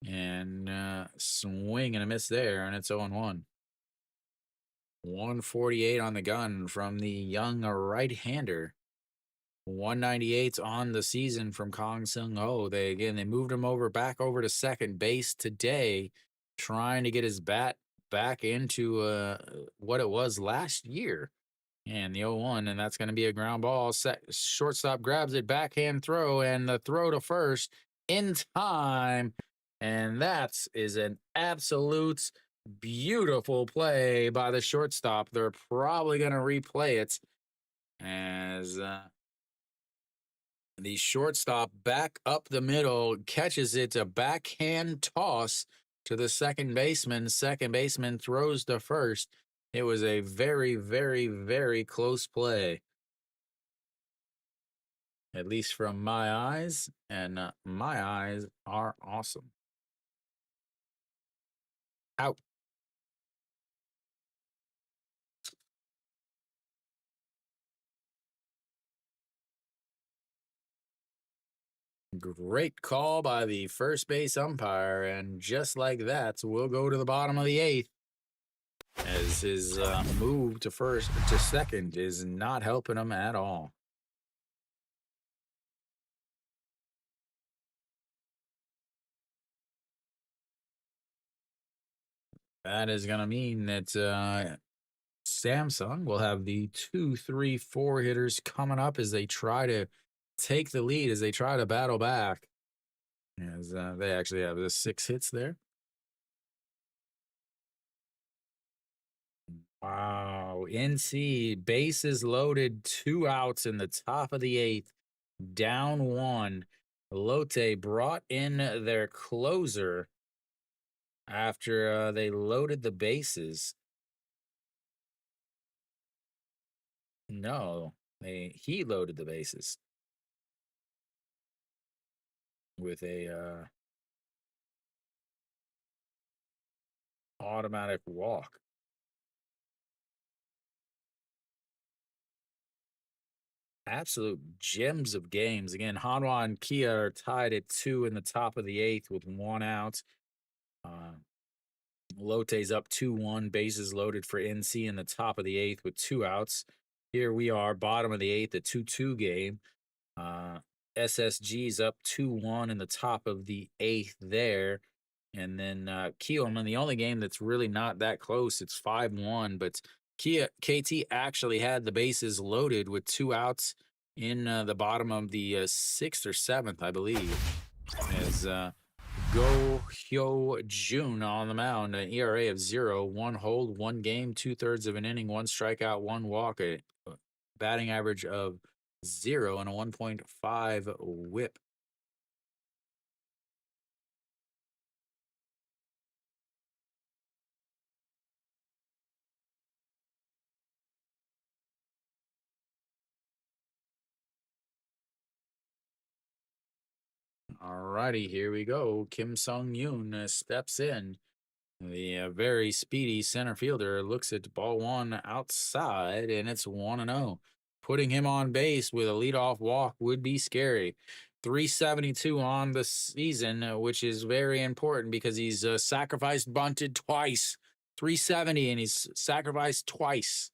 and swing and a miss there, and it's 0 1. 148 on the gun from the young right-hander. 198's on the season from Kong Sung Ho. They moved him back over to second base today, trying to get his bat back into what it was last year. And the 0-1, and that's going to be a ground ball. Shortstop grabs it, backhand throw, and the throw to first in time. And that is an absolute beautiful play by the shortstop. They're probably going to replay it as the shortstop back up the middle catches it, a backhand toss to the second baseman. Second baseman throws to first. It was a very, very, very close play, at least from my eyes, and my eyes are awesome. Out. Great call by the first base umpire, and just like that, we'll go to the bottom of the 8th. As his move to second is not helping him at all. That is going to mean that Samsung will have the 2, 3, 4 hitters coming up as they try to take the lead, as they try to battle back. As they actually have the 6 hits there. Wow. NC, bases loaded, 2 outs in the top of the 8th, down 1. Lotte brought in their closer after they loaded the bases. No, he loaded the bases with a automatic walk. Absolute gems of games. Again, Hanwha and Kia are tied at 2 in the top of the 8th with 1 out. Lotte's up 2-1, bases loaded for NC in the top of the 8th with 2 outs. Here we are, bottom of the 8th, a 2-2 game. SSG's up 2-1 in the top of the 8th there. And then Kielman, the only game that's really not that close, it's 5-1. But KT actually had the bases loaded with 2 outs in the bottom of the 6th or 7th, I believe. As Go Hyo Jun on the mound, an ERA of 0, 1 hold, 1 game, 2/3 of an inning, 1 strikeout, 1 walk, a batting average of 0, and a 1.5 whip. All righty, here we go. Kim Sung Yoon steps in. The very speedy center fielder looks at ball 1 outside, and it's 1-0. Putting him on base with a leadoff walk would be scary. 372 on the season, which is very important because he's sacrificed bunted twice. 370, and he's sacrificed twice.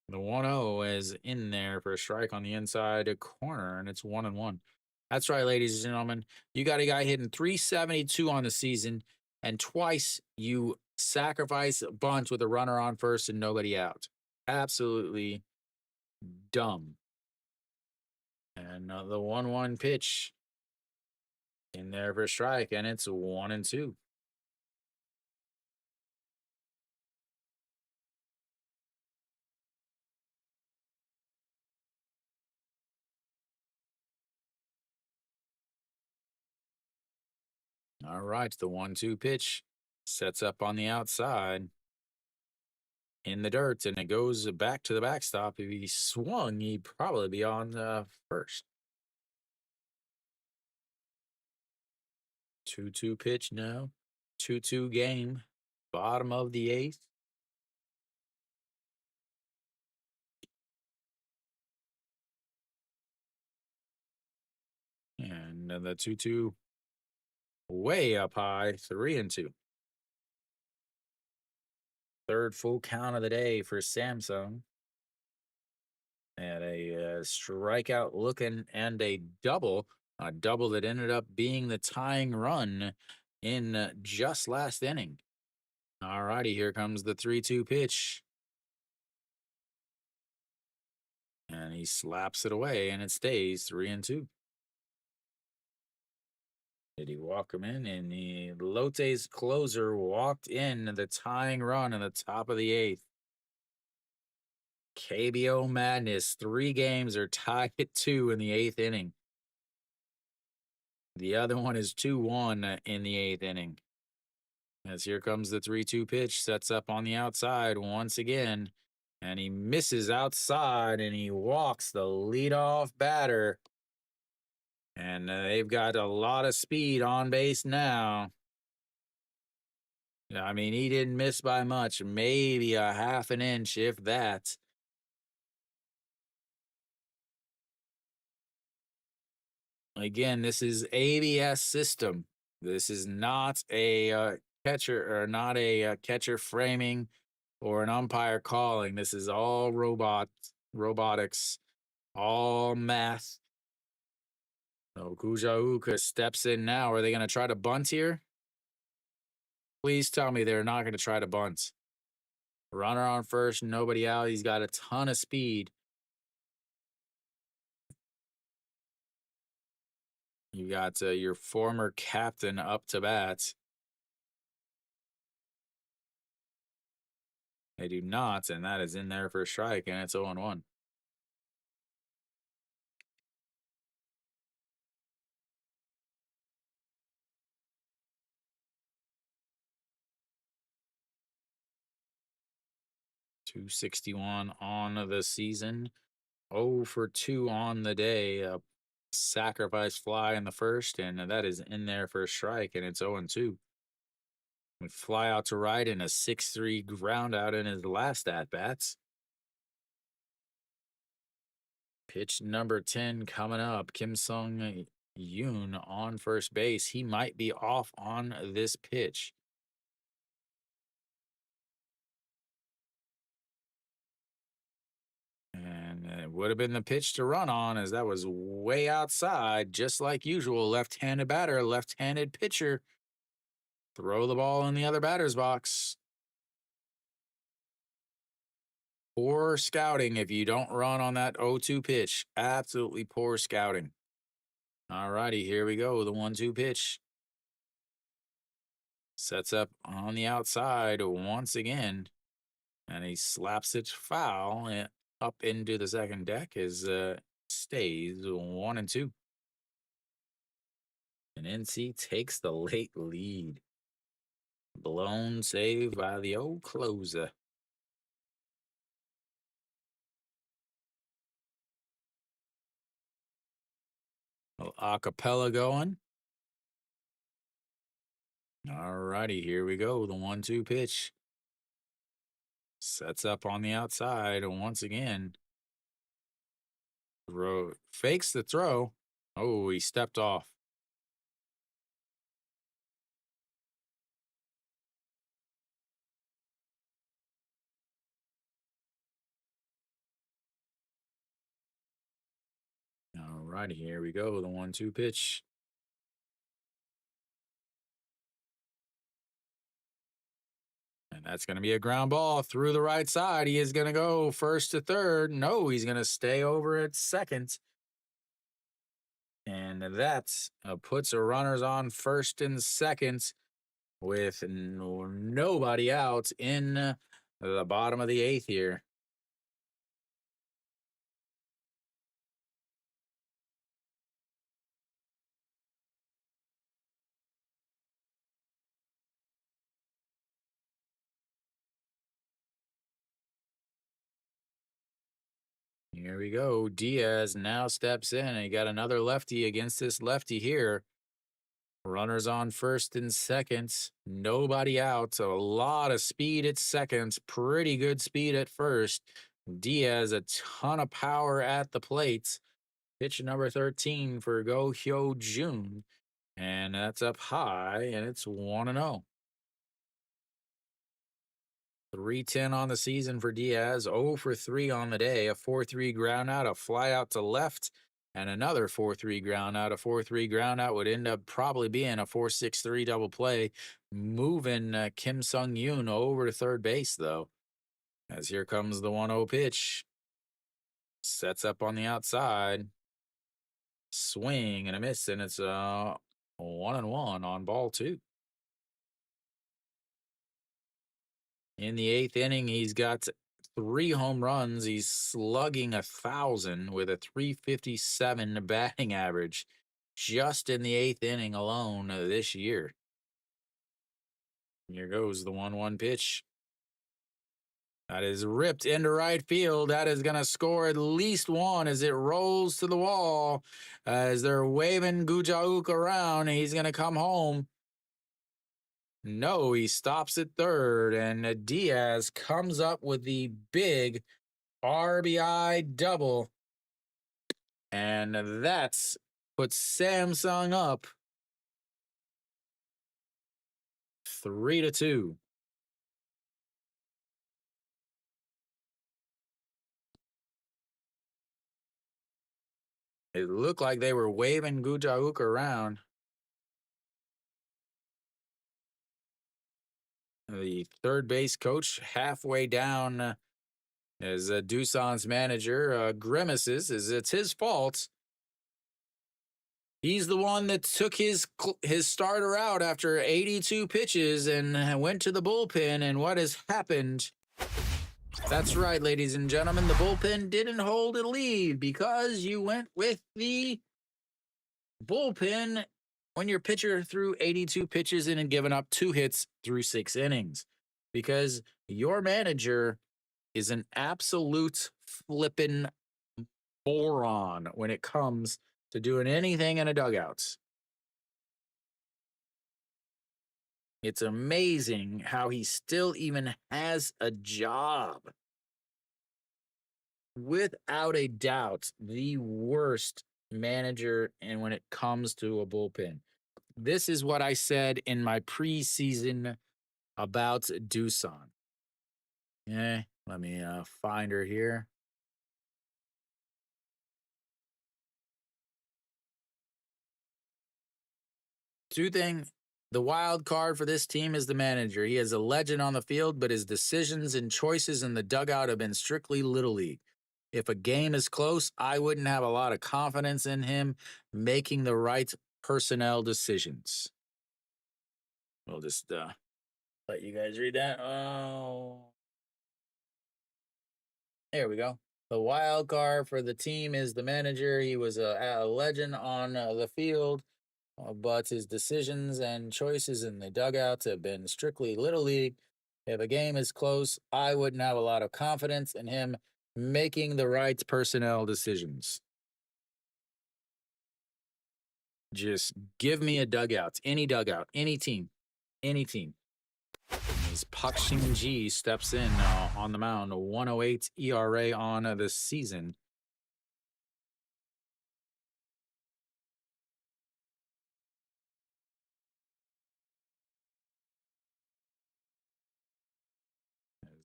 The 1-0 is in there for a strike on the inside corner, and it's 1-1. That's right, ladies and gentlemen. You got a guy hitting 372 on the season, and twice you sacrifice a bunt with a runner on first and nobody out. Absolutely dumb. And the 1-1 pitch in there for a strike, and it's 1-2. All right, the 1-2 pitch sets up on the outside in the dirt, and it goes back to the backstop. If he swung, he'd probably be on first. 2-2 pitch now. 2-2 game. Bottom of the eighth. And the 2-2 way up high. 3-2. Third full count of the day for Samsung. And a strikeout looking and a double that ended up being the tying run in just last inning. All righty, here comes the 3-2 pitch. And he slaps it away, and it stays 3-2. Did he walk him in? And the Lote's closer walked in the tying run in the top of the eighth. KBO madness. 3 games are tied at 2 in the eighth inning. The other one is 2-1 in the eighth inning. As here comes the 3-2 pitch, sets up on the outside once again, and he misses outside, and he walks the leadoff batter. And they've got a lot of speed on base now. I mean, he didn't miss by much, maybe a half an inch, if that. Again, this is ABS system. This is not a catcher or not a catcher framing or an umpire calling. This is all robotics, all math. So Kujauka steps in now. Are they going to try to bunt here? Please tell me they're not going to try to bunt. Runner on first, nobody out. He's got a ton of speed. You got your former captain up to bat. They do not, and that is in there for a strike, and it's 0-1. .261 on the season. 0 for 2 on the day. A sacrifice fly in the first, and that is in there for a strike, and it's 0-2. We fly out to right in a 6-3 ground out in his last at-bats. Pitch number 10 coming up. Kim Sung Yoon on first base. He might be off on this pitch. And it would have been the pitch to run on, as that was way outside, just like usual. Left-handed batter, left-handed pitcher. Throw the ball in the other batter's box. Poor scouting if you don't run on that 0-2 pitch. Absolutely poor scouting. All righty, here we go. The 1-2 pitch. Sets up on the outside once again. And he slaps it foul and up into the second deck as stays 1-2. And NC takes the late lead. Blown save by the old closer. Little acapella going. All righty, here we go. The 1-2 pitch. Sets up on the outside once again. Fakes the throw. Oh, he stepped off. All righty, here we go. The 1-2 pitch. And that's going to be a ground ball through the right side. He is going to go first to third. No, he's going to stay over at second. And that puts the runners on first and second with nobody out in the bottom of the eighth here. Here we go. Diaz now steps in, and he got another lefty against this lefty here. Runners on first and second. Nobody out. A lot of speed at second. Pretty good speed at first. Diaz, a ton of power at the plate. Pitch number 13 for Go Hyo Jun. And that's up high, and it's 1 0. 310 on the season for Diaz, 0 for 3 on the day, a 4-3 ground out, a fly out to left, and another 4-3 ground out. A 4-3 ground out would end up probably being a 4-6-3 double play, moving Kim Sung Yoon over to third base, though. As here comes the 1-0 pitch. Sets up on the outside. Swing and a miss, and it's 1-1 on ball 2. In the 8th inning, he's got 3 home runs. He's slugging 1,000 with a 357 batting average just in the 8th inning alone this year. Here goes the 1-1 pitch. That is ripped into right field. That is going to score at least 1 as it rolls to the wall. As they're waving Gujauk around, he's going to come home. No, he stops at third, and Diaz comes up with the big RBI double. And that's puts Samsung up 3-2. It looked like they were waving Gujauk around. The third base coach halfway down as Doosan's manager grimaces as it's his fault. He's the one that took his starter out after 82 pitches and went to the bullpen. And what has happened? That's right, ladies and gentlemen. The bullpen didn't hold a lead because you went with the bullpen when your pitcher threw 82 pitches in and given up 2 hits through 6 innings. Because your manager is an absolute flippin' moron when it comes to doing anything in a dugout. It's amazing how he still even has a job. Without a doubt, the worst manager and when it comes to a bullpen. This is what I said in my preseason about Doosan. Let me find her here. Two things. The wild card for this team is the manager. He is a legend on the field, but his decisions and choices in the dugout have been strictly little league. If a game is close, I wouldn't have a lot of confidence in him making the right personnel decisions. We'll just let you guys read that. Oh, there we go. The wild card for the team is the manager. He was a legend on the field, but his decisions and choices in the dugouts have been strictly little league. If a game is close, I wouldn't have a lot of confidence in him making the right personnel decisions. Just give me a dugout, any team, any team. As Pak Shin-ji steps in on the mound, a 108 ERA on the season.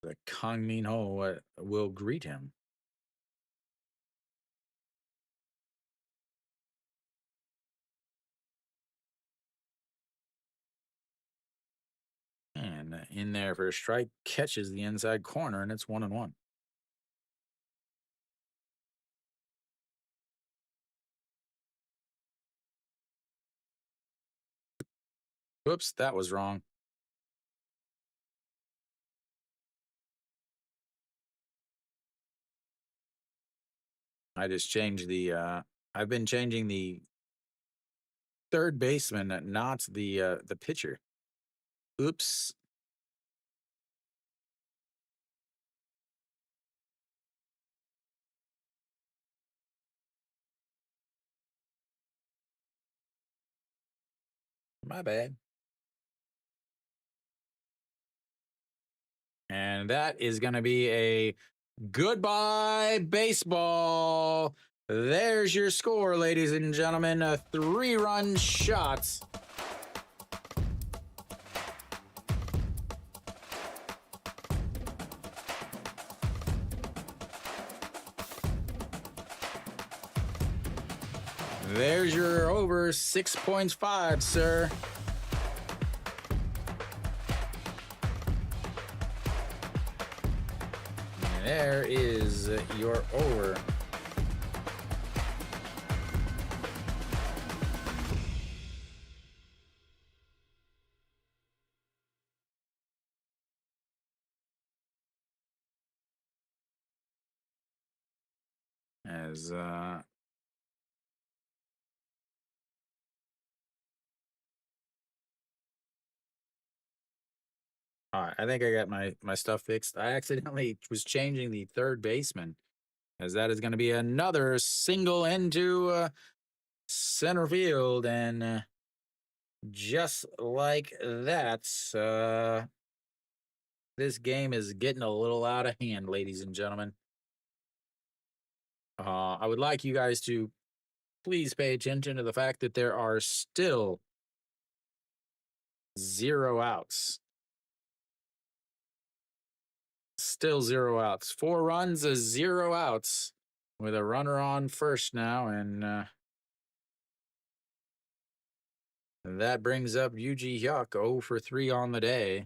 The Kang Min-ho will greet him. And in there for a strike, catches the inside corner, and it's 1-1. Whoops, that was wrong. I just changed the I've been changing the third baseman, not the pitcher. Oops. My bad. And that is going to be a goodbye baseball. There's your score, ladies and gentlemen. A 3-run shot. There's your over 6.5, sir. There is your over. As all right, I think I got my stuff fixed. I accidentally was changing the third baseman, as that is going to be another single into center field, and just like that, this game is getting a little out of hand, ladies and gentlemen. I would like you guys to please pay attention to the fact that there are still 0 outs. Still 0 outs. 4 runs, 0 outs, with a runner on first now, and that brings up Yuji Hyuk 0 for 3 on the day.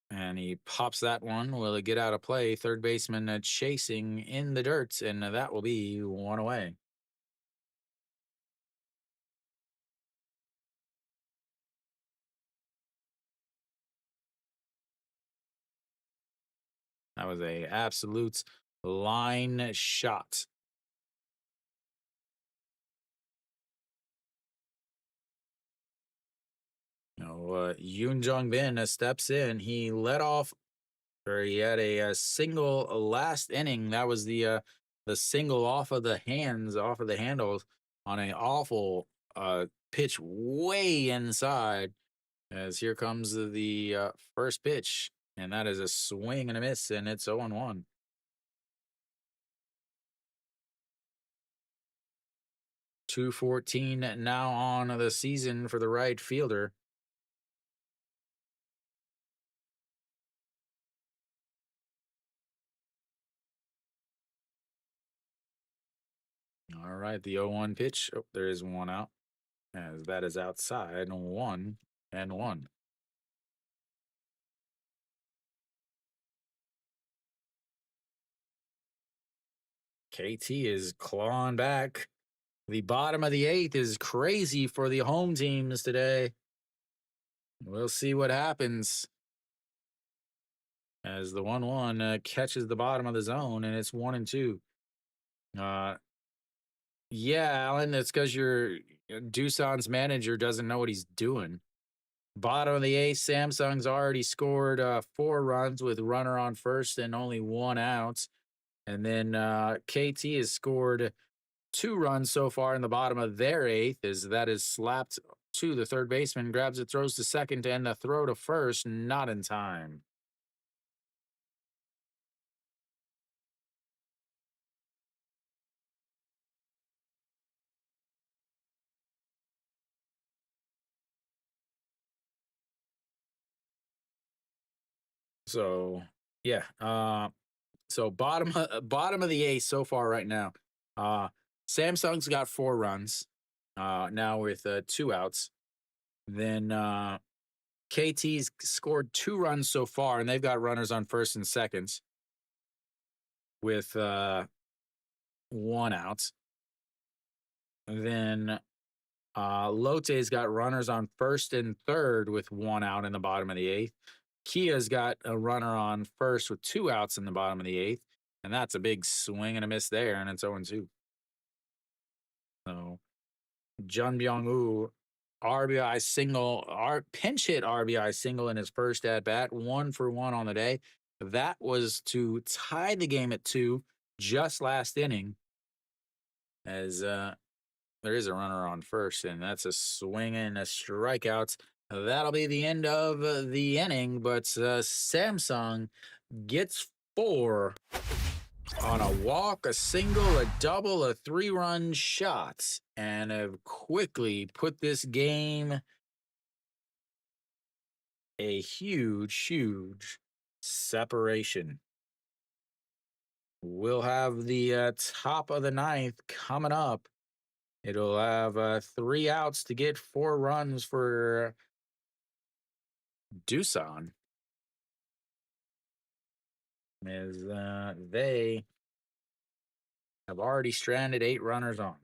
And he pops that one. Will it get out of play? Third baseman chasing in the dirt, and that will be 1 away. That was a absolute line shot. Yoon Jung Bin steps in. He led off, or he had a single last inning. That was the single off of the handles on an awful pitch way inside. As here comes the first pitch, and that is a swing and a miss, and it's 0-1. .214 now on the season for the right fielder. All right, the 0-1 pitch. Oh, there is 1 out, as that is outside. 1-1. KT is clawing back. The bottom of the 8th is crazy for the home teams today. We'll see what happens, as the 1-1 catches the bottom of the zone, and it's 1-2. Yeah, Alan, it's because your Doosan's manager doesn't know what he's doing. Bottom of the 8th, Samsung's already scored 4 runs with runner on first and only 1 out. And then KT has scored 2 runs so far in the bottom of their 8th, as that is slapped to the third baseman, grabs it, throws to second, and the throw to first, not in time. So yeah, so bottom of the 8th so far right now. Samsung's got 4 runs now with 2 outs. Then KT's scored 2 runs so far, and they've got runners on first and seconds with 1 out. Then Lotte's got runners on first and third with 1 out in the bottom of the 8th. Kia's got a runner on first with 2 outs in the bottom of the 8th, and that's a big swing and a miss there, and it's 0-2. So Jun Byung-woo, RBI single, pinch hit RBI single in his first at bat, 1 for 1 on the day. That was to tie the game at 2 just last inning, as there is a runner on first, and that's a swing and a strikeout. That'll be the end of the inning, but Samsung gets 4 on a walk, a single, a double, a 3-run shot, and have quickly put this game a huge separation. We'll have the top of the ninth coming up. It'll have 3 outs to get 4 runs for Doosan. As they have already stranded 8 runners on.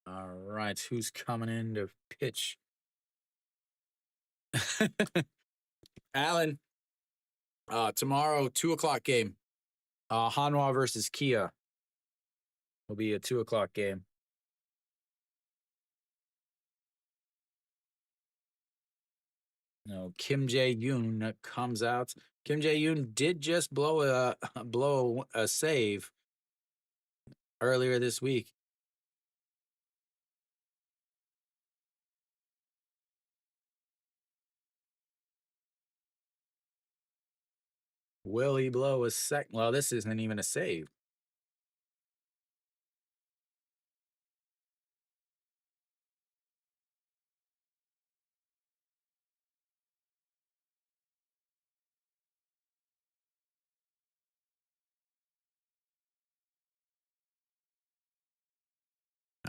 All right, who's coming in to pitch? Alan, tomorrow, 2 o'clock game. Hanwha versus Kia will be a 2 o'clock game. No, Kim Jae-yoon comes out. Kim Jae-yoon did just blow a save earlier this week. Will he blow a second? Well, this isn't even a save.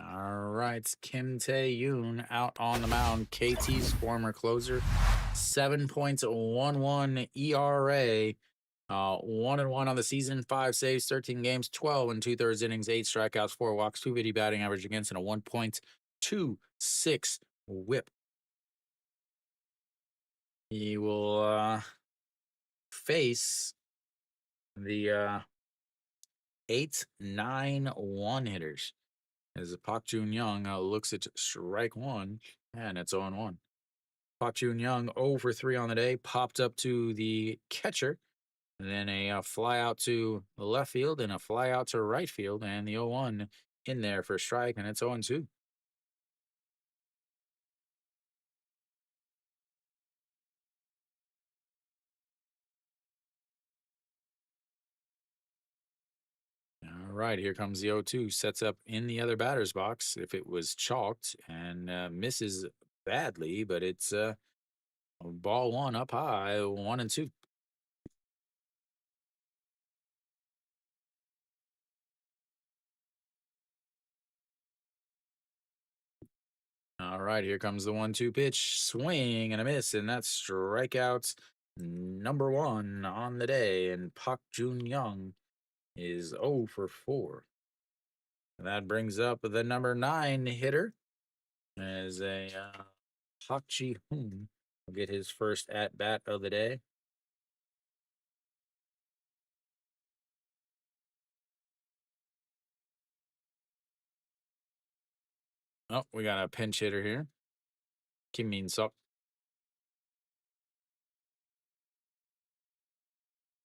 All right, Kim Tae-yoon out on the mound. KT's former closer, 7.11 ERA, 1-1 on the season, 5 saves, 13 games, 12 and 2/3 innings, 8 strikeouts, 4 walks, 250 batting average against, and a 1.26 WHIP. He will face the 8-9-1 hitters. As Park Jun-young looks at strike 1, and it's 0-1. Park Jun-young 0 for 3 on the day, popped up to the catcher, and then a fly out to the left field and a fly out to right field, and the 0-1 in there for a strike, and it's 0-2. All right, here comes the 0-2. Sets up in the other batter's box if it was chalked and misses badly, but it's ball 1 up high, 1-2. All right, here comes the 1-2 pitch. Swing and a miss, and that's strikeouts number 1 on the day. And Park Jun-young is 0 for 4. And that brings up the number 9 hitter as a Park Ji-hoon will get his first at bat of the day. Oh, we got a pinch hitter here. Kim Min-seok.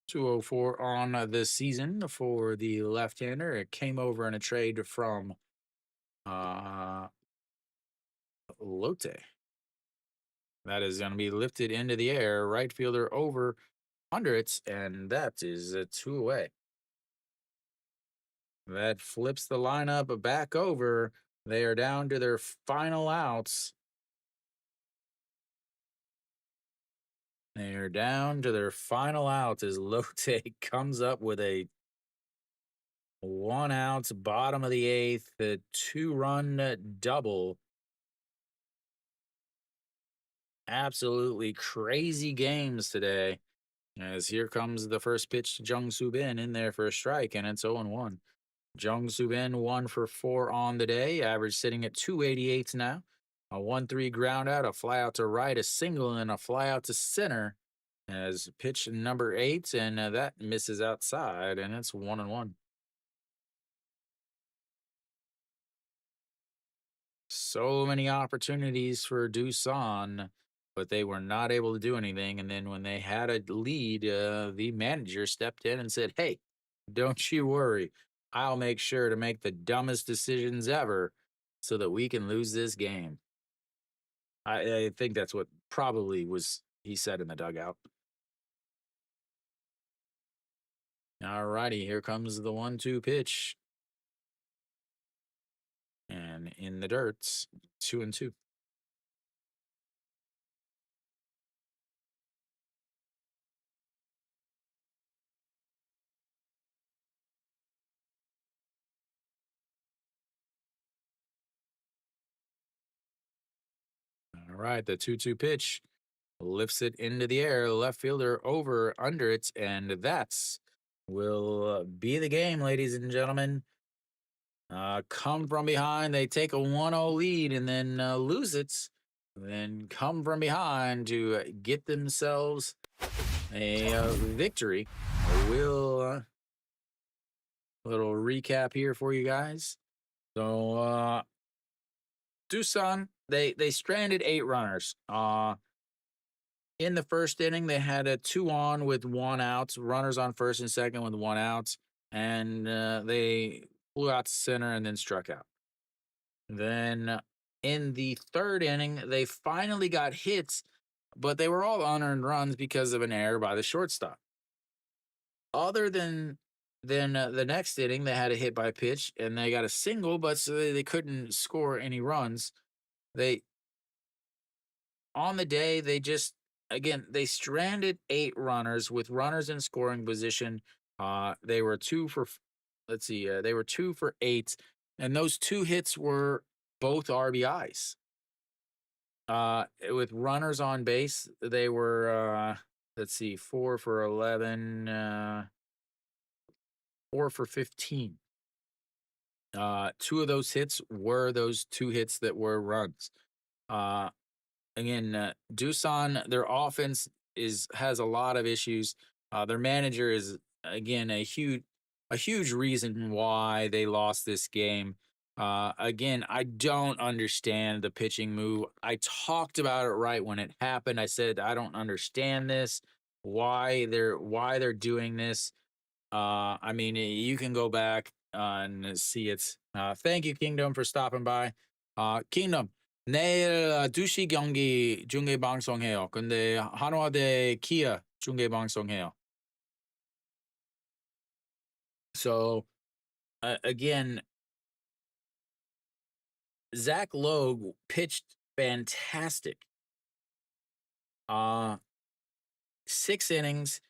204 on the season for the left-hander. It came over in a trade from Lotte. That is going to be lifted into the air. Right fielder over under it, and that is a 2 away. That flips the lineup back over. They are down to their final outs. They are down to their final outs as Lotte comes up with a 1 out, bottom of the 8th, a 2-run double. Absolutely crazy games today. As here comes the first pitch to Jung Soo Bin in there for a strike, and it's 0-1. Jung Soo Bin 1 for 4 on the day, average sitting at 288 now. A 1-3 ground out, a fly out to right, a single, and a fly out to center. As pitch number 8, and that misses outside, and it's 1-1. So many opportunities for Doosan. but they were not able to do anything. And then when they had a lead, the manager stepped in and said, "Hey, don't you worry. I'll make sure to make the dumbest decisions ever so that we can lose this game." I think that's what probably was he said in the dugout. All righty, here comes the 1-2 pitch. And in the dirts, 2-2. All right, the 2-2 pitch lifts it into the air. Left fielder over under it, and that's will be the game, ladies and gentlemen. Come from behind. They take a 1-0 lead and then lose it. Then come from behind to get themselves a victory. We'll little recap here for you guys. So Doosan, they stranded 8 runners. In the first inning, they had a 2-on with 1 out, runners on first and second with 1 out, and they flew out to center and then struck out. Then in the third inning, they finally got hits, but they were all unearned runs because of an error by the shortstop. Other than the next inning, they had a hit by pitch and they got a single, but so they couldn't score any runs. They on the day they just again they stranded 8 runners with runners in scoring position. They were let's see, they were 2 for 8, and those 2 hits were both RBIs. With runners on base, they were let's see, 4 for 11, 4 for 15. 2 of those hits were those 2 hits that were runs. Uh, Again, Doosan, their offense has a lot of issues. Their manager is again a huge reason why they lost this game. Again, I don't understand the pitching move. I talked about it right when it happened. I said I don't understand this. Why they're doing this. I mean, you can go back and see it. Thank you, Kingdom, for stopping by. Kingdom, 내일 2시 경기 중계 방송해요. 근데 한화 대 키아 중계 방송해요. So, again, Zach Logue pitched fantastic. 6 innings,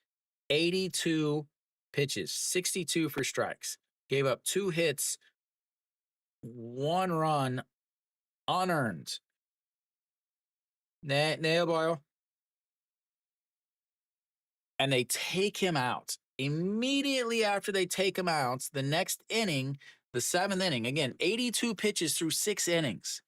82 pitches, 62 for strikes. Gave up 2 hits, 1 run, unearned. 내려봐요. And they take him out. Immediately after they take him out, the next inning, the 7th inning, again, 82 pitches through 6 innings.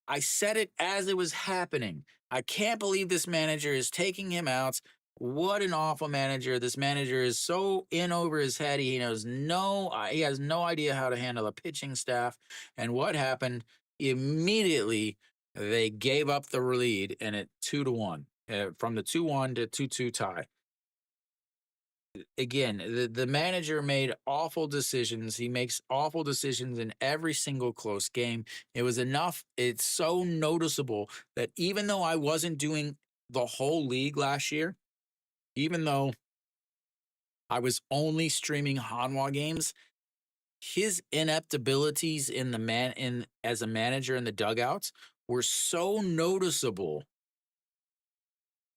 I said it as it was happening. I can't believe this manager is taking him out. What an awful manager. This manager is so in over his head. He has no idea how to handle a pitching staff. And what happened? Immediately, they gave up the lead and it 2-1. From the 2-1 to 2-2 tie. Again, the manager made awful decisions. He makes awful decisions in every single close game. It was enough. It's so noticeable that even though I wasn't doing the whole league last year, even though I was only streaming Hanwha games, his inept abilities as a manager in the dugouts were so noticeable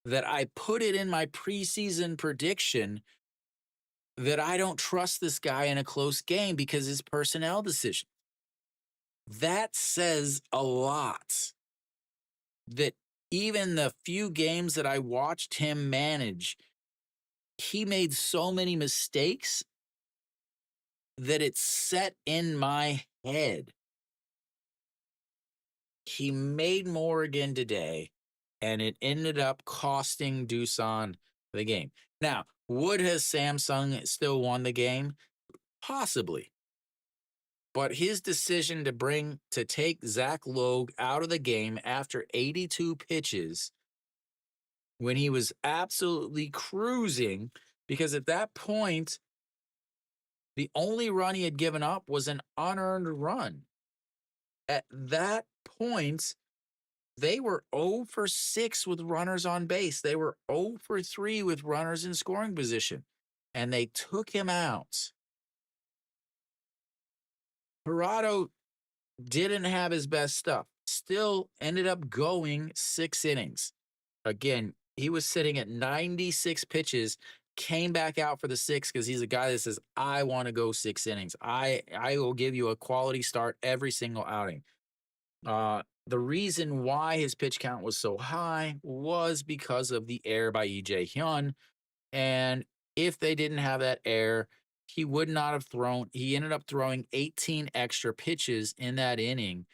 that I put it in my preseason prediction that I don't trust this guy in a close game because his personnel decision. That says a lot. That even the few games that I watched him manage, he made so many mistakes that it's set in my head. He made more again today, and it ended up costing Doosan the game. Now, would has Samsung still won the game? Possibly. But his decision to take Zach Logue out of the game after 82 pitches when he was absolutely cruising, because at that point, the only run he had given up was an unearned run. At that point, they were 0 for 6 with runners on base. They were 0 for 3 with runners in scoring position, and they took him out. Parado didn't have his best stuff, still ended up going 6 innings. Again, he was sitting at 96 pitches, came back out for the 6 because he's a guy that says, I want to go 6 innings. I will give you a quality start every single outing. The reason why his pitch count was so high was because of the error by EJ Hyun. And if they didn't have that error, he would not have thrown. He ended up throwing 18 extra pitches in that inning,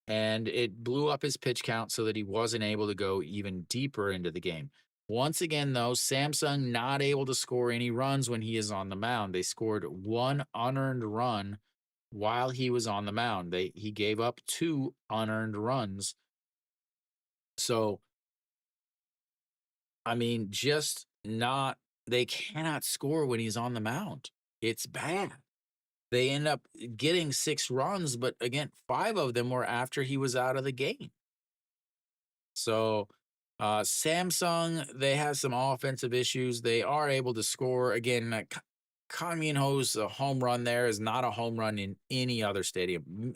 and it blew up his pitch count so that he wasn't able to go even deeper into the game. Once again, though, Samsung not able to score any runs when he is on the mound. They scored 1 unearned run while he was on the mound. He gave up 2 unearned runs. So, I mean, just not, they cannot score when he's on the mound. It's bad. They end up getting 6 runs, but again, 5 of them were after he was out of the game. So, Samsung, they have some offensive issues. They are able to score. Again, Kang Min-ho's home run there is not a home run in any other stadium.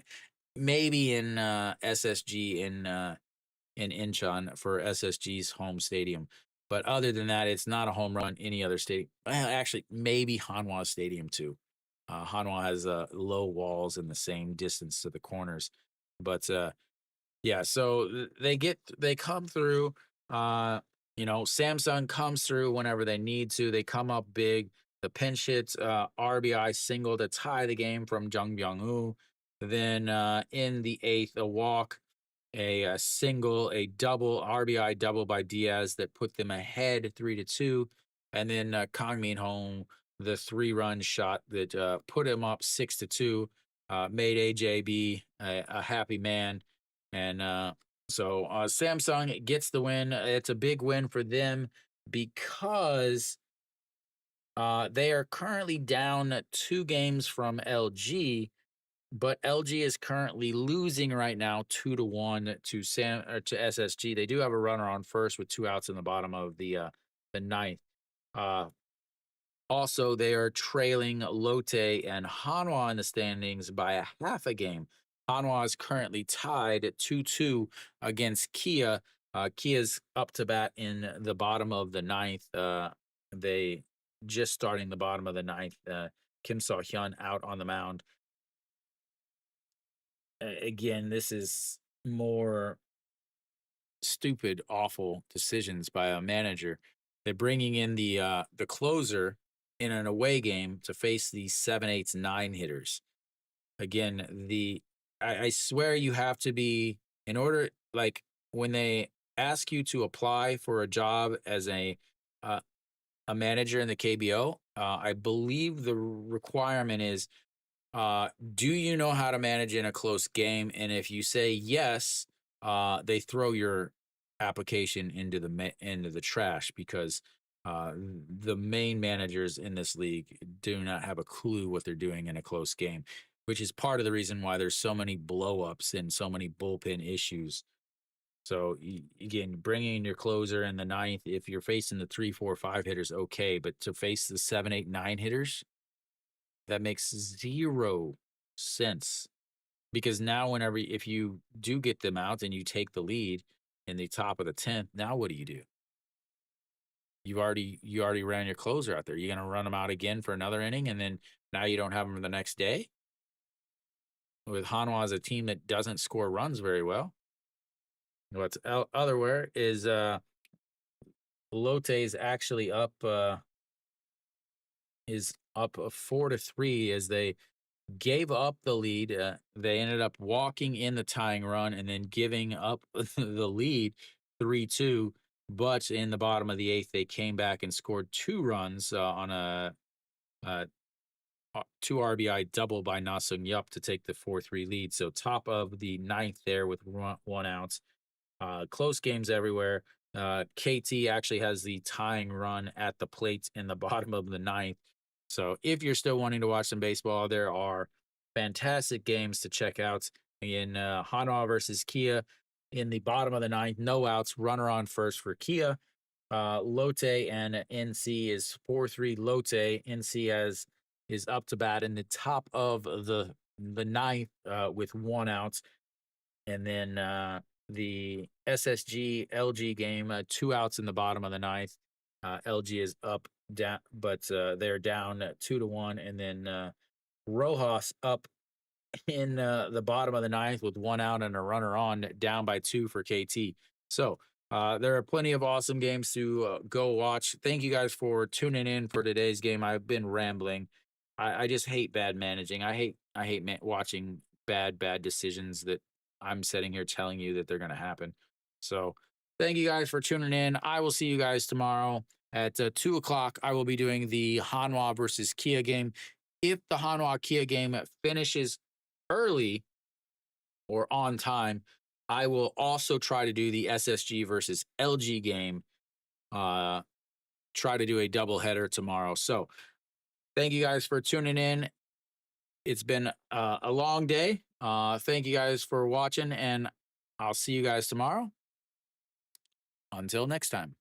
Maybe in SSG in Incheon for SSG's home stadium. But other than that, it's not a home run any other stadium. Well, actually, maybe Hanwha Stadium too. Hanwha has low walls and the same distance to the corners. But yeah, so they come through. Samsung comes through whenever they need to. They come up big. The pinch hit RBI single to tie the game from Jung Byung-woo. Then in the 8th, a walk, a single, a double, RBI double by Diaz that put them ahead 3-2. And then Kang Min-ho, the 3-run shot that put him up 6-2, made AJ be a happy man. And so Samsung gets the win. It's a big win for them because they are currently down 2 games from LG, but LG is currently losing right now 2-1 to SSG. They do have a runner on first with 2 outs in the bottom of the 9th. Also, they are trailing Lotte and Hanwha in the standings by a half a game. Hanwha is currently tied at 2-2 against Kia. Kia's up to bat in the bottom of the 9th. They just starting the bottom of the 9th. Kim So-hyun out on the mound. Again, this is more stupid, awful decisions by a manager. They're bringing in the closer in an away game to face the 7, 8, 9 hitters. Again, I swear you have to be, in order, like when they ask you to apply for a job as a manager in the KBO, I believe the requirement is, do you know how to manage in a close game? And if you say yes, they throw your application into the trash because the main managers in this league do not have a clue what they're doing in a close game, which is part of the reason why there's so many blowups and so many bullpen issues. So again, bringing in your closer in the 9th, if you're facing the 3, 4, 5 hitters, okay, but to face the 7, 8, 9 hitters, that makes 0 sense. Because now if you do get them out and you take the lead in the top of the 10th, now what do? You already ran your closer out there. You're going to run them out again for another inning, and then now you don't have them the next day? With Hanwha as a team that doesn't score runs very well. What's otherwhere is Lotte is actually up 4-3 as they gave up the lead. They ended up walking in the tying run and then giving up the lead 3-2. But in the bottom of the 8th, they came back and scored 2 runs on a 2 RBI double by Na Sung-yup to take the 4-3 lead. So top of the 9th there with 1 out. Close games everywhere. KT actually has the tying run at the plate in the bottom of the ninth. So if you're still wanting to watch some baseball, there are fantastic games to check out in Hanwha versus Kia in the bottom of the ninth. No outs, runner on first for Kia. Lotte and NC is 4-3 Lotte. NC is up to bat in the top of the ninth with one out. And then the SSG LG game, 2 outs in the bottom of the ninth. LG is up down, but they're down 2-1. And then Rojas up in the bottom of the ninth with 1 out and a runner on, down by 2 for KT. So there are plenty of awesome games to go watch. Thank you guys for tuning in for today's game. I've been rambling. I just hate bad managing. I hate watching bad decisions that I'm sitting here telling you that they're going to happen. So thank you guys for tuning in. I will see you guys tomorrow at 2 o'clock. I will be doing the Hanwha versus Kia game. If the Hanwha Kia game finishes early or on time, I will also try to do the SSG versus LG game. Try to do a doubleheader tomorrow. So thank you guys for tuning in. It's been a long day. Thank you guys for watching, and I'll see you guys tomorrow. Until next time.